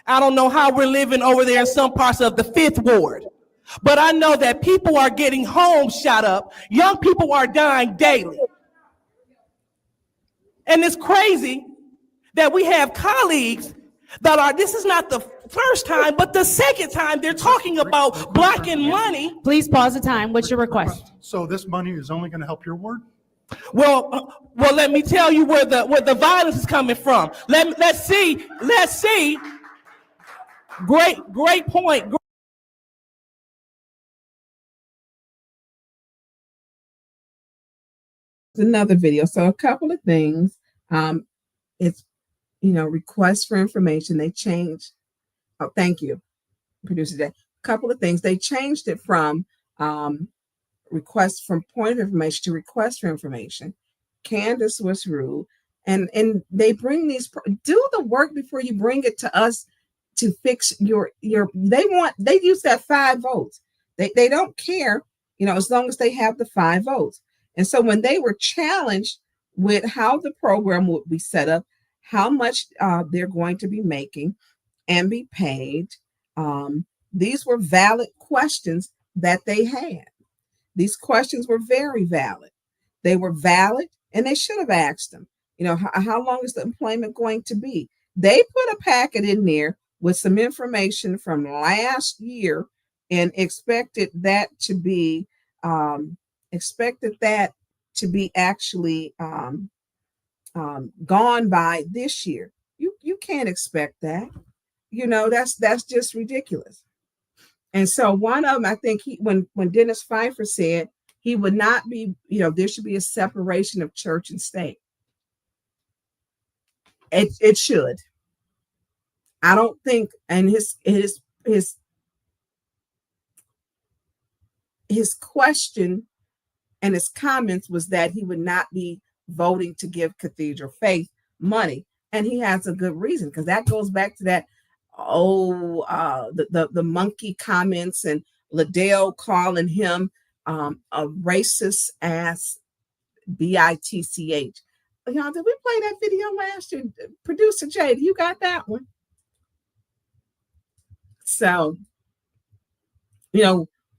I don't know how we're living over there in some parts of the 5th ward. But I know that people are getting homes shot up. Young people are dying daily. And it's crazy that we have colleagues that are, this is not the first time, but the second time they're talking about blocking money. Please pause the time. What's your request? So this money is only going to help your ward? Well, let me tell you where the violence is coming from. Let's see. Great point. Another video. So a couple of things. It's, requests for information. They changed. Oh, thank you, producer Jay. A couple of things. They changed it from request from point of information to request for information. Candace was rude. And they bring these, do the work before you bring it to us to fix your they use that 5 votes. They don't care, as long as they have the 5 votes. And so when they were challenged with how the program would be set up, how much they're going to be making and be paid, these were valid questions that they had. These questions were very valid. They were valid, and they should have asked them, how long is the employment going to be? They put a packet in there with some information from last year and expected that to be actually gone by this year. You can't expect that. That's just ridiculous. And so one of them, I think when Dennis Pfeiffer said he would not be, there should be a separation of church and state. It should. I don't think, and his question and his comments was that he would not be voting to give Cathedral Faith money. And he has a good reason, because that goes back to that, the monkey comments and Liddell calling him a racist ass bitch. Y'all, did we play that video last year? Producer Jay, you got that one? So,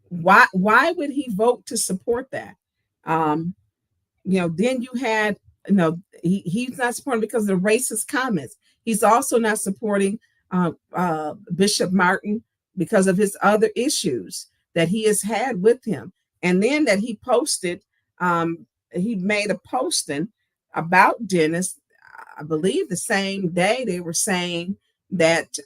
why would he vote to support that? Then you had, he's not supporting because of the racist comments. He's also not supporting Bishop Martin because of his other issues that he has had with him. And then that he posted, he made a posting about Dennis, I believe the same day they were saying that,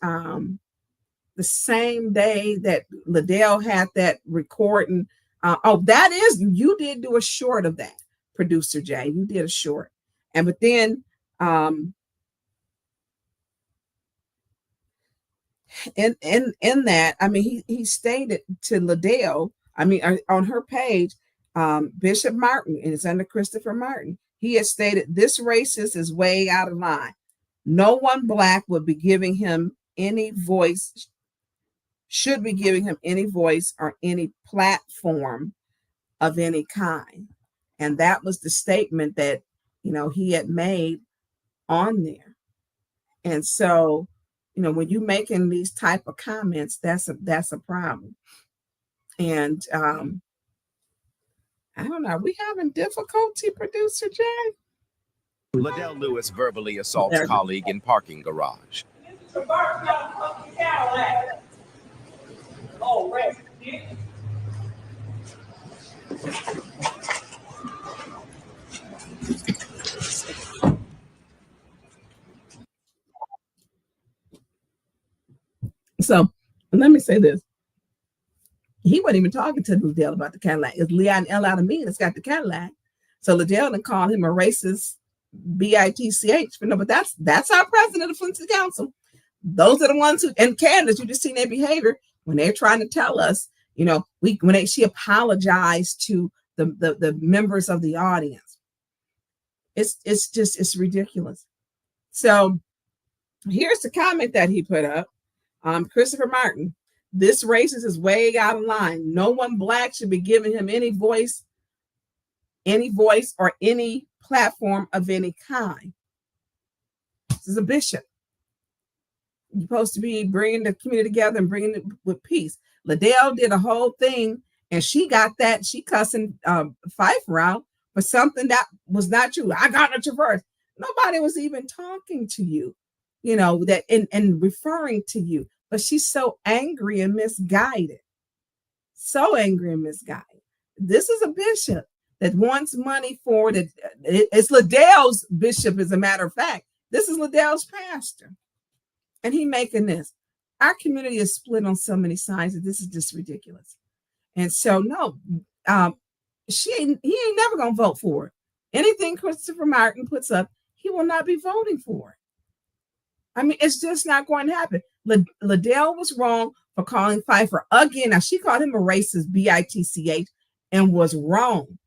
the same day that Liddell had that recording. You did do a short of that, Producer Jay. You did a short. But then in that, I mean, he stated to Liddell, on her page, Bishop Martin, and it's under Christopher Martin, he has stated this racist is way out of line. No one Black would be giving him any voice, should be giving him any voice or any platform of any kind. And that was the statement that, he had made on there. And so, when you're making these type of comments, that's a problem. And I don't know, are we having difficulty, Producer Jay? Liddell Lewis verbally assaults colleague in parking garage. Oh, right. So let me say this. He wasn't even talking to Liddell about the Cadillac. It's Leon L. out of me that's got the Cadillac. So Liddell didn't call him a racist bitch. But that's our president of Flint City Council. Those are the ones who, and Candace, you just seen their behavior when they're trying to tell us, she apologized to the members of the audience. It's ridiculous. So here's the comment that he put up. Christopher Martin, this racist is way out of line. No one Black should be giving him any voice or any platform of any kind. This is a bishop. You're supposed to be bringing the community together and bringing it with peace. Liddell did a whole thing, and she got that. She cussing Pfeiffer out for something that was not true. I got a traverse. Nobody was even talking to you, that and referring to you. But she's so angry and misguided. So angry and misguided. This is a bishop that wants money for it. It's Liddell's bishop, as a matter of fact. This is Liddell's pastor. And he making this. Our community is split on so many sides that this is just ridiculous. And so, no, he ain't never going to vote for it. Anything Christopher Martin puts up, he will not be voting for it. It's just not going to happen. Liddell was wrong for calling Pfeiffer again. Now, she called him a racist, bitch, and was wrong.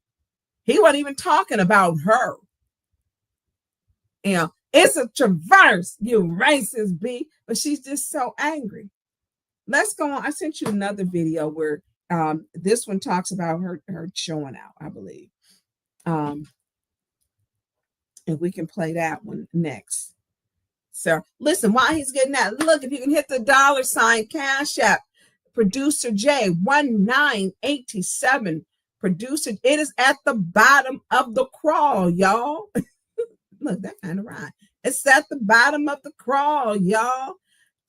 He wasn't even talking about her. It's a traverse, you racist B. But she's just so angry. Let's go on. I sent you another video where this one talks about her showing out, I believe. And we can play that one next. So listen, while he's getting that, look, if you can hit the $ Cash App, Producer J 1987. Producer, it is at the bottom of the crawl, y'all. Look, that kind of rhyme. It's at the bottom of the crawl, y'all.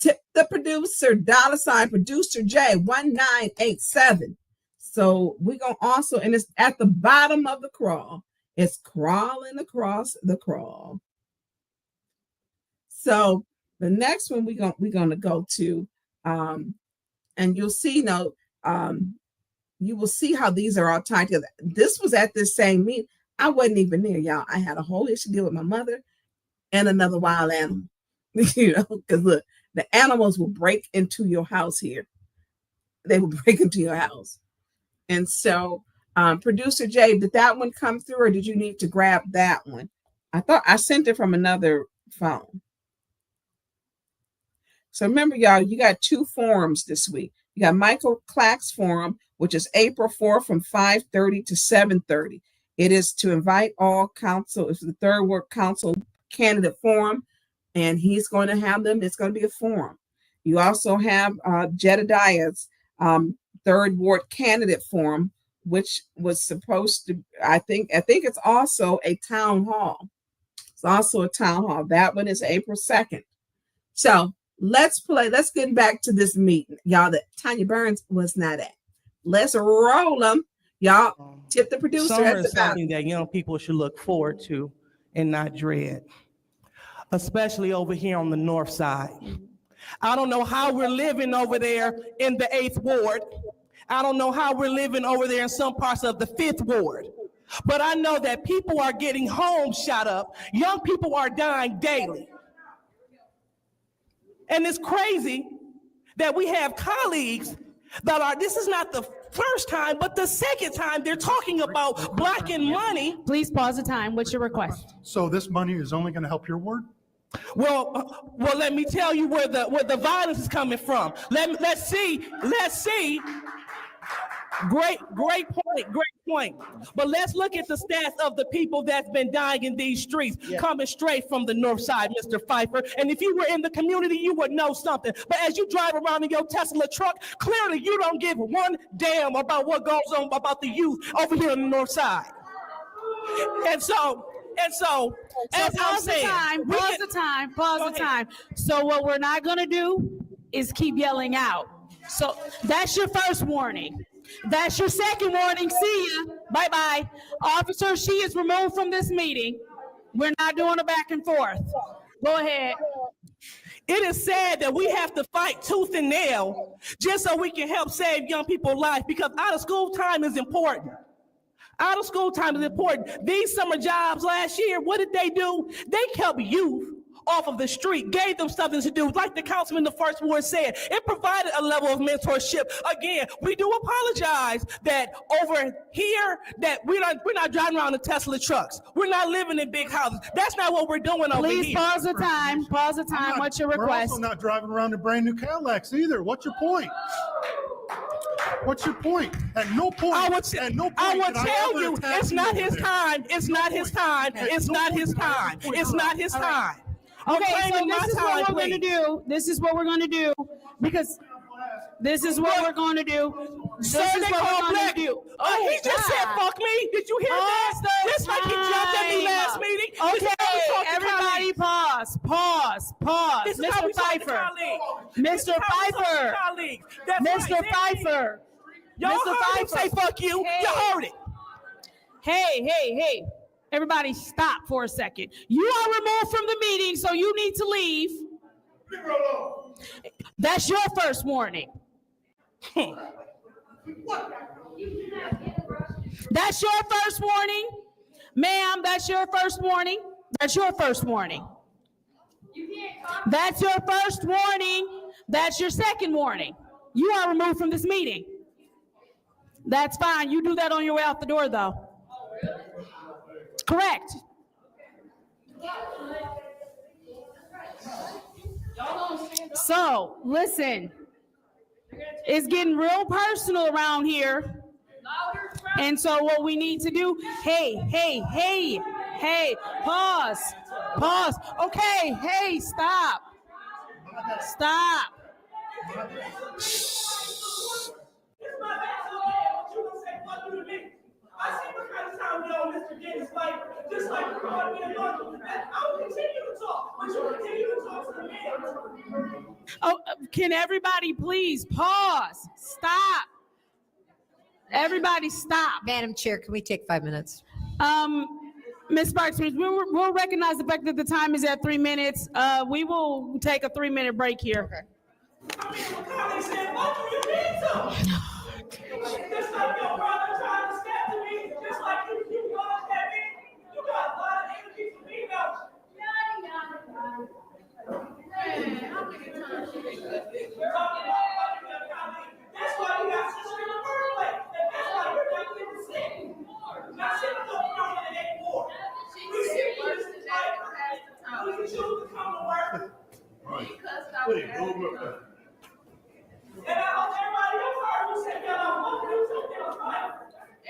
Tip the producer, $ producer J 1987. So we're going to also, and it's at the bottom of the crawl. It's crawling across the crawl. So the next one we're going to go to, and you'll see, you will see how these are all tied together. This was at this same meeting. I wasn't even there, y'all. I had a whole issue to deal with my mother and another wild animal, because look, the animals will break into your house here. They will break into your house. And so, producer Jay, did that one come through, or did you need to grab that one? I thought I sent it from another phone. So remember, y'all, you got 2 forums this week. You got Michael Clack's forum, which is April 4th from 5:30 to 7:30. It is to invite all council. It's the third ward council candidate forum, and he's going to have them. It's going to be a forum. You also have Jedediah's third ward candidate forum, which was supposed to, I think it's also a town hall. It's also a town hall. That one is April 2nd. So let's get back to this meeting, y'all, that Tonya Burns was not at. Let's roll them. Y'all, tip the producer. Summer is something that young people should look forward to and not dread, especially over here on the north side. I don't know how we're living over there in the 8th ward. I don't know how we're living over there in some parts of the 5th ward. But I know that people are getting homes shot up. Young people are dying daily. And it's crazy that we have colleagues that are, this is not the first time, but the second time they're talking about blocking money. Please pause the time. What's your request? So this money is only going to help your ward? Well, let me tell you where the violence is coming from. Let's see. Great point. But let's look at the stats of the people that's been dying in these streets, coming straight from the north side, Mr. Pfeiffer. And if you were in the community, you would know something. But as you drive around in your Tesla truck, clearly you don't give one damn about what goes on about the youth over here on the north side. And so, as I'm saying, pause the time. So what we're not gonna do is keep yelling out. So that's your first warning. That's your second warning. See ya. Bye-bye. Officer, she is removed from this meeting. We're not doing a back and forth. Go ahead. It is sad that we have to fight tooth and nail just so we can help save young people's lives, because out of school time is important. Out of school time is important. These summer jobs last year, what did they do? They kept youth off of the street, gave them something to do. Like the councilman in the first ward said, it provided a level of mentorship. Again, we do apologize that over here that we're not driving around in Tesla trucks. We're not living in big houses. That's not what we're doing over here. Please pause the time. Pause the time. What's your request? We're also not driving around in brand new Cadillacs either. What's your point? What's your point? At no point. I will tell you, it's not his time. It's not his time. It's not his time. It's not his time. Okay, so this is what we're going to do. This is what we're going to do, because this is what we're going to do. This is what we're going to do. Oh, he just said, fuck me. Did you hear that? Just like he jumped at me last meeting. Okay, everybody pause. Mr. Pfeiffer. Mr. Pfeiffer. Mr. Pfeiffer. Y'all heard him say fuck you. You heard it. Hey. Everybody stop for a second. You are removed from the meeting, so you need to leave. That's your first warning. That's your first warning. Ma'am, that's your first warning. That's your first warning. That's your first warning. That's your second warning. You are removed from this meeting. That's fine. You do that on your way out the door, though. Correct. So, listen, it's getting real personal around here. And so what we need to do, hey, pause. Okay, hey, stop. I see what kind of time we on Mr. Dennis Pfeiffer, just like you called me a monkey. I will continue to talk, but you continue to talk to the man. Oh, can everybody please pause? Stop. Everybody stop. Madam Chair, can we take 5 minutes? Ms. Sparks, we'll recognize the fact that the time is at 3 minutes. We will take a 3-minute break here. Okay.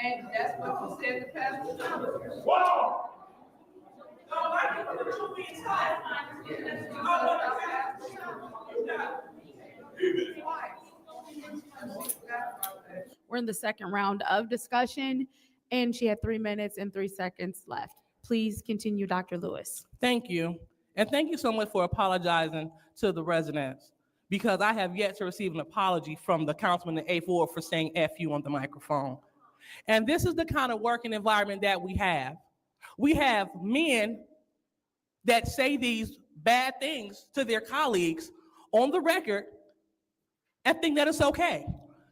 And that's what you said the past 2 hours. Wow! We're in the second round of discussion, and she had 3 minutes and 3 seconds left. Please continue, Dr. Lewis. Thank you. And thank you so much for apologizing to the residents, because I have yet to receive an apology from the councilman in A4 for saying F you on the microphone. And this is the kind of working environment that we have. We have men that say these bad things to their colleagues on the record and think that it's okay.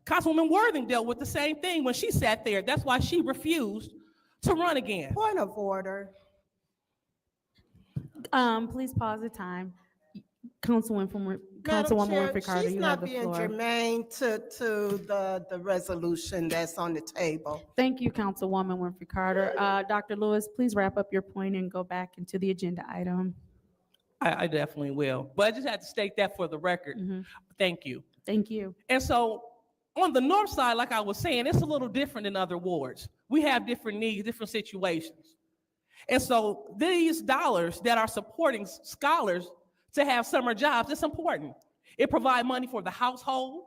Councilwoman Worthing dealt with the same thing when she sat there. That's why she refused to run again. Point of order. Please pause the time. Councilwoman Chair, Winfrey Carter, she's you not have the being floor. germane to the resolution that's on the table. Thank you, Councilwoman Winfrey Carter. Dr. Lewis, please wrap up your point and go back into the agenda item. I definitely will. But I just had to state that for the record. Thank you. Thank you. And so on the north side, like I was saying, it's a little different than other wards. We have different needs, different situations. And so these dollars that are supporting scholars to have summer jobs, it's important. It provides money for the household.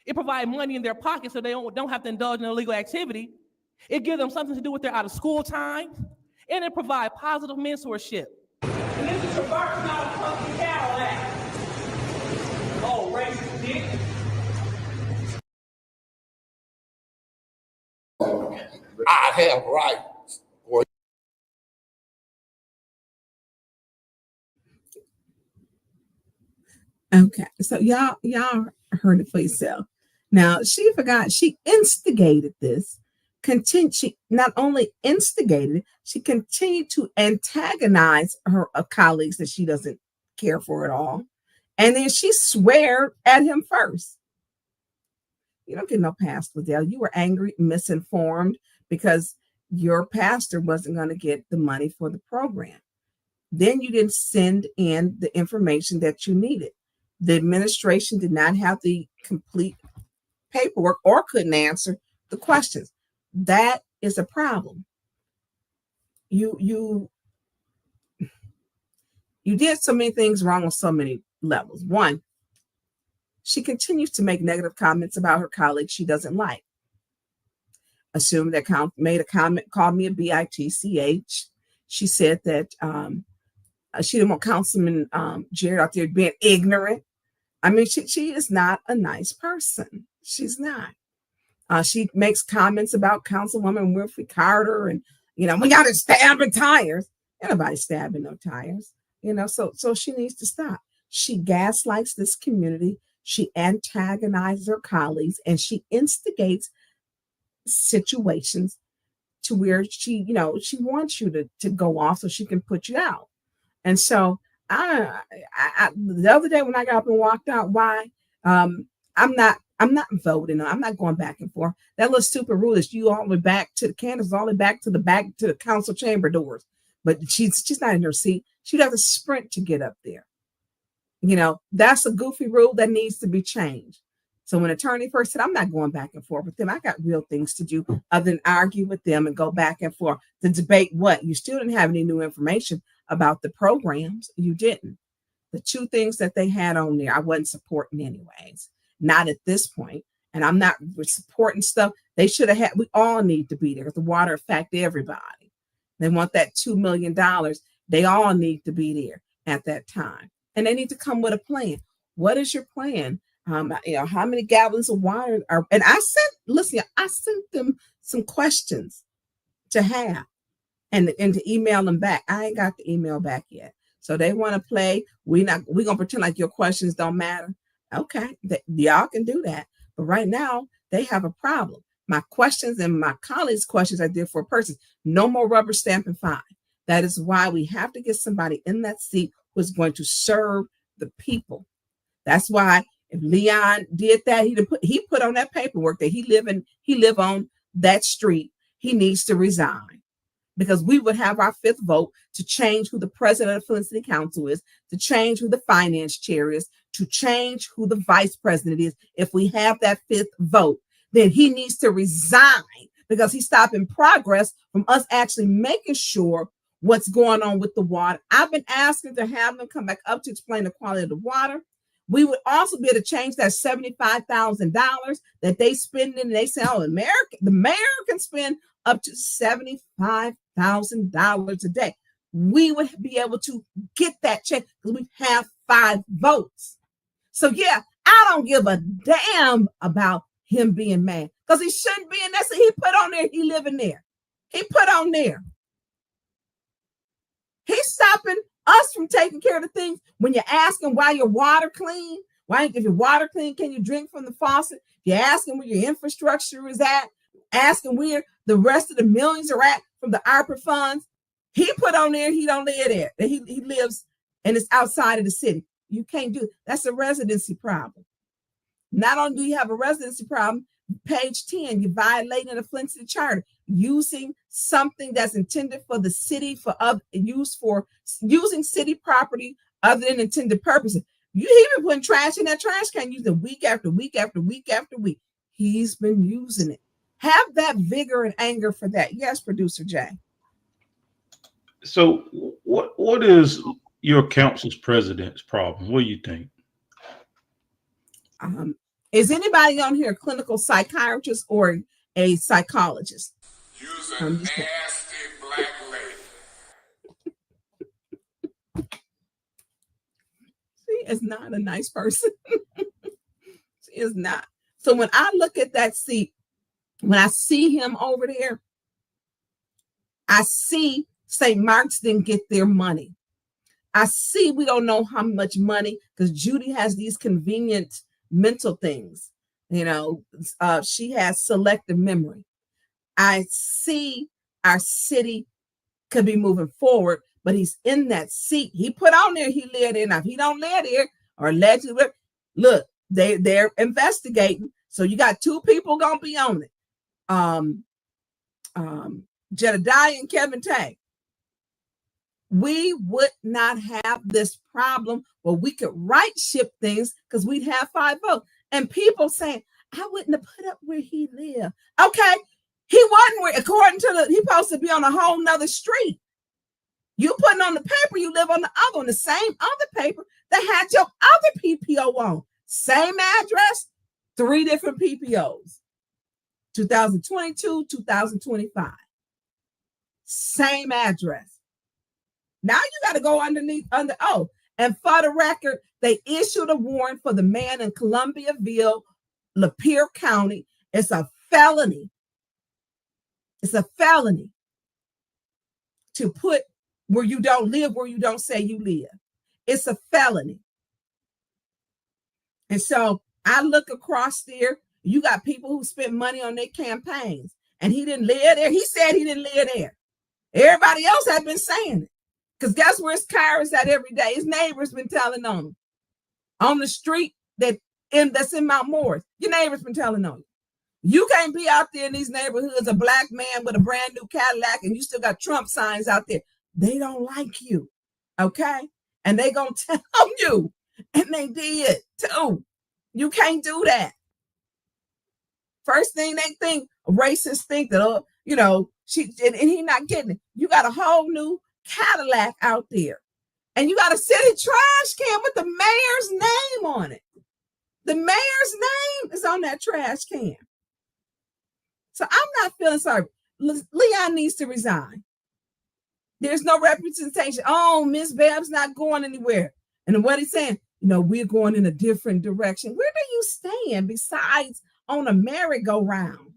It provides money in their pocket so they don't have to indulge in illegal activity. It gives them something to do with their out of school time. And it provides positive mentorship. And this is a Burton fucking Cadillac. Oh, racist dick. I have rights. Okay, so y'all heard it for yourself. Now she forgot she instigated this. She not only instigated it, she continued to antagonize her colleagues that she doesn't care for at all, and then she swear at him first. You don't get no pass, Liddell. You were angry, misinformed because your pastor wasn't going to get the money for the program. Then you didn't send in the information that you needed. The administration did not have the complete paperwork or couldn't answer the questions. That is a problem. You did so many things wrong on so many levels. One, she continues to make negative comments about her colleagues she doesn't like. Assumed that made a comment, called me a bitch. She said that she didn't want Councilman Jared out there being ignorant. I mean, she is not a nice person. She's not. She makes comments about Councilwoman Winfrey Carter and, we got to stab the tires. Anybody stabbing no tires, so she needs to stop. She gaslights this community. She antagonizes her colleagues and she instigates situations to where she wants you to go off so she can put you out. And so I the other day when I got up and walked out, why? I'm not voting. I'm not going back and forth. That little stupid rule is you all the way back to the candidates, all the way back to the council chamber doors. But she's not in her seat. She'd have to sprint to get up there. That's a goofy rule that needs to be changed. So when attorney first said, I'm not going back and forth with them, I got real things to do other than argue with them and go back and forth to debate what? You still didn't have any new information about the programs. You didn't. The two things that they had on there, I wasn't supporting anyways. Not at this point. And I'm not supporting stuff. They should have had, we all need to be there because the water affect everybody. They want that $2 million. They all need to be there at that time. and they need to come with a plan. What is your plan? How many gallons of water are? And I sent them some questions to have and to email them back. I ain't got the email back yet. So they want to play. We're gonna pretend like your questions don't matter. Okay, y'all can do that. But right now they have a problem. My questions and my colleagues' questions are there for a person. No more rubber stamping fine. That is why we have to get somebody in that seat who is going to serve the people. That's why if Leon did that, he put on that paperwork that he live on that street. He needs to resign, because we would have our fifth vote to change who the president of Flint City Council is, to change who the finance chair is, to change who the vice president is. If we have that fifth vote, then he needs to resign, because he's stopping progress from us actually making sure what's going on with the water. I've been asking to have them come back up to explain the quality of the water. We would also be able to change that $75,000 that they spend, and they say, oh, the mayor can spend up to $75,000 a day. We would be able to get that check because we have 5 votes. So yeah, I don't give a damn about him being mad, because he shouldn't be in there. So he put on there, he living there. He put on there. He's stopping us from taking care of the things. When you're asking why your water clean, if your water clean, can you drink from the faucet? You're asking where your infrastructure is at, asking where the rest of the millions are at from the ARPA funds. He put on there, he don't live there. He lives and it's outside of the city. You can't do it. That's a residency problem. Not only do you have a residency problem, page 10, you're violating the Flint City Charter, using something that's intended for the city using city property other than intended purposes. He's been putting trash in that trash can, using week after week after week after week. He's been using it. Have that vigor and anger for that. Yes, Producer Jay. So what is your council's president's problem? What do you think? Is anybody on here a clinical psychiatrist or a psychologist? You's a nasty black lady. She is not a nice person. She is not. So when I look at that seat, when I see him over there, I see St. Mark's didn't get their money. I see we don't know how much money, because Judy has these convenient mental things. She has selective memory. I see our city could be moving forward, but he's in that seat. He put on there, he lived there. Now, if he don't live there or allegedly, look, they're investigating. So you got 2 people gonna be on it. Jedediah and Kevin Tay. We would not have this problem where we could right ship things, because we'd have 5 votes. And people saying, I wouldn't have put up where he lived. Okay, he wasn't where, according to he's supposed to be on a whole nother street. You putting on the paper, you live on the other, on the same other paper that had your other PPO on. Same address, 3 different PPOs. 2022, 2025. Same address. Now you got to go under oath. And for the record, they issued a warrant for the man in Columbiaville, Lapeer County. It's a felony. It's a felony to put where you don't live, where you don't say you live. It's a felony. And so I look across there, you got people who spent money on their campaigns, and he didn't live there. He said he didn't live there. Everybody else had been saying it. Because guess where his car is at every day? His neighbor's been telling on him. On the street that's in Mount Morris. Your neighbor's been telling on you. You can't be out there in these neighborhoods, a black man with a brand new Cadillac, and you still got Trump signs out there. They don't like you, okay? And they gonna tell you, and they did too. You can't do that. First thing they think, racists think that, and he not getting it. You got a whole new Cadillac out there, and you got a city trash can with the mayor's name on it. The mayor's name is on that trash can. So I'm not feeling sorry. Leon needs to resign. There's no representation. Oh, Miss Bab's not going anywhere. And what he's saying, we're going in a different direction. Where do you stand besides on a merry-go-round?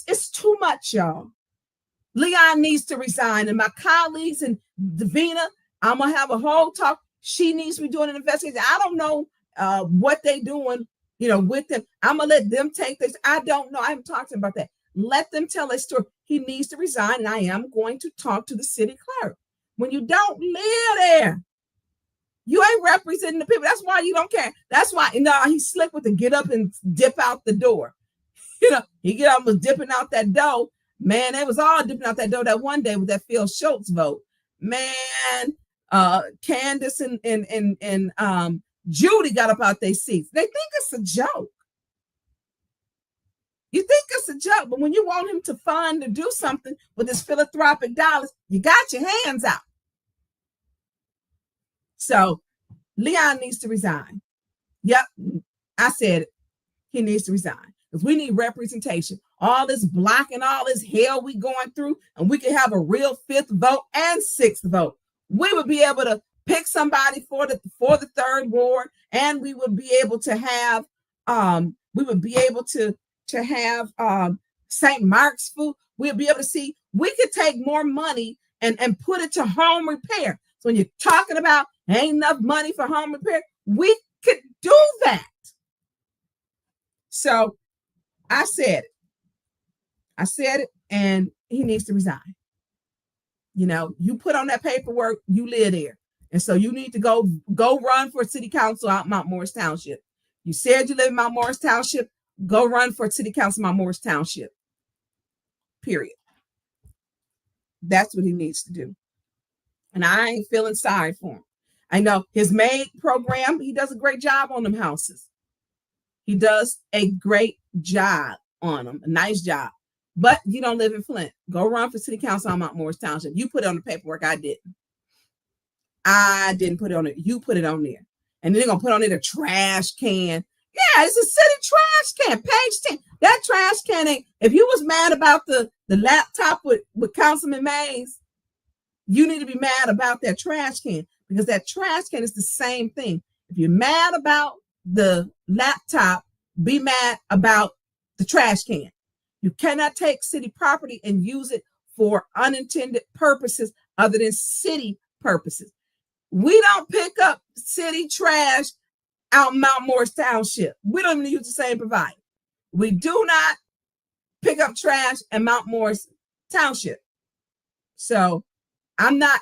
It's too much, y'all. Leon needs to resign. And my colleagues and Davina, I'm going to have a whole talk. She needs to be doing an investigation. I don't know what they doing, with them. I'm going to let them take this. I don't know. I haven't talked to them about that. Let them tell their story. He needs to resign, and I am going to talk to the city clerk. When you don't live there, you ain't representing the people. That's why you don't care. That's why, he's slick with the get up and dip out the door. He get up was dipping out that door. Man, they was all dipping out that door that one day with that Phil Schultz vote. Man, Candace and Judy got up out their seats. They think it's a joke. You think it's a joke, but when you want him to fund to do something with his philanthropic dollars, you got your hands out. So Leon needs to resign. Yep, I said it. He needs to resign because we need representation. All this blocking, all this hell we going through, and we could have a real 5th vote and 6th vote. We would be able to pick somebody for the 3rd ward, and we would be able to have St. Mark's food. We'll be able to see, we could take more money and put it to home repair. So when you're talking about ain't enough money for home repair, we could do that. So I said it, and he needs to resign. You put on that paperwork, you live there. And so you need to go run for city council out Mount Morris Township. You said you live in Mount Morris Township, go run for city council Mount Morris Township. Period. That's what he needs to do. And I ain't feeling sorry for him. I know his maid program, he does a great job on them houses. He does a great job on them, a nice job. But you don't live in Flint. Go run for city council on Mount Morris Township. You put it on the paperwork. I didn't. I didn't put it on it. You put it on there. And then they're going to put on it a trash can. Yeah, it's a city trash can. Page 10. That trash can ain't. If you was mad about the laptop with Councilman Mays, you need to be mad about that trash can, because that trash can is the same thing. If you're mad about the laptop, be mad about the trash can. You cannot take city property and use it for unintended purposes other than city purposes. We don't pick up city trash out in Mount Morris Township. We don't even use the same provider. We do not pick up trash in Mount Morris Township. So I'm not,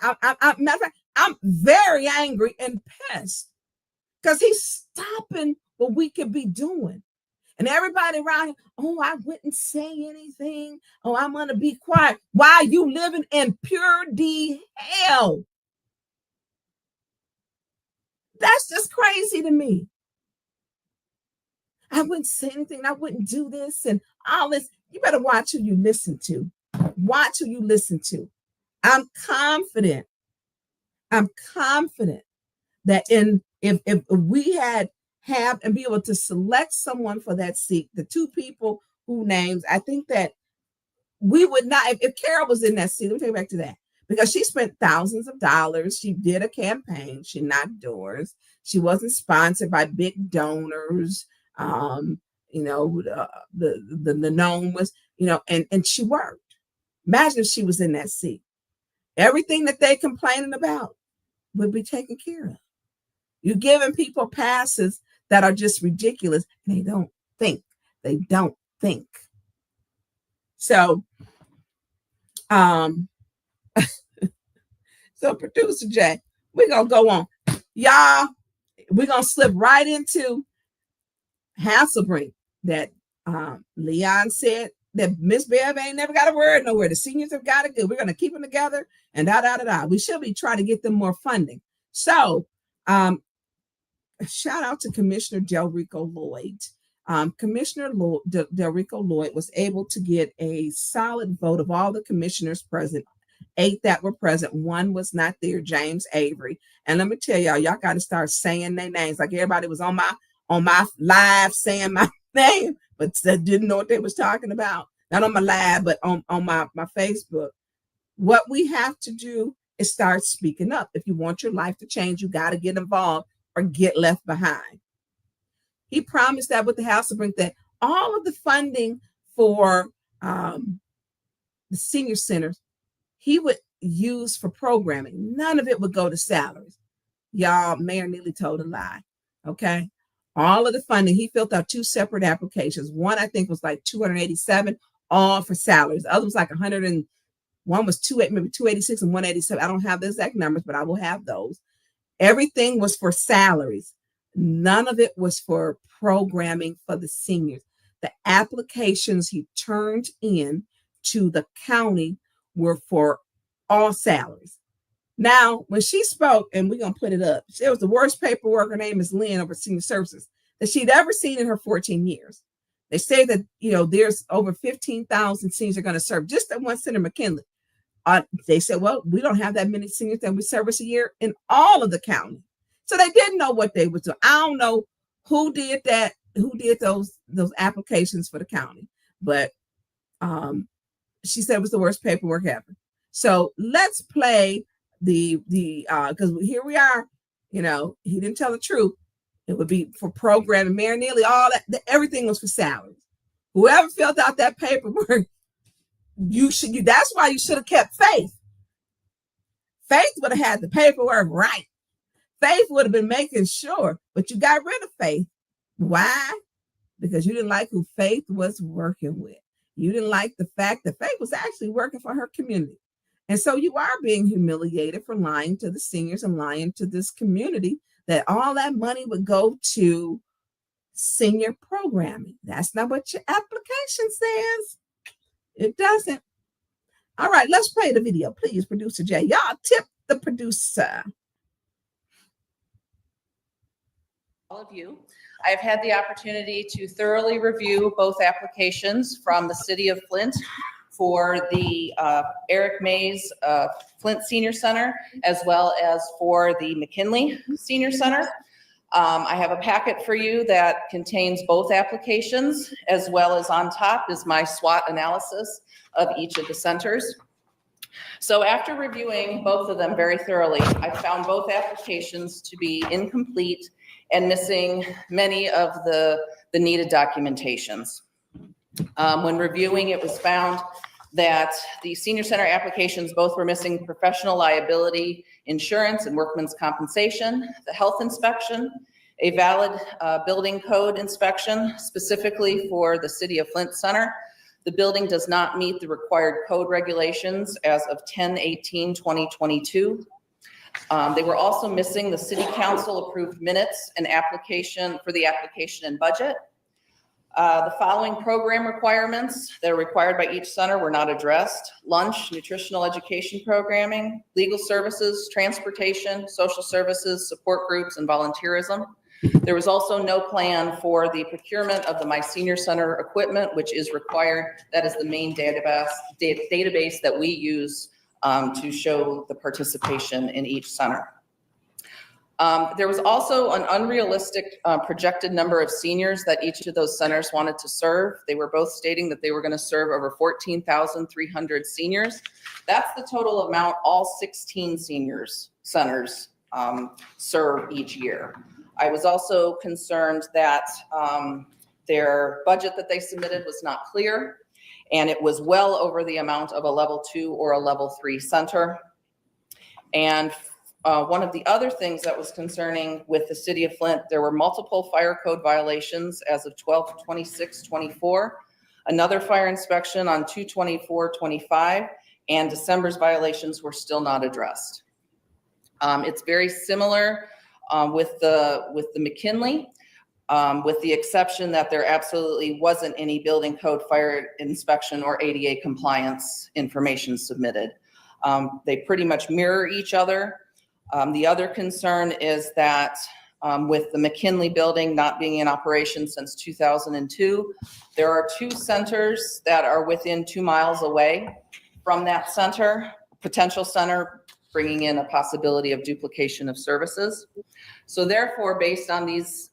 matter of fact, I'm very angry and pissed because he's stopping what we could be doing. And everybody around here, oh, I wouldn't say anything. Oh, I'm going to be quiet. Why are you living in pure D hell? That's just crazy to me. I wouldn't say anything. I wouldn't do this and all this. You better watch who you listen to. Watch who you listen to. I'm confident that if we have and be able to select someone for that seat, the 2 people who names, I think that we would not, if Carol was in that seat, let me take it back to that, because she spent thousands of dollars. She did a campaign. She knocked doors. She wasn't sponsored by big donors. The known was, and she worked. Imagine if she was in that seat. Everything that they complaining about would be taken care of. You're giving people passes that are just ridiculous. And they don't think. So, so Producer Jay, we're going to go on. Y'all, we're going to slip right into Hasselbrink that Leon said that Miss Bev ain't never got a word nowhere. The seniors have got it good. We're going to keep them together and We should be trying to get them more funding. So, shout out to Commissioner Delrico Lloyd. Commissioner Delrico Lloyd was able to get a solid vote of all the commissioners present. 8 that were present. 1 was not there, James Avery. And let me tell y'all got to start saying their names. Like everybody was on my live saying my name, but didn't know what they was talking about. Not on my live, but on my Facebook. What we have to do it starts speaking up. If you want your life to change, you got to get involved or get left behind. He promised that with the House of Brink that all of the funding for the senior centers, he would use for programming. None of it would go to salaries. Y'all, Mayor Neely told a lie, okay? All of the funding, he filled out 2 separate applications. One, I think, was like 287, all for salaries. The other was like 100 and one was maybe 286 and 187. I don't have the exact numbers, but I will have those. Everything was for salaries. None of it was for programming for the seniors. The applications he turned in to the county were for all salaries. Now, when she spoke, and we're going to put it up, it was the worst paperwork. Her name is Lynn over Senior Services that she'd ever seen in her 14 years. They say that, there's over 15,000 seniors are going to serve just at one center, McKinley. They said, well, we don't have that many seniors that we service a year in all of the county. So they didn't know what they were doing. I don't know who did that, who did those applications for the county, but she said it was the worst paperwork ever. So let's play because here we are, he didn't tell the truth. It would be for programming, Mayor Neely, all that, everything was for salaries. Whoever filled out that paperwork, that's why you should have kept Faith. Faith would have had the paperwork right. Faith would have been making sure, but you got rid of Faith. Why? Because you didn't like who Faith was working with. You didn't like the fact that Faith was actually working for her community. And so you are being humiliated for lying to the seniors and lying to this community that all that money would go to senior programming. That's not what your application says. It doesn't. All right, let's play the video, please, Producer Jay. Y'all tip the producer. All of you. I've had the opportunity to thoroughly review both applications from the City of Flint for the Eric Mays Flint Senior Center, as well as for the McKinley Senior Center. I have a packet for you that contains both applications, as well as on top is my SWOT analysis of each of the centers. So after reviewing both of them very thoroughly, I found both applications to be incomplete and missing many of the needed documentations. When reviewing, it was found that the senior center applications both were missing professional liability insurance and workman's compensation, the health inspection, a valid building code inspection specifically for the City of Flint Center. The building does not meet the required code regulations as of 10/18/2022. They were also missing the City Council approved minutes and application for the application and budget. The following program requirements that are required by each center were not addressed: lunch, nutritional education programming, legal services, transportation, social services, support groups, and volunteerism. There was also no plan for the procurement of the My Senior Center equipment, which is required. That is the main database that we use to show the participation in each center. There was also an unrealistic projected number of seniors that each of those centers wanted to serve. They were both stating that they were going to serve over 14,300 seniors. That's the total amount all 16 seniors centers serve each year. I was also concerned that their budget that they submitted was not clear, and it was well over the amount of a level 2 or a level 3 center. And one of the other things that was concerning with the City of Flint, there were multiple fire code violations as of 12/26/24, another fire inspection on 2/24/25, and December's violations were still not addressed. It's very similar with the McKinley, with the exception that there absolutely wasn't any building code, fire inspection, or ADA compliance information submitted. They pretty much mirror each other. The other concern is that with the McKinley building not being in operation since 2002, there are 2 centers that are within 2 miles away from that center, potential center, bringing in a possibility of duplication of services. So therefore, based on these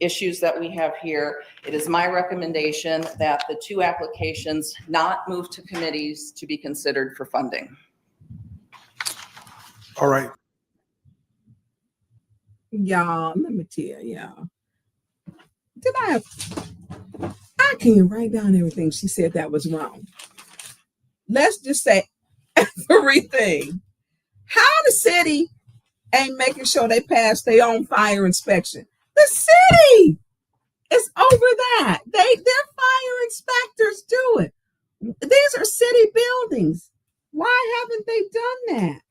issues that we have here, it is my recommendation that the 2 applications not move to committees to be considered for funding. All right. Y'all, let me tell y'all. I can't write down everything she said that was wrong. Let's just say everything. How the city ain't making sure they pass their own fire inspection. The city is over that. Their fire inspectors do it. These are city buildings. Why haven't they done that?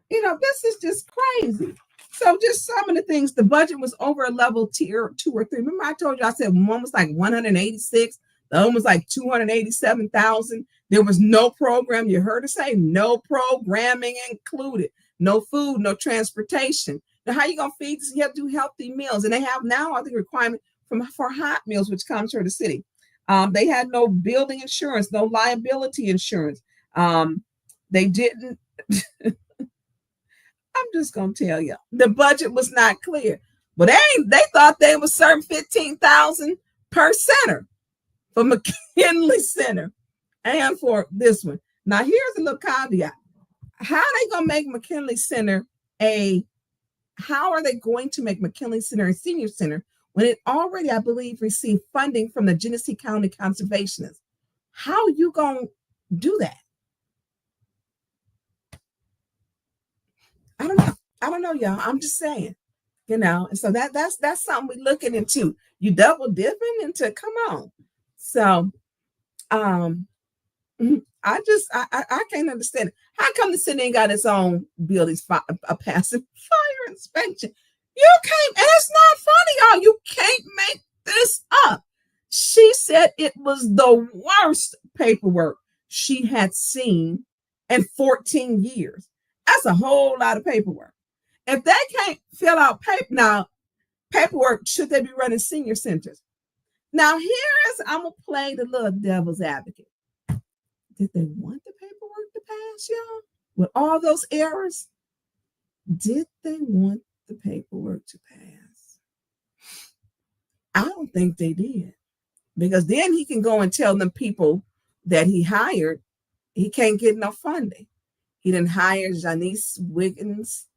This is just crazy. So just some of the things, the budget was over a level tier 2 or 3. Remember I told you, I said one was like 186, the other was like 287,000. There was no program. You heard her say no programming included, no food, no transportation. Now, how you going to feed this? You have to do healthy meals. And they have now, I think, a requirement for hot meals, which comes from the city. They had no building insurance, no liability insurance. They didn't. I'm just gonna tell you, the budget was not clear. But they thought they was serving 15,000 per center for McKinley Center and for this one. Now here's a little caveat. How are they going to make McKinley Center a senior center when it already, I believe, received funding from the Genesee County Conservationists? How are you going to do that? I don't know, y'all. I'm just saying, and so that's something we're looking into. You double dipping into, come on. So, I can't understand it. How come the city ain't got its own buildings, a passive fire inspection? You can't, and it's not funny, y'all. You can't make this up. She said it was the worst paperwork she had seen in 14 years. That's a whole lot of paperwork. If they can't fill out paperwork, should they be running senior centers? Now, I'm going to play the little devil's advocate. Did they want the paperwork to pass, y'all? With all those errors? Did they want the paperwork to pass? I don't think they did. Because then he can go and tell them people that he hired, he can't get no funding. He didn't hire Janice Wiggins,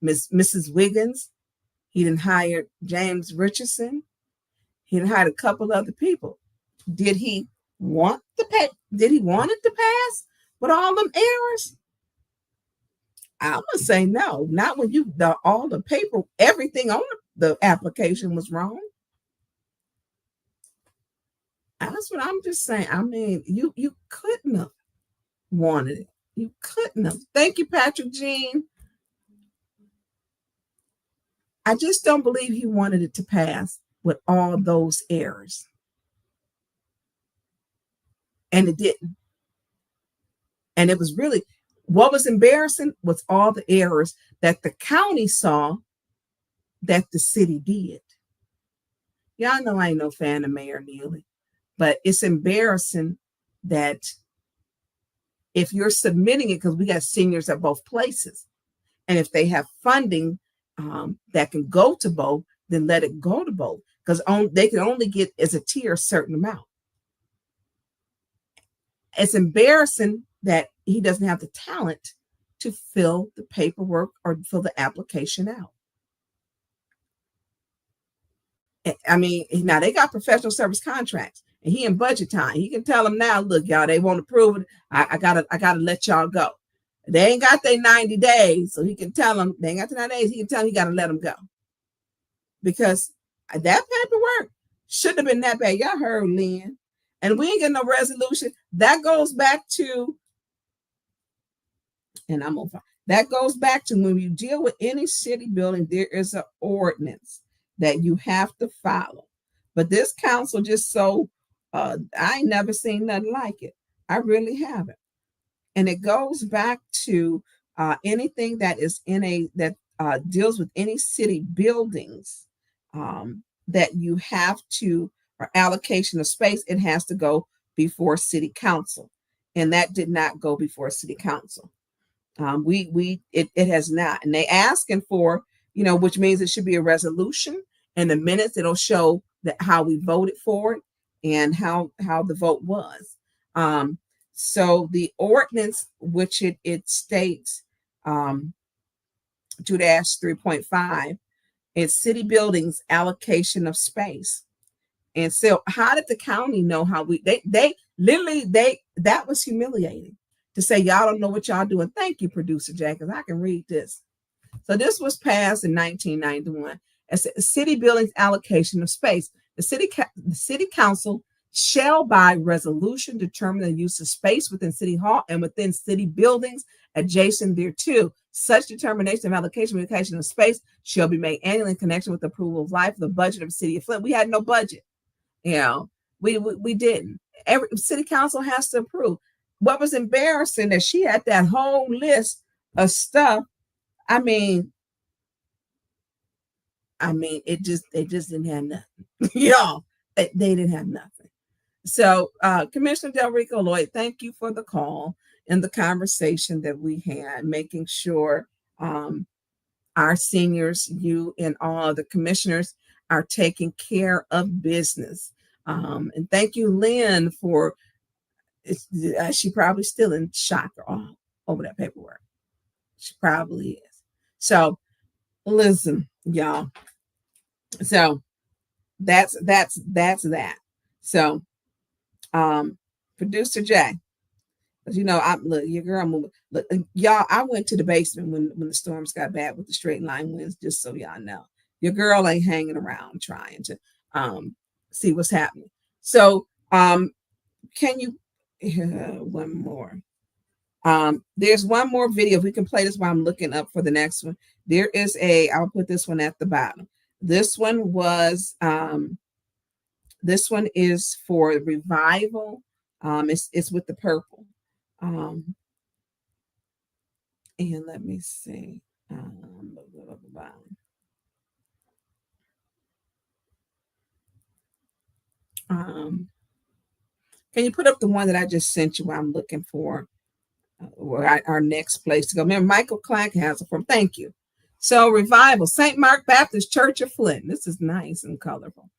Mrs. Wiggins. He didn't hire James Richardson. He didn't hire a couple other people. Did he want Did he want it to pass with all them errors? I'm gonna say no. Not when all the paper, everything on the application was wrong. That's what I'm just saying. I mean, you couldn't have wanted it. You couldn't have. Thank you, Patrick Jean. I just don't believe he wanted it to pass with all those errors. And it didn't. And it was really, what was embarrassing was all the errors that the county saw that the city did. Y'all know I ain't no fan of Mayor Neely, but it's embarrassing that if you're submitting it, because we got seniors at both places, and if they have funding that can go to both, then let it go to both, because they can only get as a tier a certain amount. It's embarrassing that he doesn't have the talent to fill the paperwork or fill the application out. I mean, now they got professional service contracts, and he in budget time. He can tell them now, look, y'all, they won't approve it. I gotta let y'all go. They ain't got their 90 days, so he can tell them they ain't got the 90 days. He can tell them he got to let them go, because that paperwork shouldn't have been that bad. Y'all heard Lynn, and we ain't getting no resolution. That goes back to, and I'm over. That goes back to when you deal with any city building, there is an ordinance that you have to follow. But this council just I ain't never seen nothing like it. I really haven't. And it goes back to anything that is that deals with any city buildings that you have to, or allocation of space, it has to go before city council. And that did not go before city council. It has not. And they asking for, which means it should be a resolution. In the minutes, it'll show that how we voted for it and how the vote was. So the ordinance, which it states 2-3.5, it's city buildings allocation of space. And so how did the county know how they literally, that was humiliating to say, y'all don't know what y'all doing. Thank you, producer Jack, because I can read this. So this was passed in 1991 as a city buildings allocation of space. The city council shall by resolution determine the use of space within city hall and within city buildings adjacent thereto. Such determination of allocation of space shall be made annually in connection with the approval of life, the budget of the city of Flint. We had no budget. You know, we didn't. Every city council has to approve. What was embarrassing that she had that whole list of stuff. I mean, they just didn't have nothing. Y'all, they didn't have nothing. So, Commissioner Del Rico Lloyd, thank you for the call and the conversation that we had, making sure our seniors, you and all the commissioners are taking care of business. And thank you, Lynn, for she probably still in shock over that paperwork. She probably is. So listen, y'all. So that's that. So producer Jay, because look, your girl moving. Look, y'all, I went to the basement when the storms got bad with the straight line winds, just so y'all know. Your girl ain't hanging around trying to see what's happening. So can you one more? There's one more video. If we can play this while I'm looking up for the next one. There is I'll put this one at the bottom. This one is for revival. It's with the purple. And let me see. Can you put up the one that I just sent you while I'm looking for our next place to go? Remember, Michael Clack has it from. Thank you. So revival, St. Mark Baptist Church of Flint. This is nice and colorful.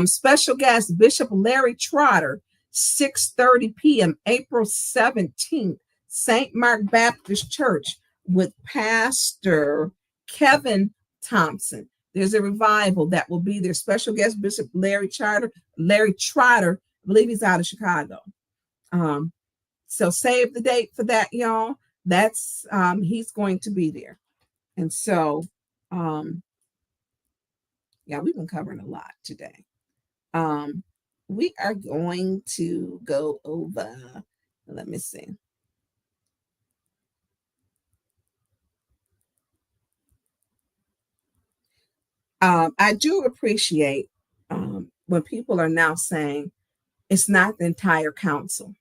Special guest, Bishop Larry Trotter, 6:30 p.m., April 17th, St. Mark Baptist Church with Pastor Kevin Thompson. There's a revival that will be there. Special guest, Bishop Larry Trotter. I believe he's out of Chicago. So save the date for that, y'all. That's he's going to be there. And so yeah, we've been covering a lot today. We are going to go over, let me see. I do appreciate when people are now saying it's not the entire council.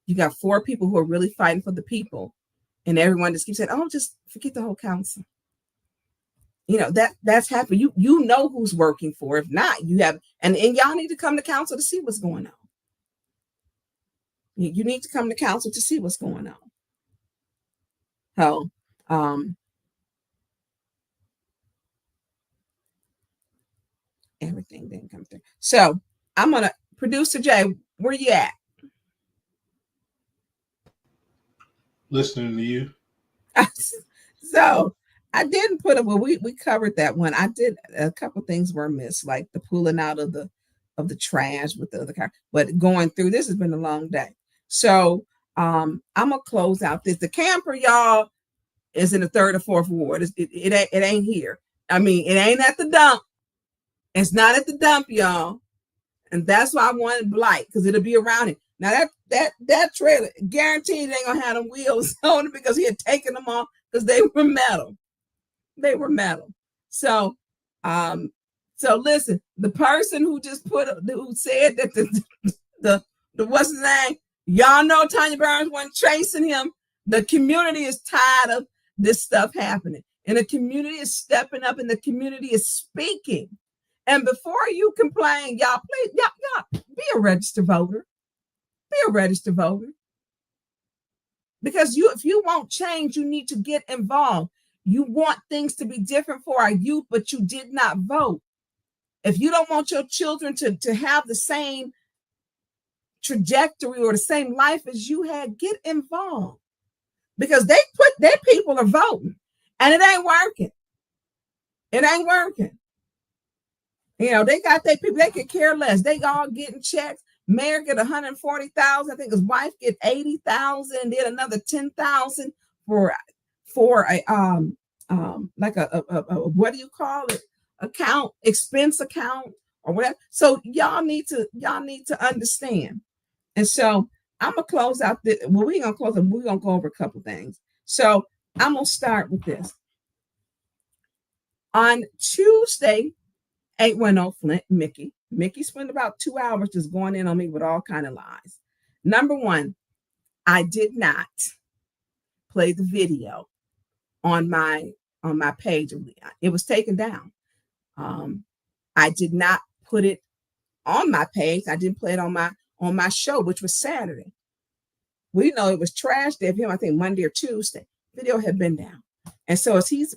You got 4 people who are really fighting for the people, and everyone just keeps saying, "Oh, just forget the whole council." That's happened. You know who's working for. If not, you have, and y'all need to come to council to see what's going on. You need to come to council to see what's going on. So, everything didn't come through. So I'm gonna, producer Jay, where you at? Listening to you. So I didn't put it. Well, we covered that one. I did a couple things were missed, like the pulling out of the trash with the other car. But going through, this has been a long day. So I'm gonna close out this. The camper, y'all, is in the 3rd or 4th ward. It ain't here. I mean, it ain't at the dump. It's not at the dump, y'all. And that's why I wanted Blight, because it'll be around it. Now that trailer, guaranteed ain't gonna have them wheels on it, because he had taken them off because they were metal. They were metal. So listen, the person who just who said that the what's his name, y'all know Tonya Burns wasn't chasing him. The community is tired of this stuff happening, and the community is stepping up, and the community is speaking. And before you complain, y'all, please, y'all be a registered voter. Be a registered voter. Because if you want change, you need to get involved. You want things to be different for our youth, but you did not vote. If you don't want your children to have the same trajectory or the same life as you had, get involved. Because their people are voting. And it ain't working. It ain't working. You know, they got their people, they could care less. They all getting checks. Mayor get 140,000. I think his wife get 80,000, then another 10,000 for a like a what do you call it? Account, expense account or whatever. So y'all need to understand. And so I'm gonna close out this. Well, we're gonna close it. We're gonna go over a couple things. So I'm gonna start with this. On Tuesday, 810 Flint, Mickey spent about 2 hours just going in on me with all kind of lies. Number one, I did not play the video on my page. It was taken down. I did not put it on my page. I didn't play it on my show, which was Saturday. We know it was trash day of him, I think Monday or Tuesday. Video had been down. And so as he's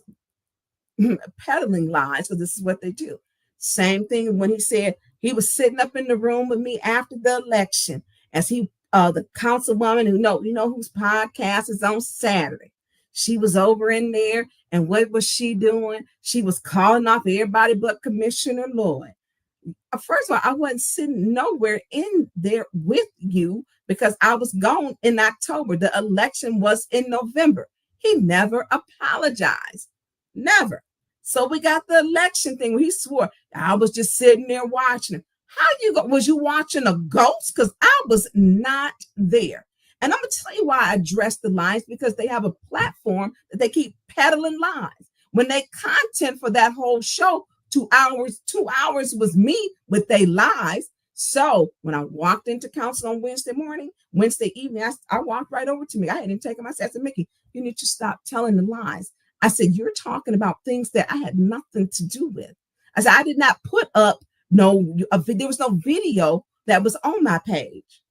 peddling lies, because this is what they do. Same thing when he said he was sitting up in the room with me after the election, as he the councilwoman who you know whose podcast is on Saturday. She was over in there, and what was she doing? She was calling off everybody but Commissioner Lloyd. First of all, I wasn't sitting nowhere in there with you because I was gone in October. The election was in November. He never apologized. Never. So we got the election thing where he swore. I was just sitting there watching him. How you go? Was you watching a ghost? Because I was not there. And I'm going to tell you why I address the lies, because they have a platform that they keep peddling lies. When they content for that whole show, 2 hours was me with they lies. So when I walked into council on Wednesday evening, I walked right over to me. I hadn't taken my set. I said, Mickey, you need to stop telling the lies. I said, you're talking about things that I had nothing to do with. I said, I did not put up there was no video that was on my page.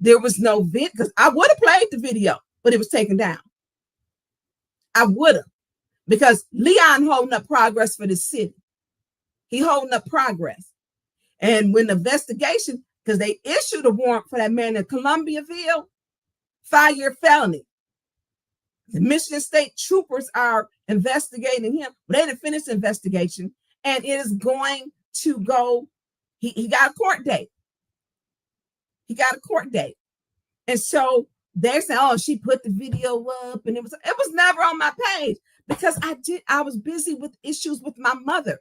There was no video, because I would have played the video, but it was taken down. I would have, because Leon holding up progress for the city. He holding up progress. And when the investigation, because they issued a warrant for that man in Columbiaville, 5-year felony. The Michigan State troopers are investigating him, but they didn't finish the investigation, and it is going to go. He got a court date. He got a court date, and so they're saying, "Oh, she put the video up," and it was never on my page because I was busy with issues with my mother.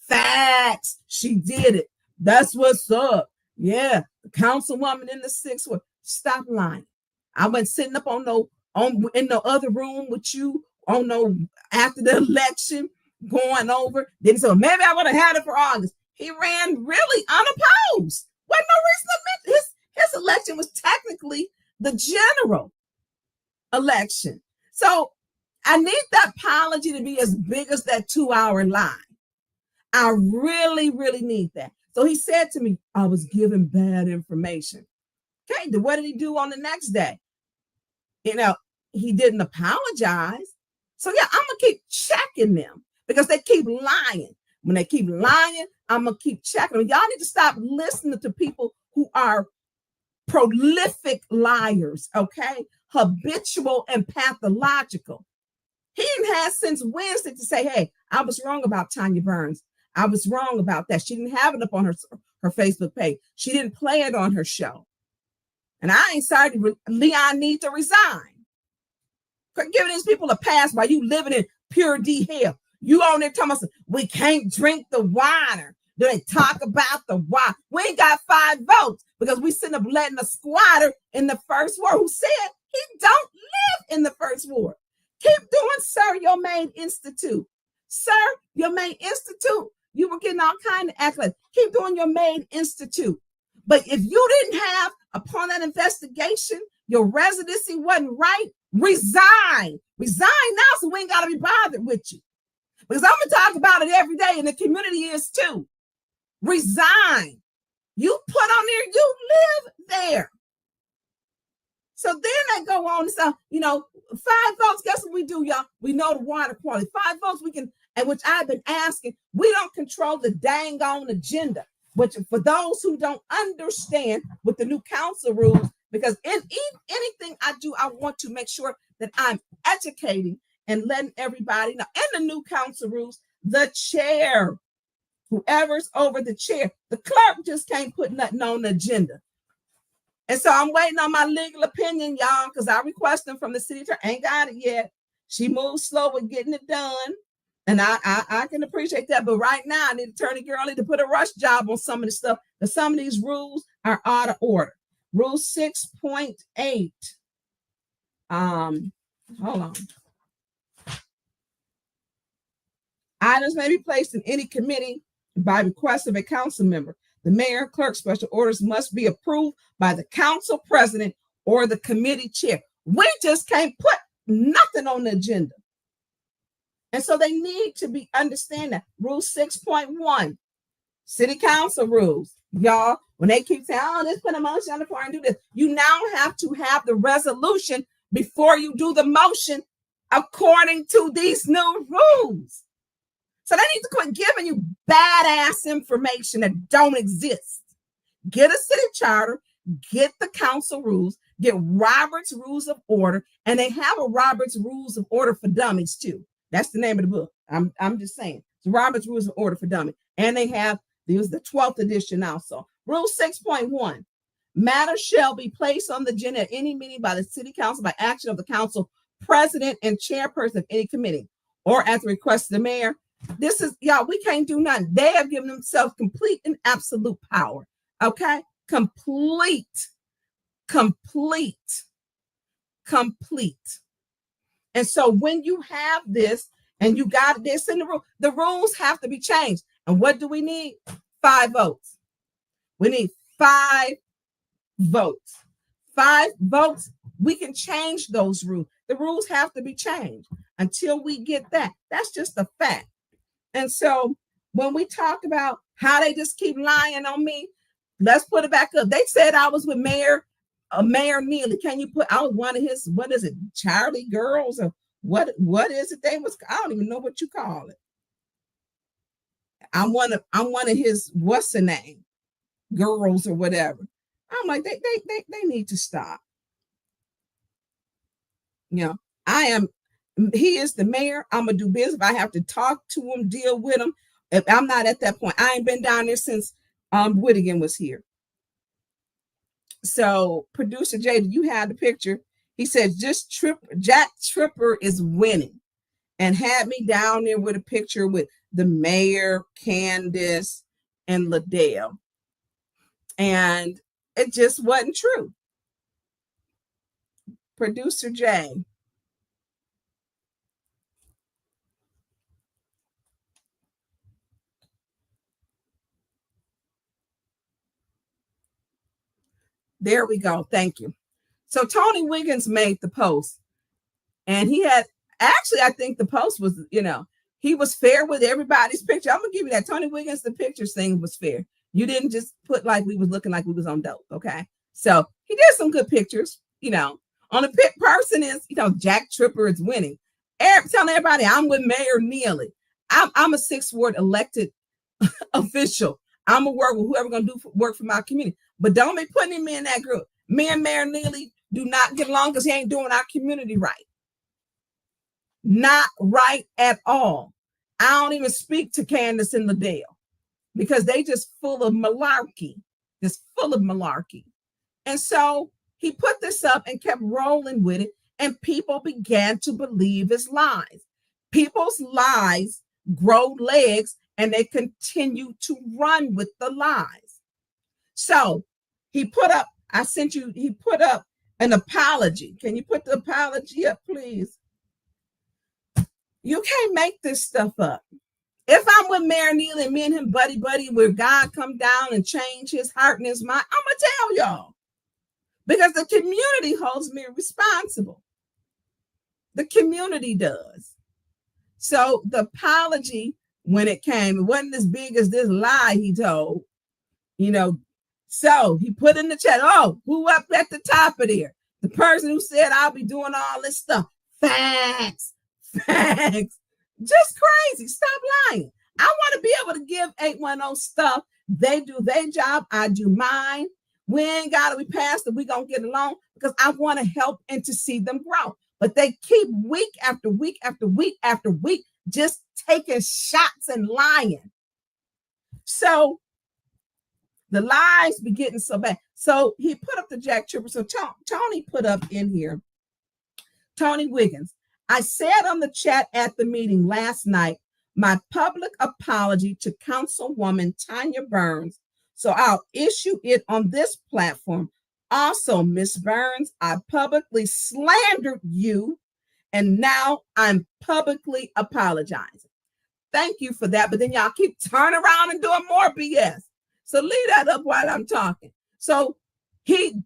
Facts. She did it. That's what's up. Yeah, the councilwoman in the 6th ward. Stop lying. I wasn't sitting up in the other room with you after the election going over. Then so maybe I would have had it for August. He ran really unopposed. Wasn't no reason to mention his election was technically the general election. So I need that apology to be as big as that 2-hour lie. I really, really need that. So he said to me, I was giving bad information. Okay, then what did he do on the next day? He didn't apologize. So yeah, I'm gonna keep checking them because they keep lying. When they keep lying, I'm gonna keep checking them. Y'all need to stop listening to people who are prolific liars, okay? Habitual and pathological. He didn't have since Wednesday to say, hey, I was wrong about Tonya Burns. I was wrong about that. She didn't have it up on her Facebook page. She didn't play it on her show. And I ain't sorry. Leon needs to resign. Quit giving these people a pass while you living in pure D hell. You on there telling us we can't drink the water. Do they talk about the water? We ain't got 5 votes because we sitting up letting a squatter in the 1st ward who said he don't live in the 1st ward. Keep doing, sir, your main institute. Sir, your main institute. You were getting all kind of accolades. Keep doing your main institute. But if you didn't have, upon that investigation, your residency wasn't right, resign. Resign now so we ain't got to be bothered with you. Because I'm going to talk about it every day, and the community is too. Resign. You put on there, you live there. So then they go on and say, 5 votes, guess what we do, y'all? We know the water quality. 5 votes we can, and which I've been asking, we don't control the dang on agenda. Which for those who don't understand with the new council rules, because in anything I do, I want to make sure that I'm educating and letting everybody know. And the new council rules, the chair, whoever's over the chair, the clerk just can't put nothing on the agenda. And so I'm waiting on my legal opinion, y'all, because I requested from the city attorney. Ain't got it yet. She moves slow with getting it done. And I can appreciate that. But right now, I need Attorney Gurley to put a rush job on some of this stuff, because some of these rules are out of order. Rule 6.8. Hold on. Items may be placed in any committee by request of a council member. The mayor, clerk, special orders must be approved by the council president or the committee chair. We just can't put nothing on the agenda. And so they need to be understand that. Rule 6.1, city council rules. Y'all, when they keep saying, oh, let's put a motion on the floor and do this, you now have to have the resolution before you do the motion according to these new rules. So they need to quit giving you badass information that don't exist. Get a city charter, get the council rules, get Robert's Rules of Order, and they have a Robert's Rules of Order for Dummies too. That's the name of the book. I'm just saying. It's Robert's Rules of Order for Dummies. And they have, there was the 12th edition also. Rule 6.1, matters shall be placed on the agenda at any meeting by the city council by action of the council president and chairperson of any committee, or at the request of the mayor. This is, y'all, we can't do nothing. They have given themselves complete and absolute power. Okay? Complete. And so when you have this and you got this in the rule, the rules have to be changed. And what do we need? 5 votes. We need 5 votes. 5 votes, we can change those rules. The rules have to be changed. Until we get that, that's just a fact. And so when we talk about how they just keep lying on me, let's put it back up. They said I was with Mayor Neely. Can you put, I was one of his, what is it, Charlie girls, or what is it they was, I don't even know what you call it. I'm one of his, what's the name, girls or whatever. I'm like, they need to stop. You know, he is the mayor. I'm gonna do business. If I have to talk to him, deal with him. If I'm not at that point, I ain't been down there since Whittigan was here. So producer Jada, you had the picture. He said, Jack Tripper is winning, and had me down there with a picture with the mayor, Candace, and Liddell. And it just wasn't true. Producer Jay. There we go. Thank you. So Tony Wiggins made the post, and he had, actually, I think the post was, you know, he was fair with everybody's picture. I'm gonna give you that. Tony Wiggins, the pictures thing was fair. You didn't just put like we was looking like we was on dope. Okay. So he did some good pictures, you know. On the pick person is, you know, Jack Tripper is winning. Telling everybody I'm with Mayor Neely. I'm a 6th Ward elected official. I'm gonna work with whoever gonna do work for my community. But don't be putting me in that group. Me and Mayor Neely do not get along because he ain't doing our community right. Not right at all. I don't even speak to Candace and Liddell because they just full of malarkey. Just full of malarkey. And so he put this up and kept rolling with it, and people began to believe his lies. People's lies grow legs, and they continue to run with the lies. So he put up, he put up an apology. Can you put the apology up, please? You can't make this stuff up. If I'm with Mayor Neely and me and him buddy, where God come down and change his heart and his mind, I'm going to tell y'all. Because the community holds me responsible. The community does. So the apology, when it came, it wasn't as big as this lie he told, you know. So he put in the chat, oh, who up at the top of there? The person who said I'll be doing all this stuff. Facts. Just crazy. Stop lying. I want to be able to give 810 stuff. They do their job. I do mine. We ain't got to be past it. We're going to get along because I want to help and to see them grow. But they keep week after week after week after week just taking shots and lying. So the lies be getting so bad. So he put up the Jack Trooper. So Tony put up in here, Tony Wiggins. I said on the chat at the meeting last night, my public apology to Councilwoman Tonya Burns. So I'll issue it on this platform. Also, Miss Burns, I publicly slandered you, and now I'm publicly apologizing. Thank you for that. But then y'all keep turning around and doing more BS. So leave that up while I'm talking. So he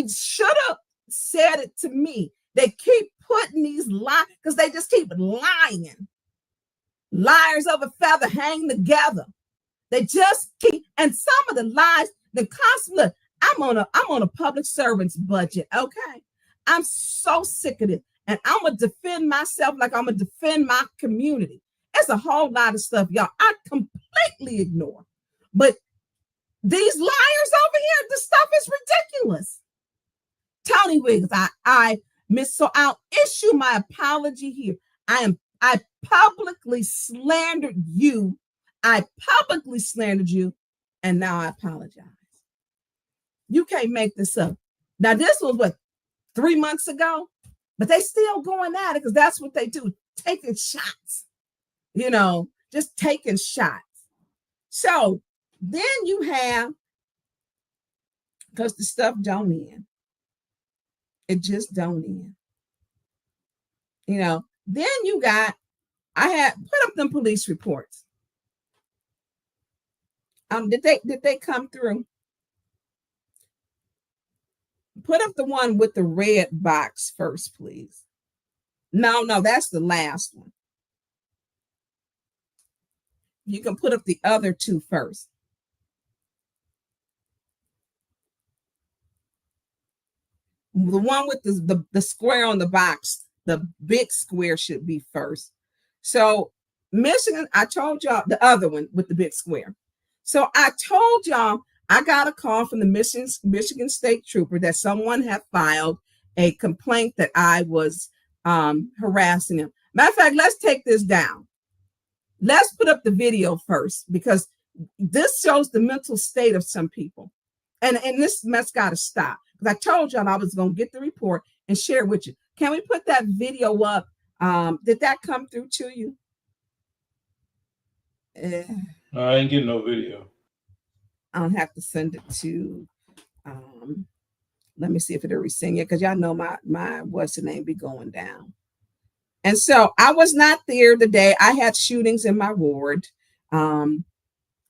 should have said it to me. They keep putting these lies because they just keep lying. Liars of a feather hang together. They just keep, and some of the lies, the constantly, I'm on a public servant's budget, okay? I'm so sick of it. And I'm going to defend myself like I'm going to defend my community. It's a whole lot of stuff, y'all, I completely ignore. But these liars over here, the stuff is ridiculous. Tony Wiggins, I miss, so I'll issue my apology here. I publicly slandered you. I publicly slandered you, and now I apologize. You can't make this up. Now, this was what, 3 months ago? But they still going at it because that's what they do, taking shots, just taking shots. So then you have, because the stuff don't end. It just don't end. Then you got, I had put up them police reports. Did they come through? Put up the one with the red box first, please. No, that's the last one. You can put up the other two first. The one with the square on the box, the big square should be first. So Michigan, I told y'all the other one with the big square. So I told y'all I got a call from the Michigan State Trooper that someone had filed a complaint that I was harassing him. Matter of fact, let's take this down. Let's put up the video first because this shows the mental state of some people. And this mess got to stop. Because I told y'all I was going to get the report and share it with you. Can we put that video up? Did that come through to you? I ain't getting no video. I'll have to send it to, let me see if it'll resend it, because y'all know my what's the name be going down. And so I was not there the day I had shootings in my ward. And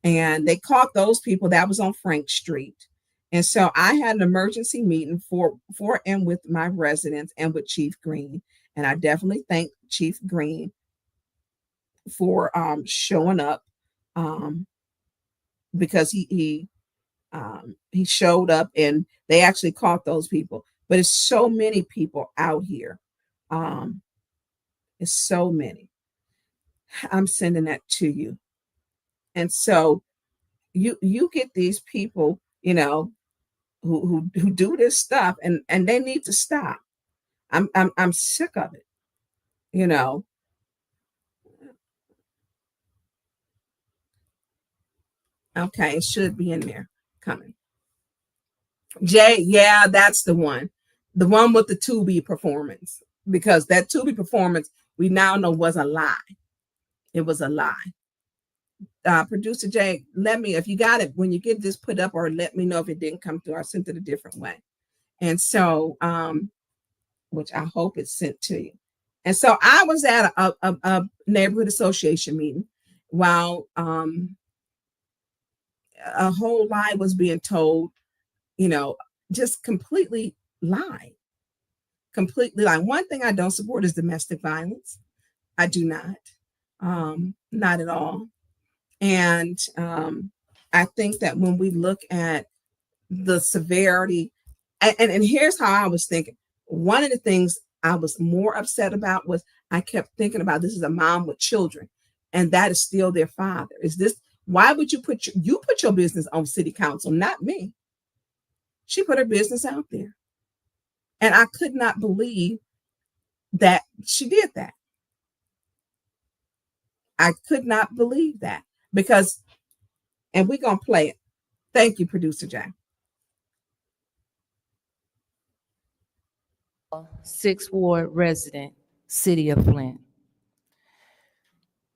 they caught those people that was on Frank Street. And so I had an emergency meeting for and with my residents and with Chief Green. And I definitely thank Chief Green for showing up because he showed up and they actually caught those people. But it's so many people out here. It's so many. I'm sending that to you. And so you get these people, who do this stuff and they need to stop. I'm sick of it, Okay, it should be in there coming. Jay, yeah, that's the one with the Tubi performance, because that Tubi performance we now know was a lie. It was a lie. Producer Jay, let me, if you got it, when you get this put up, or let me know if it didn't come through. I sent it a different way. And so, which I hope it's sent to you. And so I was at a neighborhood association meeting while a whole lie was being told, just completely lie. Completely lie. One thing I don't support is domestic violence. I do not. Not at all. And I think that when we look at the severity, and here's how I was thinking. One of the things I was more upset about was I kept thinking about, this is a mom with children, and that is still their father. Is this, why would you put your business on city council, not me? She put her business out there. And I could not believe that she did that. I could not believe that because, and we're going to play it. Thank you, Producer Jack. 6th Ward resident, City of Flint.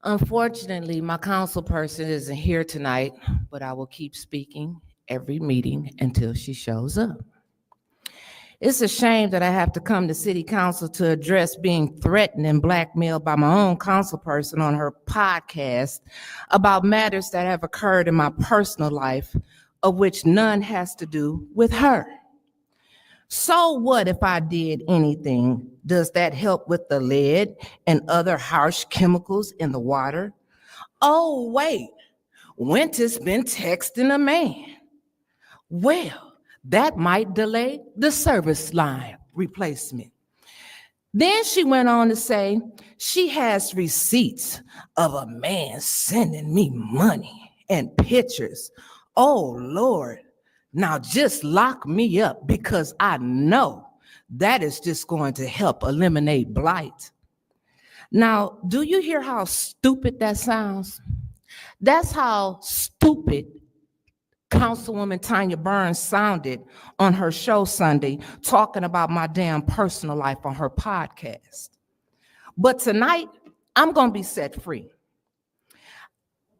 Unfortunately, my council person isn't here tonight, but I will keep speaking every meeting until she shows up. It's a shame that I have to come to city council to address being threatened and blackmailed by my own council person on her podcast about matters that have occurred in my personal life, of which none has to do with her. So what if I did anything? Does that help with the lead and other harsh chemicals in the water? Oh, wait, Winter's been texting a man. Well, that might delay the service line replacement. Then she went on to say she has receipts of a man sending me money and pictures. Oh, Lord. Now just lock me up because I know that is just going to help eliminate blight. Now, do you hear how stupid that sounds? That's how stupid Councilwoman Tonya Burns sounded on her show Sunday, talking about my damn personal life on her podcast. But tonight, I'm going to be set free.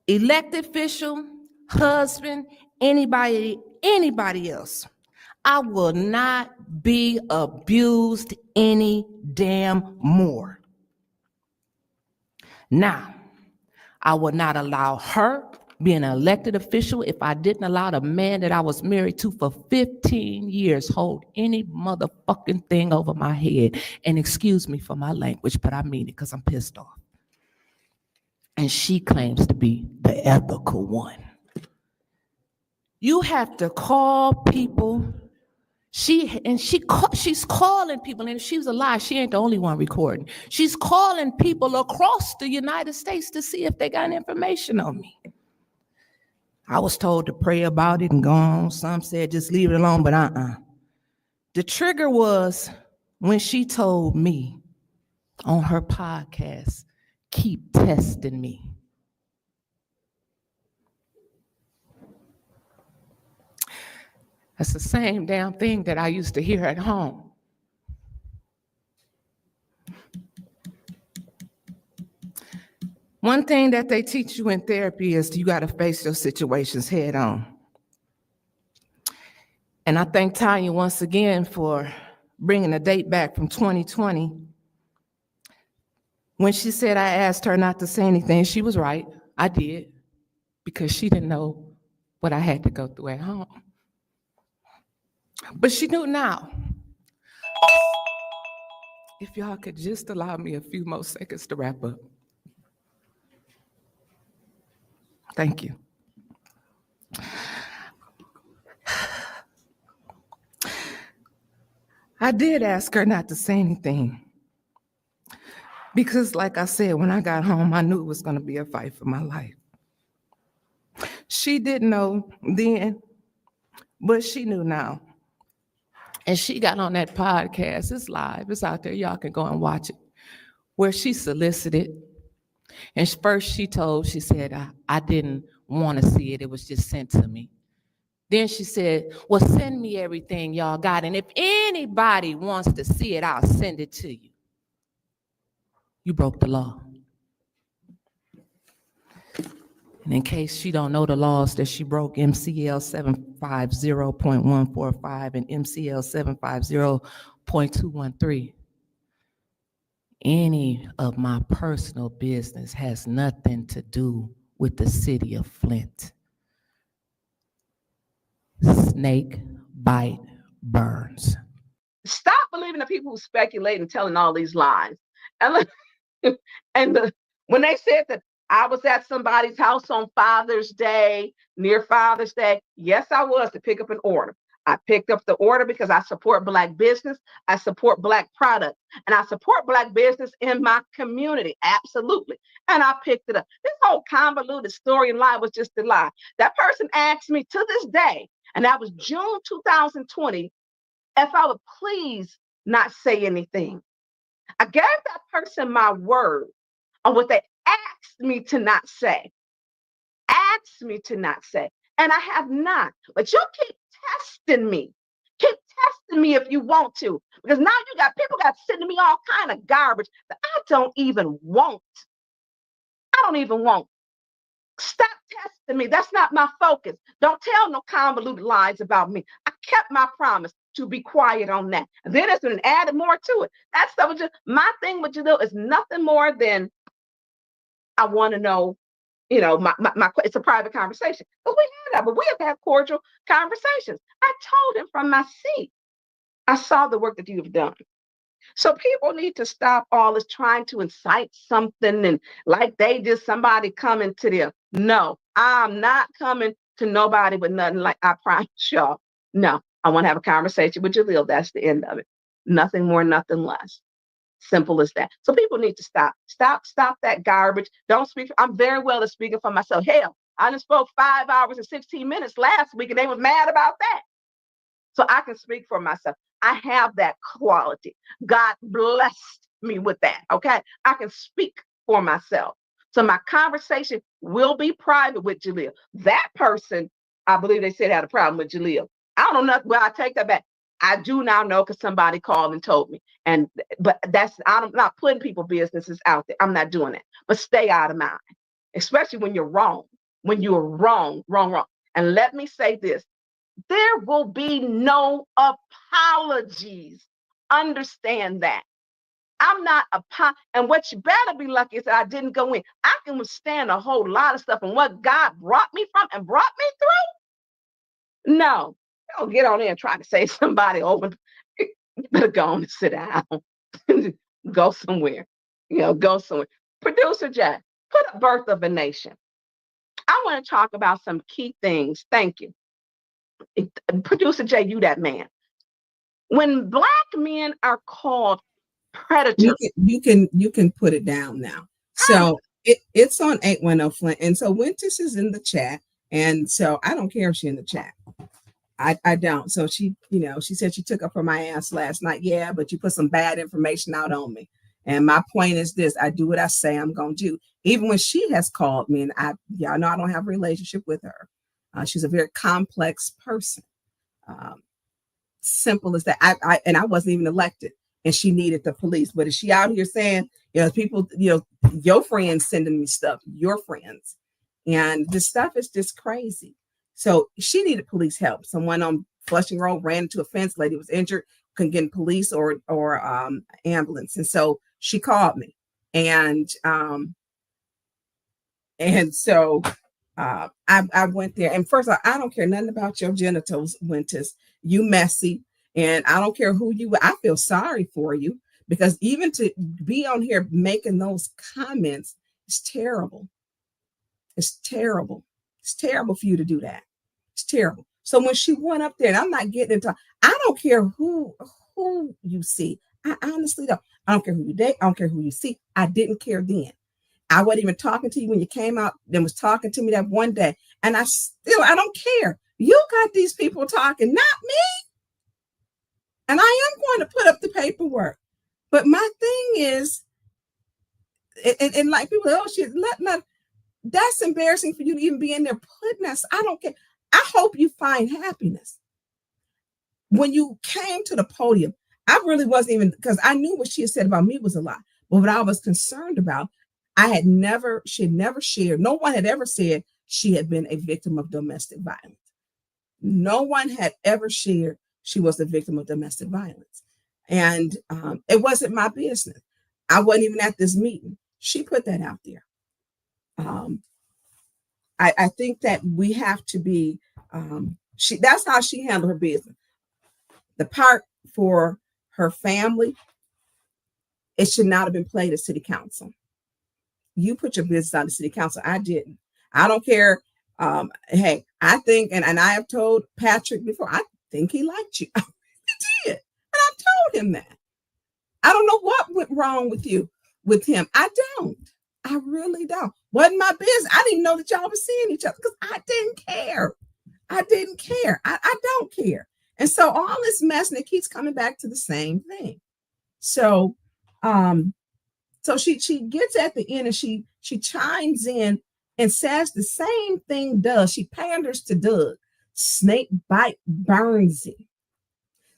Elected official, husband, anybody else, I will not be abused any damn more. Now, I will not allow her being an elected official if I didn't allow the man that I was married to for 15 years hold any motherfucking thing over my head. And excuse me for my language, but I mean it because I'm pissed off. And she claims to be the ethical one. You have to call people. She's calling people, and if she was alive, she ain't the only one recording. She's calling people across the United States to see if they got information on me. I was told to pray about it and go on. Some said just leave it alone, but The trigger was when she told me on her podcast, keep testing me. That's the same damn thing that I used to hear at home. One thing that they teach you in therapy is you got to face your situations head on. And I thank Tonya once again for bringing a date back from 2020. When she said I asked her not to say anything, she was right. I did, because she didn't know what I had to go through at home. But she knew now. If y'all could just allow me a few more seconds to wrap up. Thank you. I did ask her not to say anything because, like I said, when I got home, I knew it was going to be a fight for my life. She didn't know then, but she knew now. And she got on that podcast. It's live. It's out there. Y'all can go and watch it, where she solicited. And first she said, I didn't want to see it. It was just sent to me. Then she said, well, send me everything y'all got. And if anybody wants to see it, I'll send it to you. You broke the law. And in case she don't know the laws that she broke, MCL 750.145 and MCL 750.213. Any of my personal business has nothing to do with the city of Flint. Snake bite burns. Stop believing the people who speculate and telling all these lies. And when they said that I was at somebody's house on Father's Day, near Father's Day, yes, I was, to pick up an order. I picked up the order because I support Black business, I support Black products, and I support Black business in my community, absolutely. And I picked it up. This whole convoluted story and lie was just a lie. That person asked me to this day, and that was June 2020, if I would please not say anything. I gave that person my word on what they asked me to not say. Asked me to not say. And I have not. But you keep testing me. Keep testing me if you want to. Because now you got people got sending me all kind of garbage that I don't even want. I don't even want. Stop testing me. That's not my focus. Don't tell no convoluted lies about me. I kept my promise to be quiet on that. And then it's been added more to it. That stuff was just my thing with Jalil is nothing more than I want to know, you know, my it's a private conversation. But we had that, but we have to have cordial conversations. I told him from my seat, I saw the work that you've done. So people need to stop all this trying to incite something and like they just somebody coming to them. No, I'm not coming to nobody with nothing, like I promise y'all. No, I want to have a conversation with Jalil. That's the end of it. Nothing more, nothing less. Simple as that. So people need to stop that garbage. Don't speak. I'm very well at speaking for myself. Hell, I just spoke 5 hours and 16 minutes last week and they was mad about that. So I can speak for myself. I have that quality. God blessed me with that. Okay. I can speak for myself. So my conversation will be private with Jalil. That person, I believe they said had a problem with Jalil. I don't know nothing. Well, I take that back. I do now know because somebody called and told me. But I'm not putting people's businesses out there. I'm not doing that. But stay out of mine, especially when you're wrong. When you're wrong. And let me say this. There will be no apologies. Understand that. I'm not and what you better be lucky is that I didn't go in. I can withstand a whole lot of stuff, and what God brought me from and brought me through. No, don't get on there and try to say somebody over. You better go on and sit down. Go somewhere. Go somewhere. Producer Jack, put up Birth of a Nation. I want to talk about some key things. Thank you. Producer Jay, you that man. When Black men are called predators, you can put it down now. So it's on 810 Flint, and so Winters is in the chat, and so I don't care if she's in the chat. I don't. So she said she took up for my ass last night. Yeah, but you put some bad information out on me. And my point is this: I do what I say I'm gonna do, even when she has called me, and y'all know I don't have a relationship with her. She's a very complex person. Simple as that. I wasn't even elected, and she needed the police. But is she out here saying, people, your friends sending me stuff, your friends, and this stuff is just crazy. So she needed police help. Someone on Flushing Road ran into a fence. Lady was injured, couldn't get police or ambulance, and so she called me, and so. I went there, and first of all, I don't care nothing about your genitals, Winters. You messy, and I don't care who you. I feel sorry for you because even to be on here making those comments is terrible. It's terrible. It's terrible for you to do that. It's terrible. So when she went up there, and I'm not getting into. I don't care who you see. I honestly don't. I don't care who you date. I don't care who you see. I didn't care then. I wasn't even talking to you when you came out, then was talking to me that one day. And I don't care. You got these people talking, not me. And I am going to put up the paperwork. But my thing is, and like people, that's embarrassing for you to even be in there putting us. I don't care. I hope you find happiness. When you came to the podium, I really wasn't even, because I knew what she had said about me was a lie. But what I was concerned about, she had never shared, no one had ever said she had been a victim of domestic violence. No one had ever shared she was a victim of domestic violence. And it wasn't my business. I wasn't even at this meeting. She put that out there. I think that we have to be, that's how she handled her business. The part for her family, it should not have been played at city council. You put your business on the city council. I didn't. I don't care. Hey, I think, and I have told Patrick before, I think he liked you. He did. And I told him that. I don't know what went wrong with him. I don't. I really don't. Wasn't my business. I didn't know that y'all were seeing each other because I didn't care. I didn't care. I don't care. And so all this mess, and it keeps coming back to the same thing. So so she gets at the end and she chimes in and says the same thing does. She panders to Doug. Snake bite burns you.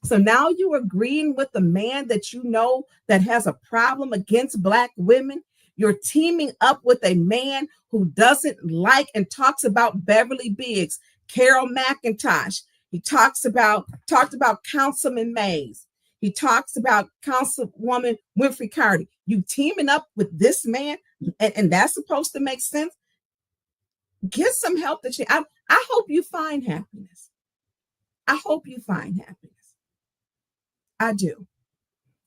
So now you agreeing with the man that you know that has a problem against Black women. You're teaming up with a man who doesn't like and talks about Beverly Biggs, Carol McIntosh. He talked about Councilman Mays. He talks about Councilwoman Winfrey Carty. You teaming up with this man, and that's supposed to make sense. Get some help that I hope you find happiness. I hope you find happiness. I do.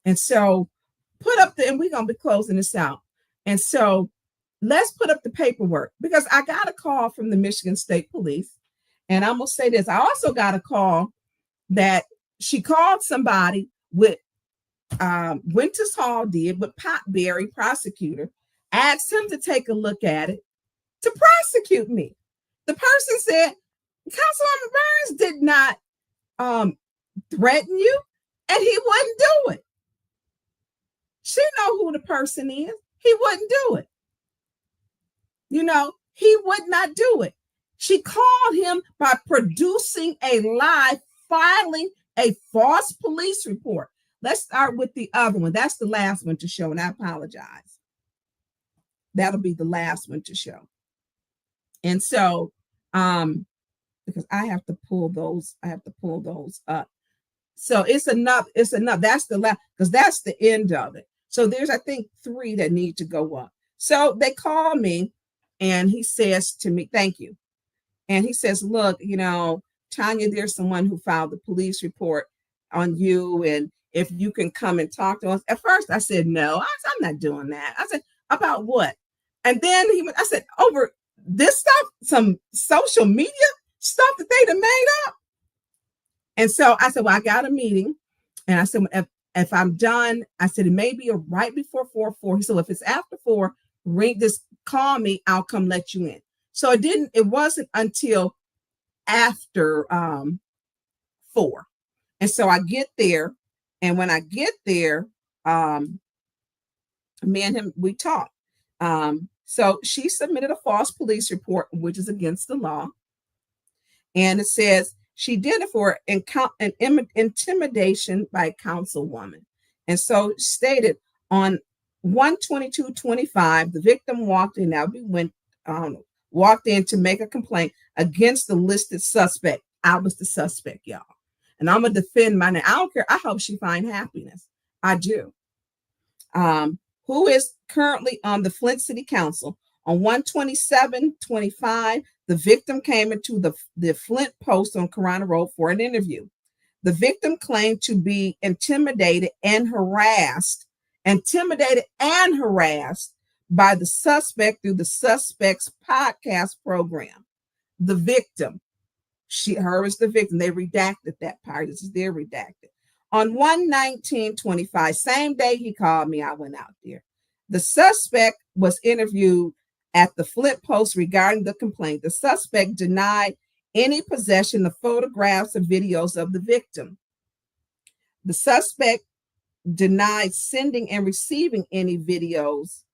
And so and we're going to be closing this out. And so let's put up the paperwork, because I got a call from the Michigan State Police. And I'm going to say this. I also got a call that she called somebody with Winters Hall did with Potberry, prosecutor, asked him to take a look at it to prosecute me. The person said, Councilwoman Burns did not threaten you, and he wouldn't do it. She know who the person is. He wouldn't do it. You know, he would not do it. She called him by producing a lie, filing a false police report. Let's start with the other one. That's the last one to show, and I apologize. That'll be the last one to show. And so, because I have to pull those up. So it's enough. That's the last, because that's the end of it. So there's, I think, 3 that need to go up. So they call me, and he says to me, thank you. And he says, look, you know, Tonya, there's someone who filed the police report on you, and if you can come and talk to us. At first, I said, no, I'm not doing that. I said, about what? And then I said, over this stuff, some social media stuff that they done made up. And so I said, well, I got a meeting. And I said, if I'm done, I said, it may be right before 4. He said, well, if it's after 4, call me, I'll come let you in. So it wasn't until after 4. And so I get there. And when I get there, me and him, we talked. So she submitted a false police report, which is against the law. And it says she did it for intimidation by a councilwoman. And so stated on 1/22/25, the victim walked in. Now we walked in to make a complaint against the listed suspect. I was the suspect, y'all. And I'm going to defend my name. I don't care. I hope she find happiness. I do. Who is currently on the Flint City Council. On 1/27/25, the victim came into the Flint Post on Corona Road for an interview. The victim claimed to be intimidated and harassed by the suspect through the suspect's podcast program. The victim, her is the victim. They redacted that part. This is their redacted. On 1/19/25, same day he called me, I went out there. The suspect was interviewed at the Flint Post regarding the complaint. The suspect denied any possession of photographs or videos of the victim. The suspect denied sending and receiving any videos,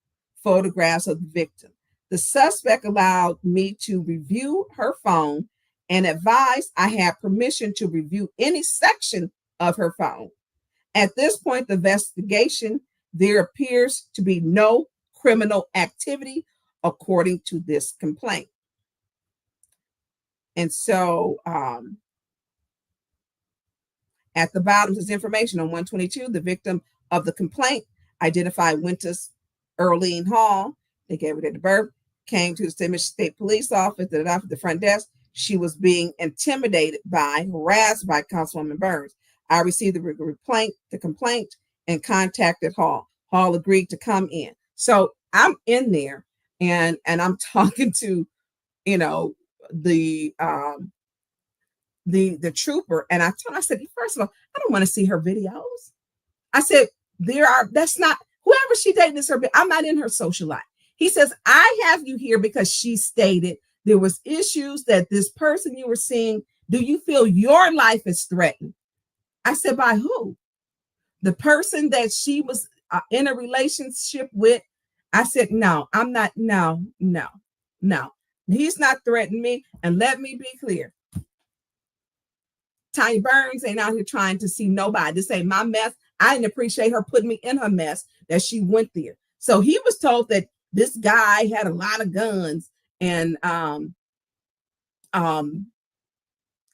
photographs of the victim. The suspect allowed me to review her phone and advised I had permission to review any section of her phone. At this point, the investigation, there appears to be no criminal activity according to this complaint. And so at the bottom is information on 1/22, the victim of the complaint identified Winters Earlene Hall. They gave her date of birth, came to the Michigan State Police Office, at the front desk. She was being intimidated harassed by Councilwoman Burns. I received the complaint and contacted Hall. Hall agreed to come in. So I'm in there and I'm talking to, the trooper. And I said, first of all, I don't want to see her videos. I said, that's not, whoever she dated is her, I'm not in her social life. He says, I have you here because she stated There was issues that this person you were seeing, do you feel your life is threatened? I said, by who? The person that she was in a relationship with. I said, no, I'm not. No. He's not threatening me. And let me be clear. Tonya Burns ain't out here trying to see nobody. This ain't my mess. I didn't appreciate her putting me in her mess that she went there. So he was told that this guy had a lot of guns and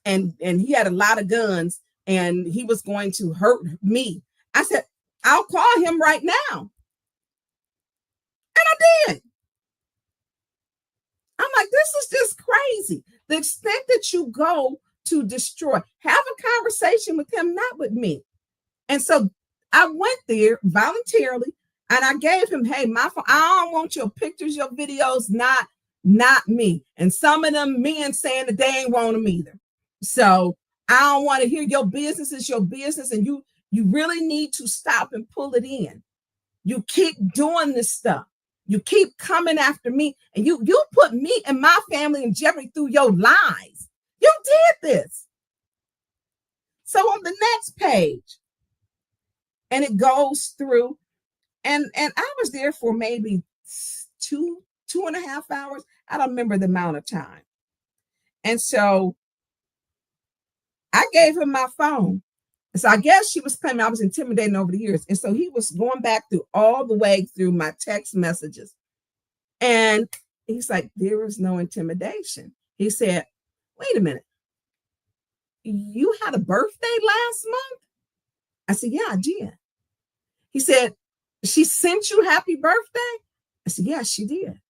he had a lot of guns and he was going to hurt me. I said, I'll call him right now. And I did. I'm like, this is just crazy. The extent that you go to destroy, have a conversation with him, not with me. And so I went there voluntarily and I gave him, hey, my phone, I don't want your pictures, your videos, not me. And some of them men saying that they ain't want them either. So I don't want to hear your business is your business. And you really need to stop and pull it in. You keep doing this stuff. You keep coming after me and you put me and my family in jeopardy through your lies. You did this. So on the next page, and it goes through, and I was there for maybe 2.5 hours. I don't remember the amount of time. And so I gave him my phone. So I guess she was claiming I was intimidating over the years. And so he was going back through all the way through my text messages. And he's like, there was no intimidation. He said, wait a minute. You had a birthday last month? I said, yeah, I did. He said, she sent you happy birthday? I said, yeah, she did.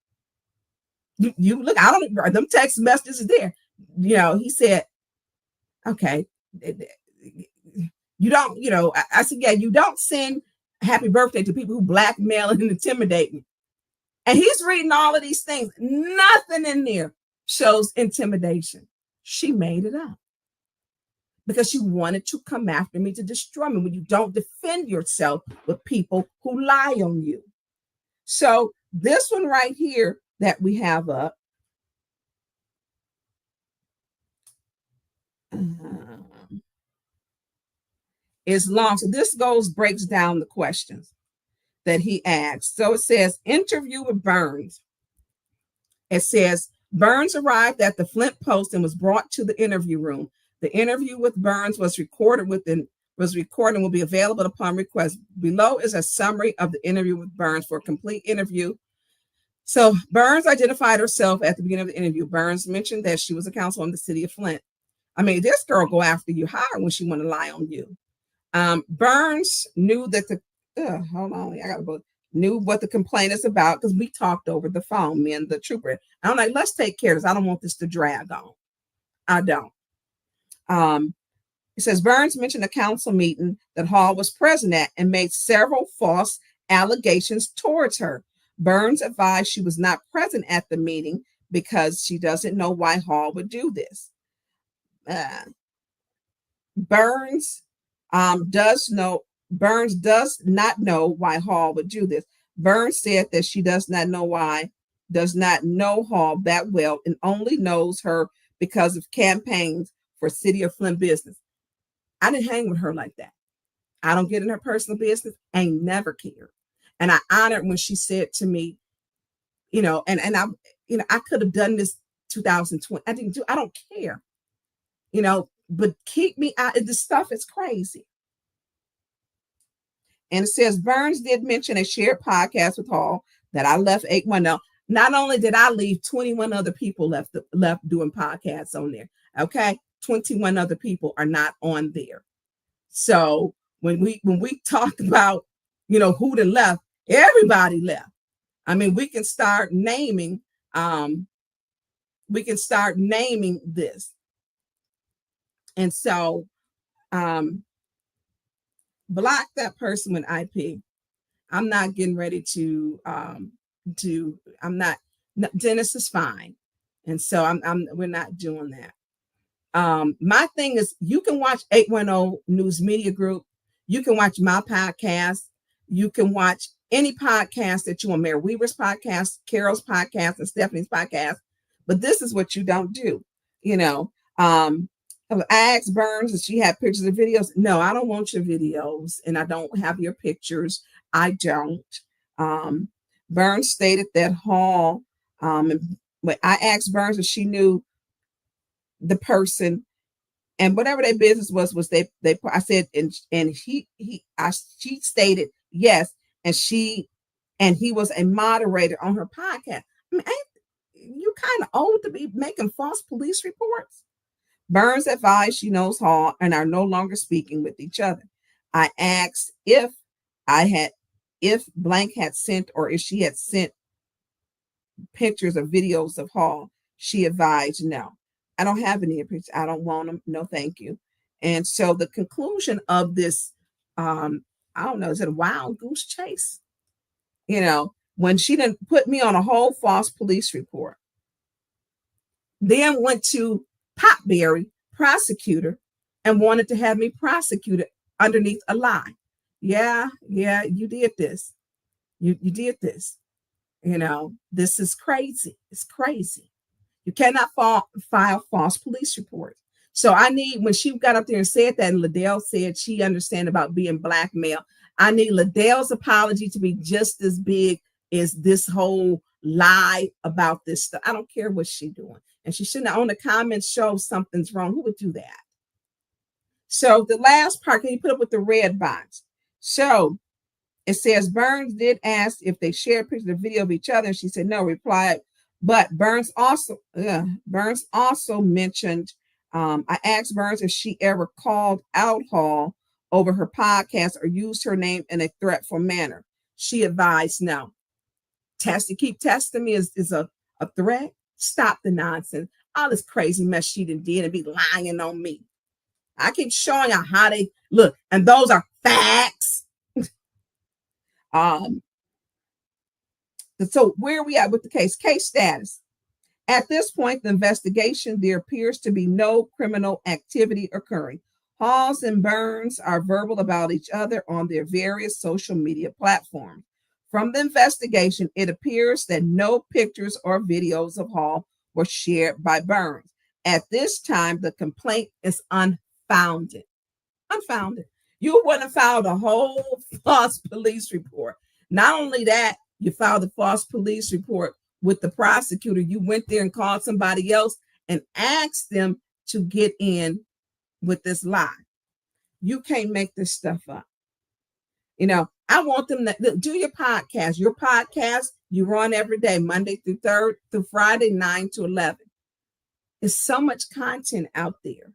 You look, I don't, them text messages are there. You know, he said, okay. You don't, you know, I said, yeah, you don't send happy birthday to people who blackmail and intimidate me. And he's reading all of these things. Nothing in there shows intimidation. She made it up because she wanted to come after me to destroy me when you don't defend yourself with people who lie on you. So this one right here that we have up, is long. So this breaks down the questions that he asked. So it says, interview with Burns. It says, Burns arrived at the Flint Post and was brought to the interview room. The interview with Burns was recorded and will be available upon request. Below is a summary of the interview with Burns. For a complete interview, so Burns identified herself at the beginning of the interview. Burns mentioned that she was a councilwoman in the city of Flint. I mean, this girl go after you hard when she want to lie on you. Burns knew that knew what the complaint is about because we talked over the phone, me and the trooper. I'm like, let's take care of this. I don't want this to drag on. I don't. It says Burns mentioned a council meeting that Hall was present at and made several false allegations towards her. Burns advised she was not present at the meeting because she doesn't know why Hall would do this. Burns does not know why Hall would do this. Burns said that she does not know Hall that well and only knows her because of campaigns for City of Flint business. I didn't hang with her like that. I don't get in her personal business. I ain't never cared. And I honored when she said to me, you know, and I, you know, I could have done this 2020. I don't care, you know, but keep me out. This stuff is crazy. And it says Burns did mention a shared podcast with Hall that I left 810. Not only did I leave, 21 other people left doing podcasts on there. Okay. 21 other people are not on there. So when we talk about, you know, who done left, everybody left. I mean, we can start naming this. And so block that person with IP. I'm not getting ready to Dennis is fine. And so we're not doing that. My thing is, you can watch 810 News Media Group. You can watch my podcast. You can watch any podcast that you want, Mary Weaver's podcast, Carol's podcast, and Stephanie's podcast. but this is what you don't do. You know, I asked Burns if she had pictures of videos. No, I don't want your videos, and I don't have your pictures. I don't. Burns stated that Hall, when I asked Burns if she knew the person and whatever their business was they I said, and she stated yes, and he was a moderator on her podcast. I mean, ain't you kind of old to be making false police reports? Burns advised she knows Hall and are no longer speaking with each other. I asked if blank had sent or if she had sent pictures or videos of Hall. She advised no. I don't have any pictures. I don't want them. No, thank you. And so the conclusion of this, I don't know, is it a wild goose chase? You know, when she didn't put me on a whole false police report, then went to Potberry, prosecutor, and wanted to have me prosecuted underneath a lie. Yeah, you did this. You did this. You know, this is crazy. It's crazy. You cannot file false police reports. So I need, when she got up there and said that, and Liddell said she understand about being blackmailed, I need Liddell's apology to be just as big as this whole lie about this stuff. I don't care what she's doing. And she shouldn't have on the comments show something's wrong. Who would do that? So the last part, can you put up with the red box? So it says Burns did ask if they shared pictures of video of each other. And she said no, replied, but Burns also mentioned, I asked Burns if she ever called out Hall over her podcast or used her name in a threatful manner. She advised no. Keep testing me is a threat. Stop the nonsense. All this crazy mess she did and be lying on me. I keep showing you how they look, and those are facts. So where are we at with the case? Case status. At this point, the investigation, there appears to be no criminal activity occurring. Halls and Burns are verbal about each other on their various social media platforms. From the investigation, it appears that no pictures or videos of Hall were shared by Burns. At this time, the complaint is unfounded. Unfounded. You wouldn't have filed a whole false police report. Not only that, you filed a false police report with the prosecutor. You went there and called somebody else and asked them to get in with this lie. You can't make this stuff up. You know, I want them to do your podcast. Your podcast, you run every day, Monday through Friday, 9 to 11. There's so much content out there.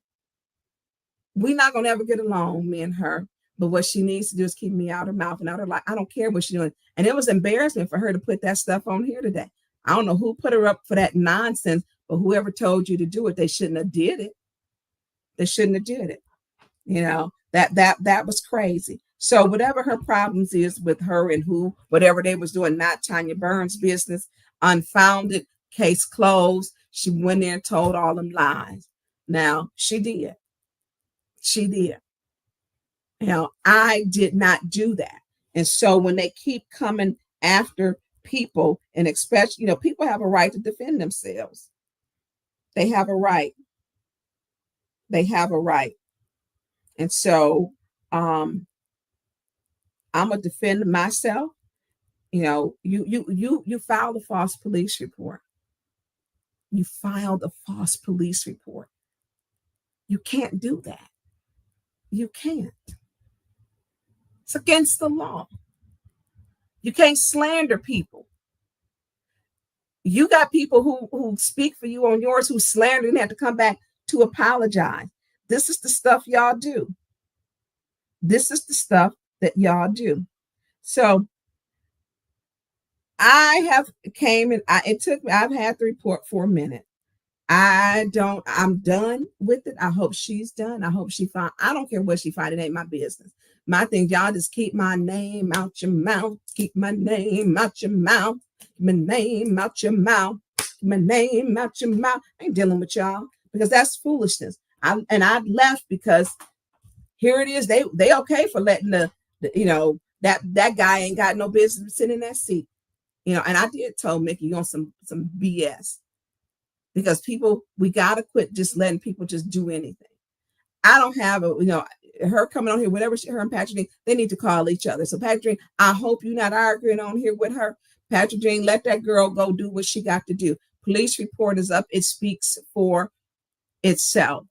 We're not going to ever get along, me and her. But what she needs to do is keep me out of her mouth and out of her life. I don't care what she's doing. And it was embarrassment for her to put that stuff on here today. I don't know who put her up for that nonsense, but whoever told you to do it, they shouldn't have did it. They shouldn't have did it. You know, that was crazy. So whatever her problems is with her and whatever they was doing, not Tonya Burns' business, unfounded, case closed. She went there and told all them lies. Now, she did. She did. You know, I did not do that. And so when they keep coming after people, and especially, you know, people have a right to defend themselves. They have a right. They have a right. And so I'm gonna defend myself. You know, you filed a false police report. You filed a false police report. You can't do that. You can't. It's against the law. You can't slander people. You got people who speak for you on yours who slander and have to come back to apologize. This is the stuff y'all do. This is the stuff that y'all do. So I have came and it took me, I've had the report for a minute. I'm done with it. I hope she's done. I hope she found, I don't care what she find. It ain't my business. My thing, y'all just keep my name out your mouth. Keep my name out your mouth. Keep my name out your mouth. Keep my name out your mouth. I ain't dealing with y'all because that's foolishness. I left because here it is. They okay for letting the you know, that guy ain't got no business sitting in that seat. You know, and I did tell Mickey on some BS. because we got to quit just letting people just do anything. I don't have her coming on here, whatever her and Patrick Dean, they need to call each other. So Patrick Dean, I hope you're not arguing on here with her. Patrick Dean, let that girl go do what she got to do. Police report is up. It speaks for itself.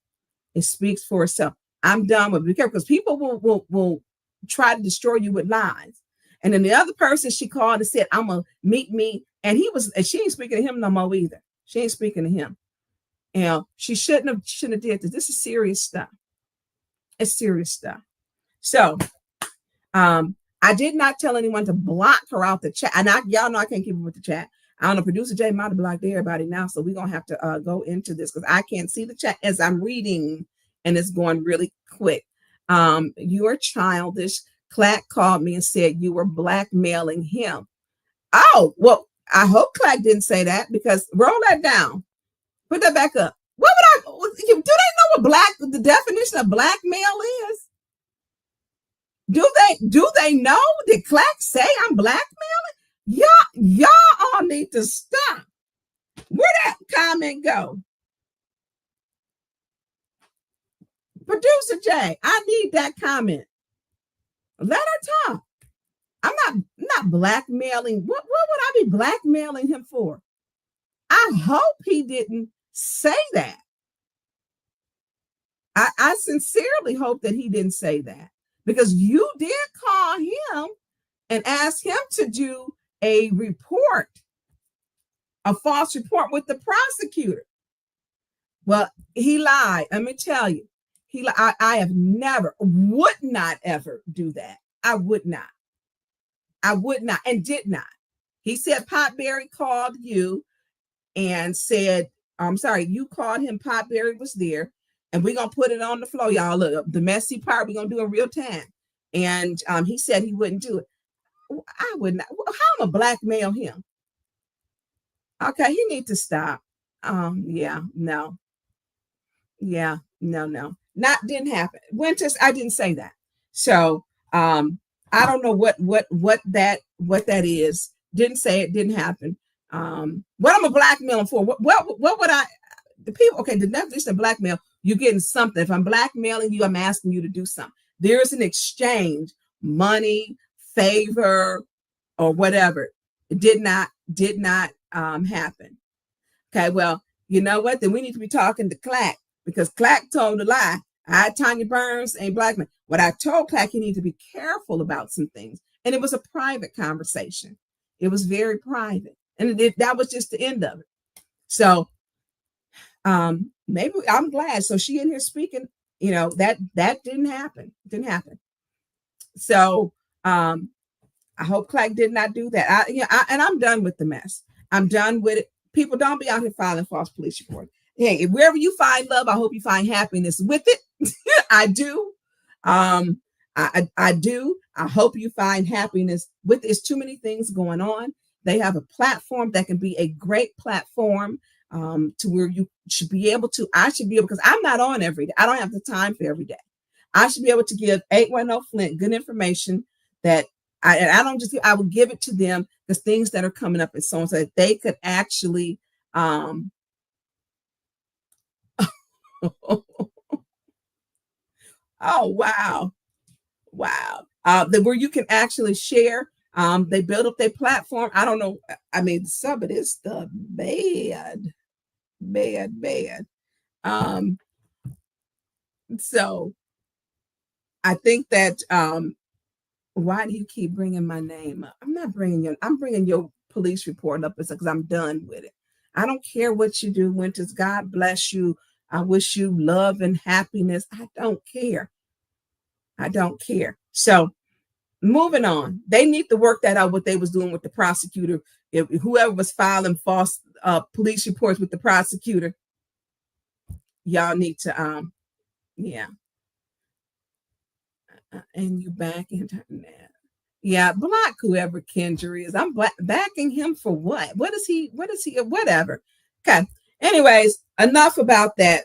It speaks for itself. I'm done with it. Be careful, because people will try to destroy you with lies. And then the other person she called and said, I'm gonna meet me. And she ain't speaking to him no more either. She ain't speaking to him. And she shouldn't have did this. This is serious stuff. It's serious stuff. So I did not tell anyone to block her out the chat. And y'all know I can't keep up with the chat. I don't know, producer Jay might have blocked everybody now. So we're gonna have to go into this because I can't see the chat as I'm reading, and it's going really quick. You are childish. Clack called me and said you were blackmailing him. Oh, well, I hope Clack didn't say that, because roll that down. Put that back up. What would do they know what the definition of blackmail is? Do they know? Did Clack say I'm blackmailing? Y'all all need to stop. Where'd that comment go? Producer Jay, I need that comment. Let her talk. I'm not blackmailing. What would I be blackmailing him for? I hope he didn't say that. I sincerely hope that he didn't say that, because you did call him and ask him to do a report, a false report with the prosecutor. Well, he lied. Let me tell you, I have never, would not ever do that. I would not, and did not. He said Potberry called you and said, I'm sorry, you called him, Potberry was there, and we're going to put it on the floor, y'all. Look, the messy part, we're going to do in real time. And he said he wouldn't do it. I would not. How am I blackmail him? Okay, he need to stop. No. Didn't happen. Winters, I didn't say that. So I don't know what that is. Didn't say it, didn't happen. What I'm a blackmail him for? What would I? The people, okay, the definition of blackmail, you're getting something. If I'm blackmailing you, I'm asking you to do something. There is an exchange, money, favor, or whatever. It did not happen. Okay, well, you know what? Then we need to be talking to Clack, because Clack told a lie. Tonya Burns ain't blackmail. What I told Clack, he needs to be careful about some things. And it was a private conversation. It was very private. And that was just the end of it. So maybe I'm glad. So she in here speaking, that didn't happen. Didn't happen. So I hope Clack did not do that. And I'm done with the mess. I'm done with it. People, don't be out here filing false police reports. Hey, wherever you find love, I hope you find happiness with it. I do. I do. I hope you find happiness with it. There's too many things going on. They have a platform that can be a great platform to where you should be able to. I should be able, because I'm not on every day. I don't have the time for every day. I should be able to give 810 Flint good information that I don't just, I would give it to them, the things that are coming up and so on, so that they could actually oh, wow. Where you can actually share. They build up their platform. I don't know. I mean, some of this stuff, bad. So I think that, why do you keep bringing my name up? I'm not bringing you. I'm bringing your police report up because I'm done with it. I don't care what you do, Winters. God bless you. I wish you love and happiness. I don't care. So moving on. They need to work that out, what they was doing with the prosecutor. If whoever was filing false police reports with the prosecutor, y'all need to, and you back into that. Yeah, block whoever Kendra is. I'm backing him for what? What is he? Whatever. Okay. Anyways, enough about that.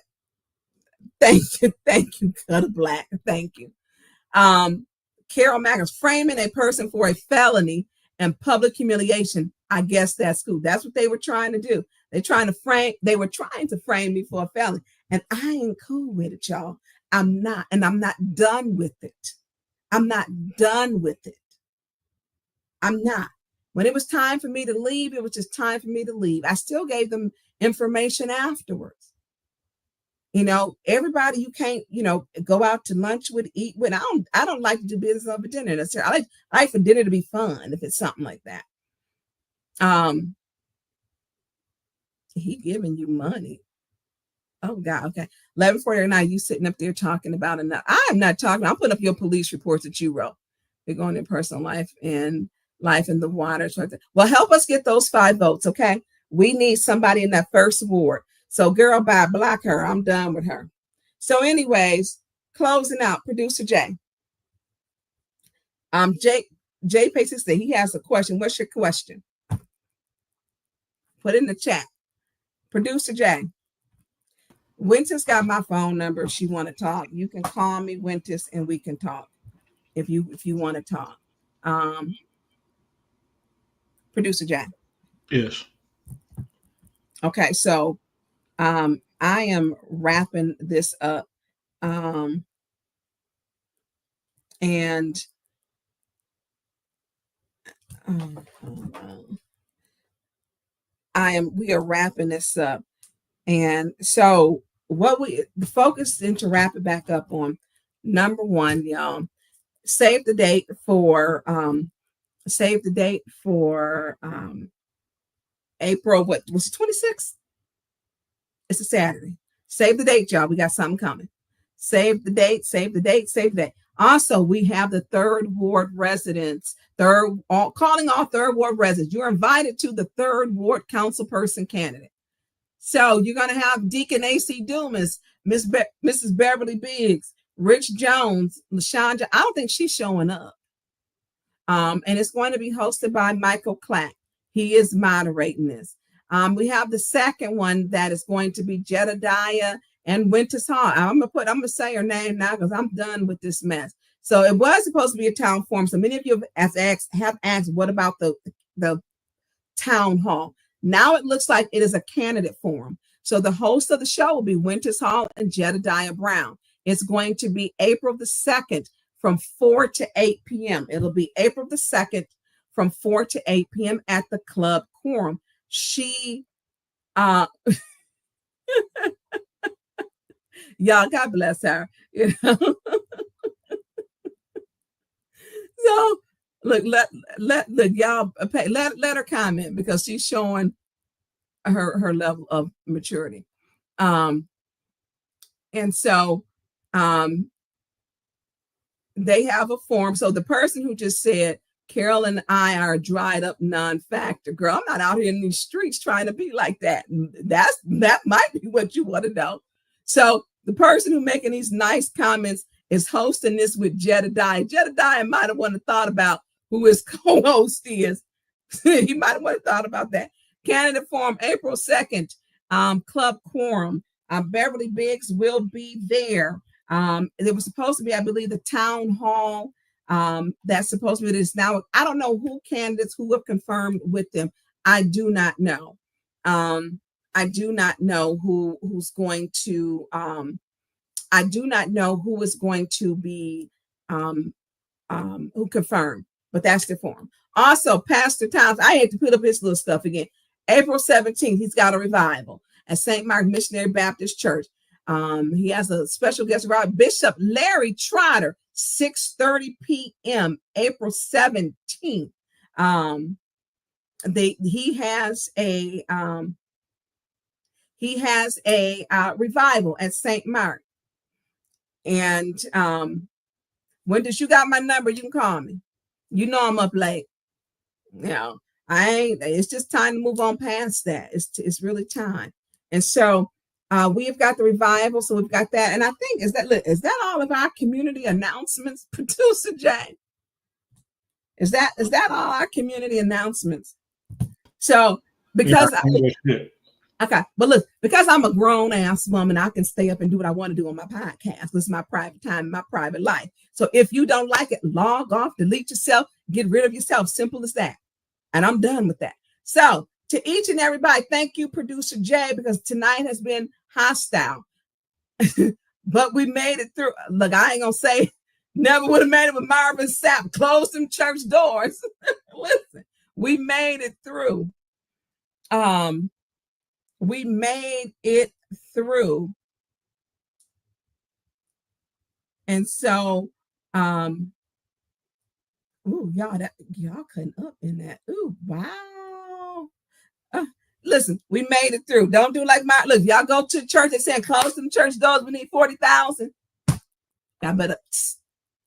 Thank you, Cutter Black. Thank you. Carol Mack is framing a person for a felony and public humiliation. I guess that's cool. That's what they were trying to do. They were trying to frame me for a felony. And I ain't cool with it, y'all. I'm not, and I'm not done with it. I'm not done with it. I'm not. When it was time for me to leave, it was just time for me to leave. I still gave them information afterwards. You know, everybody, you can't, you know, go out to lunch with, eat with. I don't like to do business over dinner. I like for dinner to be fun if it's something like that. He giving you money. Oh God, okay. 11:49, you sitting up there talking about enough. I am not talking. I'm putting up your police reports that you wrote. We're going in personal life and life in the water. Well, help us get those 5 votes, okay? We need somebody in that first ward. So girl, bye, block her. I'm done with her. So anyways, closing out, producer Jay. Jay Pacey said he has a question. What's your question? Put it in the chat. Producer Jay. Winter's got my phone number. If she want to talk, you can call me, Winter's, and we can talk if you want to talk. Producer Jack. Yes. Okay, so I am wrapping this up. And we are wrapping this up. And so the focus and to wrap it back up on, number one, y'all, save the date for April, what was it, 26th? It's a Saturday. Save the date, y'all. We got something coming. Save the date, save the date, save the date. Also, we have the 3rd Ward residents, calling all 3rd Ward residents. You're invited to the 3rd Ward councilperson candidate. So you're going to have Deacon A.C. Dumas, Mrs. Beverly Biggs, Rich Jones, LaShonda. I don't think she's showing up. And it's going to be hosted by Michael Clack. He is moderating this. We have the second one that is going to be Jedediah and Winters Hall. I'm gonna say her name now because I'm done with this mess. So it was supposed to be a town forum. So many of you have asked, what about the town hall? Now it looks like it is a candidate forum. So the host of the show will be Winters Hall and Jedediah Brown. It's going to be April the 2nd from 4 to 8 p.m. It'll be April the 2nd from 4 to 8 p.m. at the Club Quorum. Y'all, God bless her. You know? So look, let y'all pay, let her comment because she's showing her level of maturity. And so they have a form. So the person who just said, Carol and I are a dried up non-factor. Girl, I'm not out here in these streets trying to be like that. That might be what you want to know. So the person who's making these nice comments is hosting this with Jedediah. Jedediah might have wanted to thought about who his co-host is. He might have wanted to thought about that. Candidate forum, April 2nd, Club Quorum. Beverly Biggs will be there. It was supposed to be, I believe, the town hall. That's supposed to be this now. I don't know who candidates who have confirmed with them. I do not know. I do not know who's going to. I do not know who is going to be who confirmed, but that's the form. Also, Pastor Towns, I had to put up his little stuff again. April 17th, he's got a revival at St. Mark Missionary Baptist Church. He has a special guest, Bishop Larry Trotter, 6:30 p.m. April 17th. He has a revival at St. Mark. And when you got my number, you can call me. You know I'm up late. You know, it's just time to move on past that. It's really time. And so we have got the revival, so we've got that. And I think is that all of our community announcements, Producer Jay? Is that all our community announcements? So because okay, but look, because I'm a grown ass woman, I can stay up and do what I want to do on my podcast. This is my private time, my private life. So if you don't like it, log off, delete yourself, get rid of yourself. Simple as that. And I'm done with that. So to each and everybody, thank you, Producer Jay, because tonight has been hostile. But we made it through. Look, I ain't gonna say never would have made it with Marvin Sapp. Closed them church doors. Listen, we made it through. We made it through. And so, ooh, y'all cutting up in that. Ooh, wow. Listen, we made it through. Don't do like my look. Y'all go to church and saying close them church doors. We need 40,000. Y'all better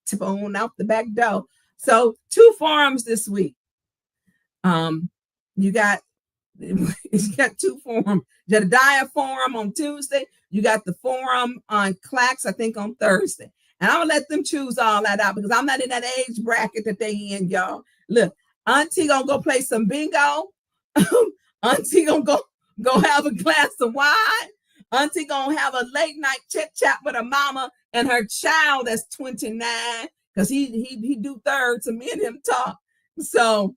tip on out the back door. So 2 forums this week. You got 2 forums. Jedediah forum on Tuesday. You got the forum on Clacks, I think, on Thursday. And I'm gonna let them choose all that out because I'm not in that age bracket that they in, y'all. Look, Auntie gonna go play some bingo. Auntie gonna go have a glass of wine. Auntie gonna have a late night chit chat with her mama and her child that's 29 because he do thirds and me and him talk. So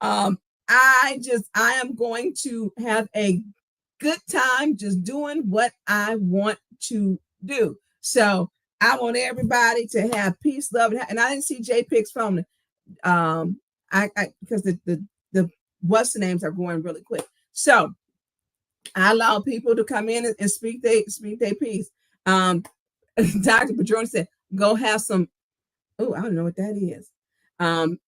I am going to have a good time just doing what I want to do. So I want everybody to have peace, love, and I didn't see J Pick's phone. Because the what's the names are going really quick. So I allow people to come in and speak their piece. Dr. Padrone said, go have some. Oh, I don't know what that is. Some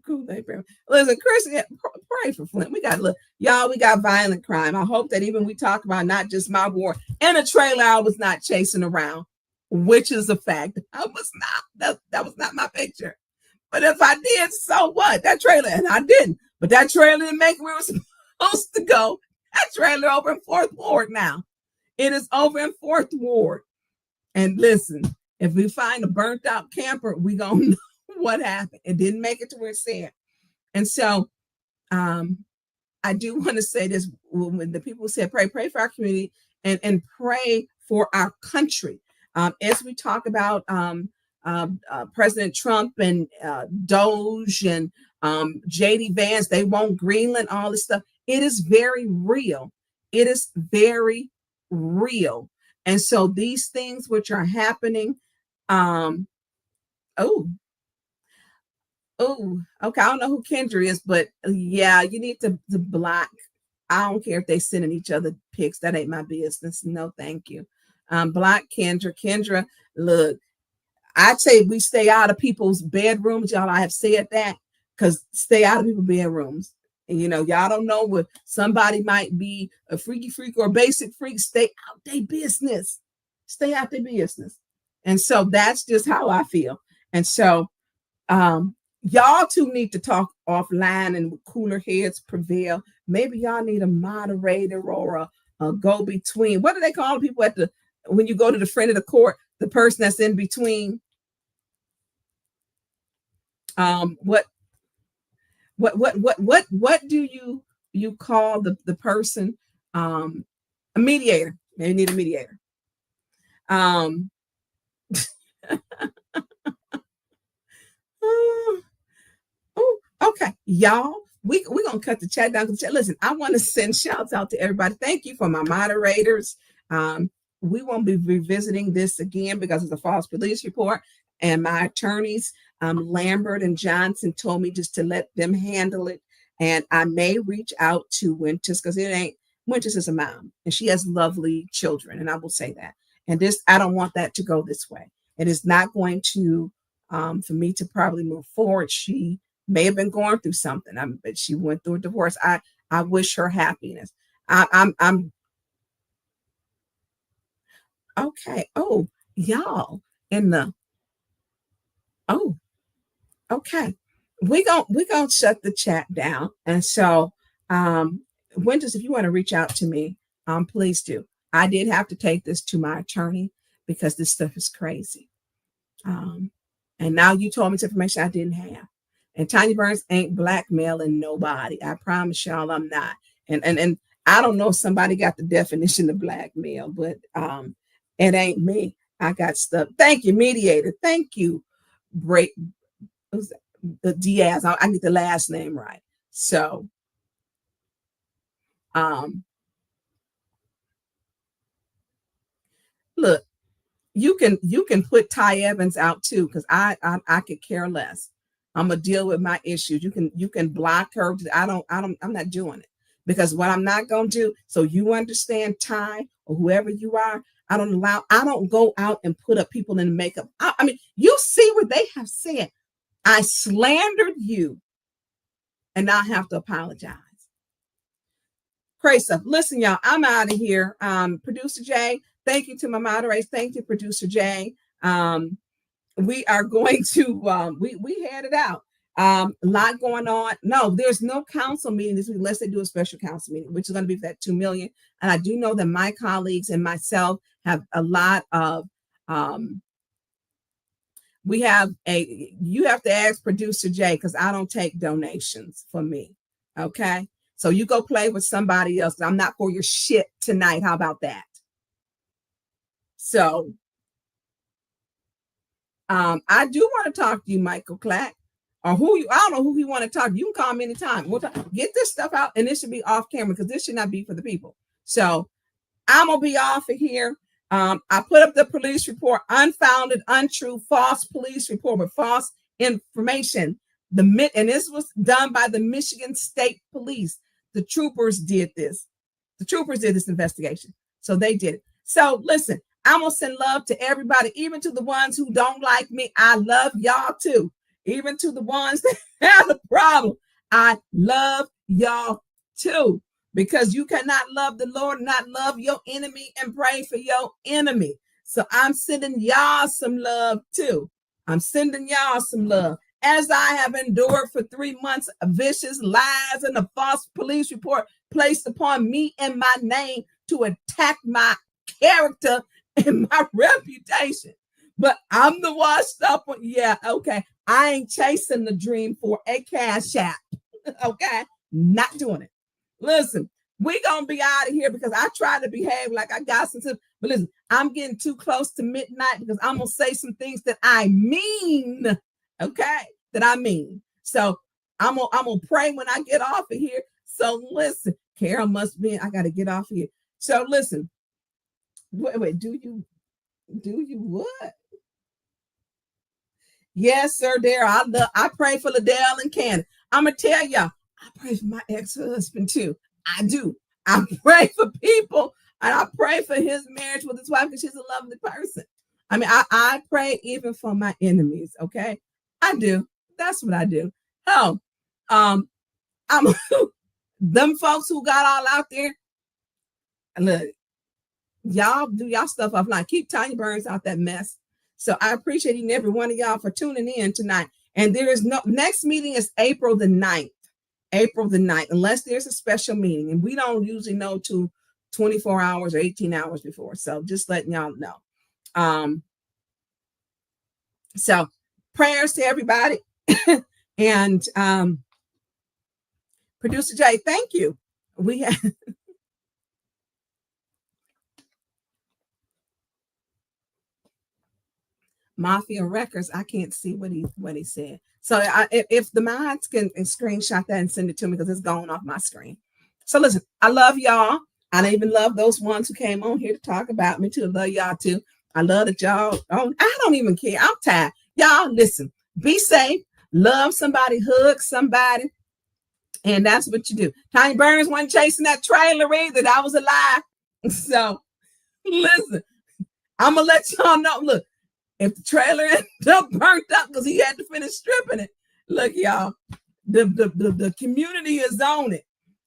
Kool-Aid. Listen, Chris, pray for Flint. We got violent crime. I hope that even we talk about not just my war. In a trailer, I was not chasing around, which is a fact. I was not. That was not my picture. But if I did, so what? That trailer, and I didn't. But that trailer didn't make where it was supposed to go. That trailer over in 4th Ward now. It is over in 4th Ward. And listen, if we find a burnt out camper, we gonna know what happened. It didn't make it to where it's said. And so I do want to say this when the people said pray for our community and pray for our country. As we talk about President Trump and Doge and JD Vance, they want Greenland, all this stuff. It is very real. It is very real. And so these things which are happening, okay, I don't know who Kendra is, but yeah, you need to block. I don't care if they sending each other pics. That ain't my business. No, thank you. Block Kendra. Kendra, look, I'd say we stay out of people's bedrooms. Y'all, I have said that because stay out of people's bedrooms. And, y'all don't know what somebody might be a freaky freak or a basic freak. Stay out their business. Stay out their business. And so that's just how I feel. And so y'all two need to talk offline and with cooler heads prevail. Maybe y'all need a moderator or a go-between. What do they call people when you go to the friend of the court? The person that's in between. What do you call the person? A mediator. Maybe need a mediator. Okay, y'all. We're gonna cut the chat down. Listen, I want to send shouts out to everybody. Thank you for my moderators. We won't be revisiting this again because it's a false police report. And my attorneys, Lambert and Johnson, told me just to let them handle it. And I may reach out to Winters because Winters is a mom and she has lovely children. And I will say that. And I don't want that to go this way. It is not going to, for me to probably move forward. She may have been going through something. But she went through a divorce. I wish her happiness. I'm okay. Oh, y'all okay. We're gonna shut the chat down. And so Winters, if you want to reach out to me, please do. I did have to take this to my attorney because this stuff is crazy. And now you told me some information I didn't have. And Tanya Burns ain't blackmailing nobody. I promise y'all I'm not. And I don't know if somebody got the definition of blackmail, but it ain't me. I got stuff. Thank you, mediator. Thank you, the Diaz. I get the last name right. So, look, you can put Ty Evans out too, because I could care less. I'm gonna deal with my issues. You can block her. I'm not doing it, because what I'm not gonna do, so you understand, Ty, or whoever you are, I don't go out and put up people in makeup. I mean, you see what they have said. I slandered you, and I have to apologize. Crazy stuff. Listen, y'all, I'm out of here. Producer Jay, thank you to my moderators. Thank you, Producer Jay. We are going to we had it out. A lot going on. No, there's no council meeting this week unless they do a special council meeting, which is going to be for that 2 million. And I do know that my colleagues and myself have a lot of you have to ask Producer Jay, because I don't take donations for me. Okay. So you go play with somebody else. I'm not for your shit tonight. How about that? So I do want to talk to you, Michael Clack, or I don't know who you want to talk to. You can call me anytime. We'll get this stuff out, and it should be off camera, because this should not be for the people. So I'm going to be off of here. I put up the police report, unfounded, untrue, false police report with false information. And this was done by the Michigan State Police. The troopers did this. The troopers did this investigation. So they did it. So listen, I'm going to send love to everybody, even to the ones who don't like me. I love y'all too. Even to the ones that have a problem. I love y'all too. Because you cannot love the Lord and not love your enemy and pray for your enemy. So I'm sending y'all some love too. I'm sending y'all some love. As I have endured for 3 months, vicious lies and a false police report placed upon me and my name to attack my character and my reputation. But I'm the washed up one. Yeah, okay. I ain't chasing the dream for a cash app. Okay, not doing it. Listen, we're going to be out of here, because I try to behave like I got some tips. But listen, I'm getting too close to midnight, because I'm going to say some things that I mean, okay, that I mean. So I'm going to pray when I get off of here. So listen, Carol must be, I got to get off of here. So listen, wait, do you what? Yes, sir, there. I pray for Liddell and Cannon. I'm going to tell y'all, I pray for my ex-husband too. I do. I pray for people, and I pray for his marriage with his wife, because she's a lovely person. I mean, I pray even for my enemies. Okay, I do. That's what I do. Oh, I'm them folks who got all out there. Look, y'all do y'all stuff offline. Keep Tonya Burns out that mess. So I appreciate each and every one of y'all for tuning in tonight. And there is no next meeting is April the 9th. April the 9th, unless there's a special meeting. And we don't usually know to 24 hours or 18 hours before. So just letting y'all know. So prayers to everybody. And Producer Jay, thank you. We have Mafia Records. I can't see what he said. So if the mods can screenshot that and send it to me, because it's going off my screen. So listen, I love y'all. I even love those ones who came on here to talk about me too. I love y'all too. I love that y'all. Oh, I don't even care. I'm tired. Y'all listen, be safe, love somebody, hug somebody. And that's what you do. Tonya Burns wasn't chasing that trailer either. That was a lie. So listen, I'm going to let y'all know. Look, if the trailer ended up burnt up because he had to finish stripping it, look, y'all, the community is on it.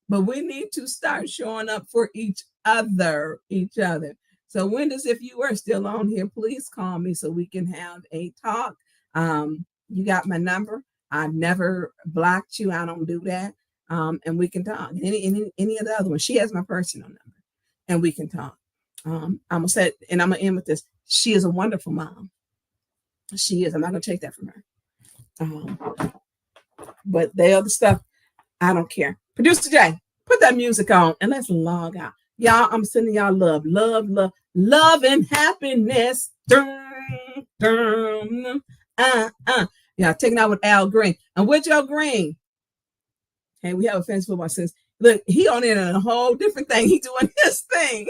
But we need to start showing up for each other. So Wendy's, if you are still on here, please call me so we can have a talk. You got my number. I've never blocked you. I don't do that. And we can talk. Any of the other ones. She has my personal number, and we can talk. I'm gonna say, and I'm gonna end with this. She is a wonderful mom. She is. I'm not gonna take that from her. But the other stuff, I don't care. Producer Jay, put that music on and let's log out. Y'all, I'm sending y'all love, and happiness. Y'all taking out with Al Green. And with your green, And we have a fantasy football sense. Look, he on it in a whole different thing. He doing his thing.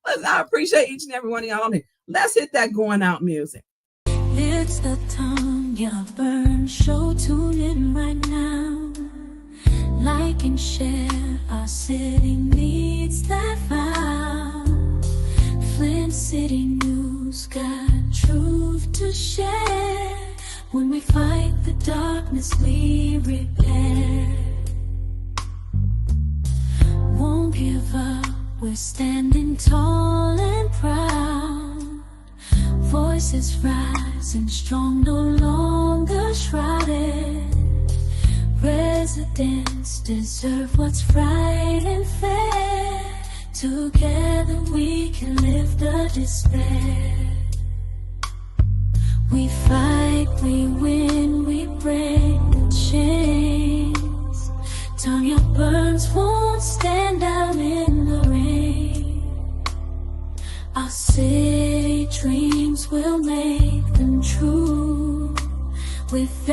Listen, I appreciate each and every one of y'all on here. Let's hit that going out music. It's the Tonya Burn Show. Tune in right now. Like and share. Our city needs that vow. Flint City News got truth to share. When we fight the darkness, we repair. Won't give up. We're standing tall and proud. Voices rising strong, no longer shrouded. Residents deserve what's right and fair. Together we can lift the despair. We fight, we win, we break the chains. Tonya Burns won't stand out in the rain. Our city dreams will make them true. With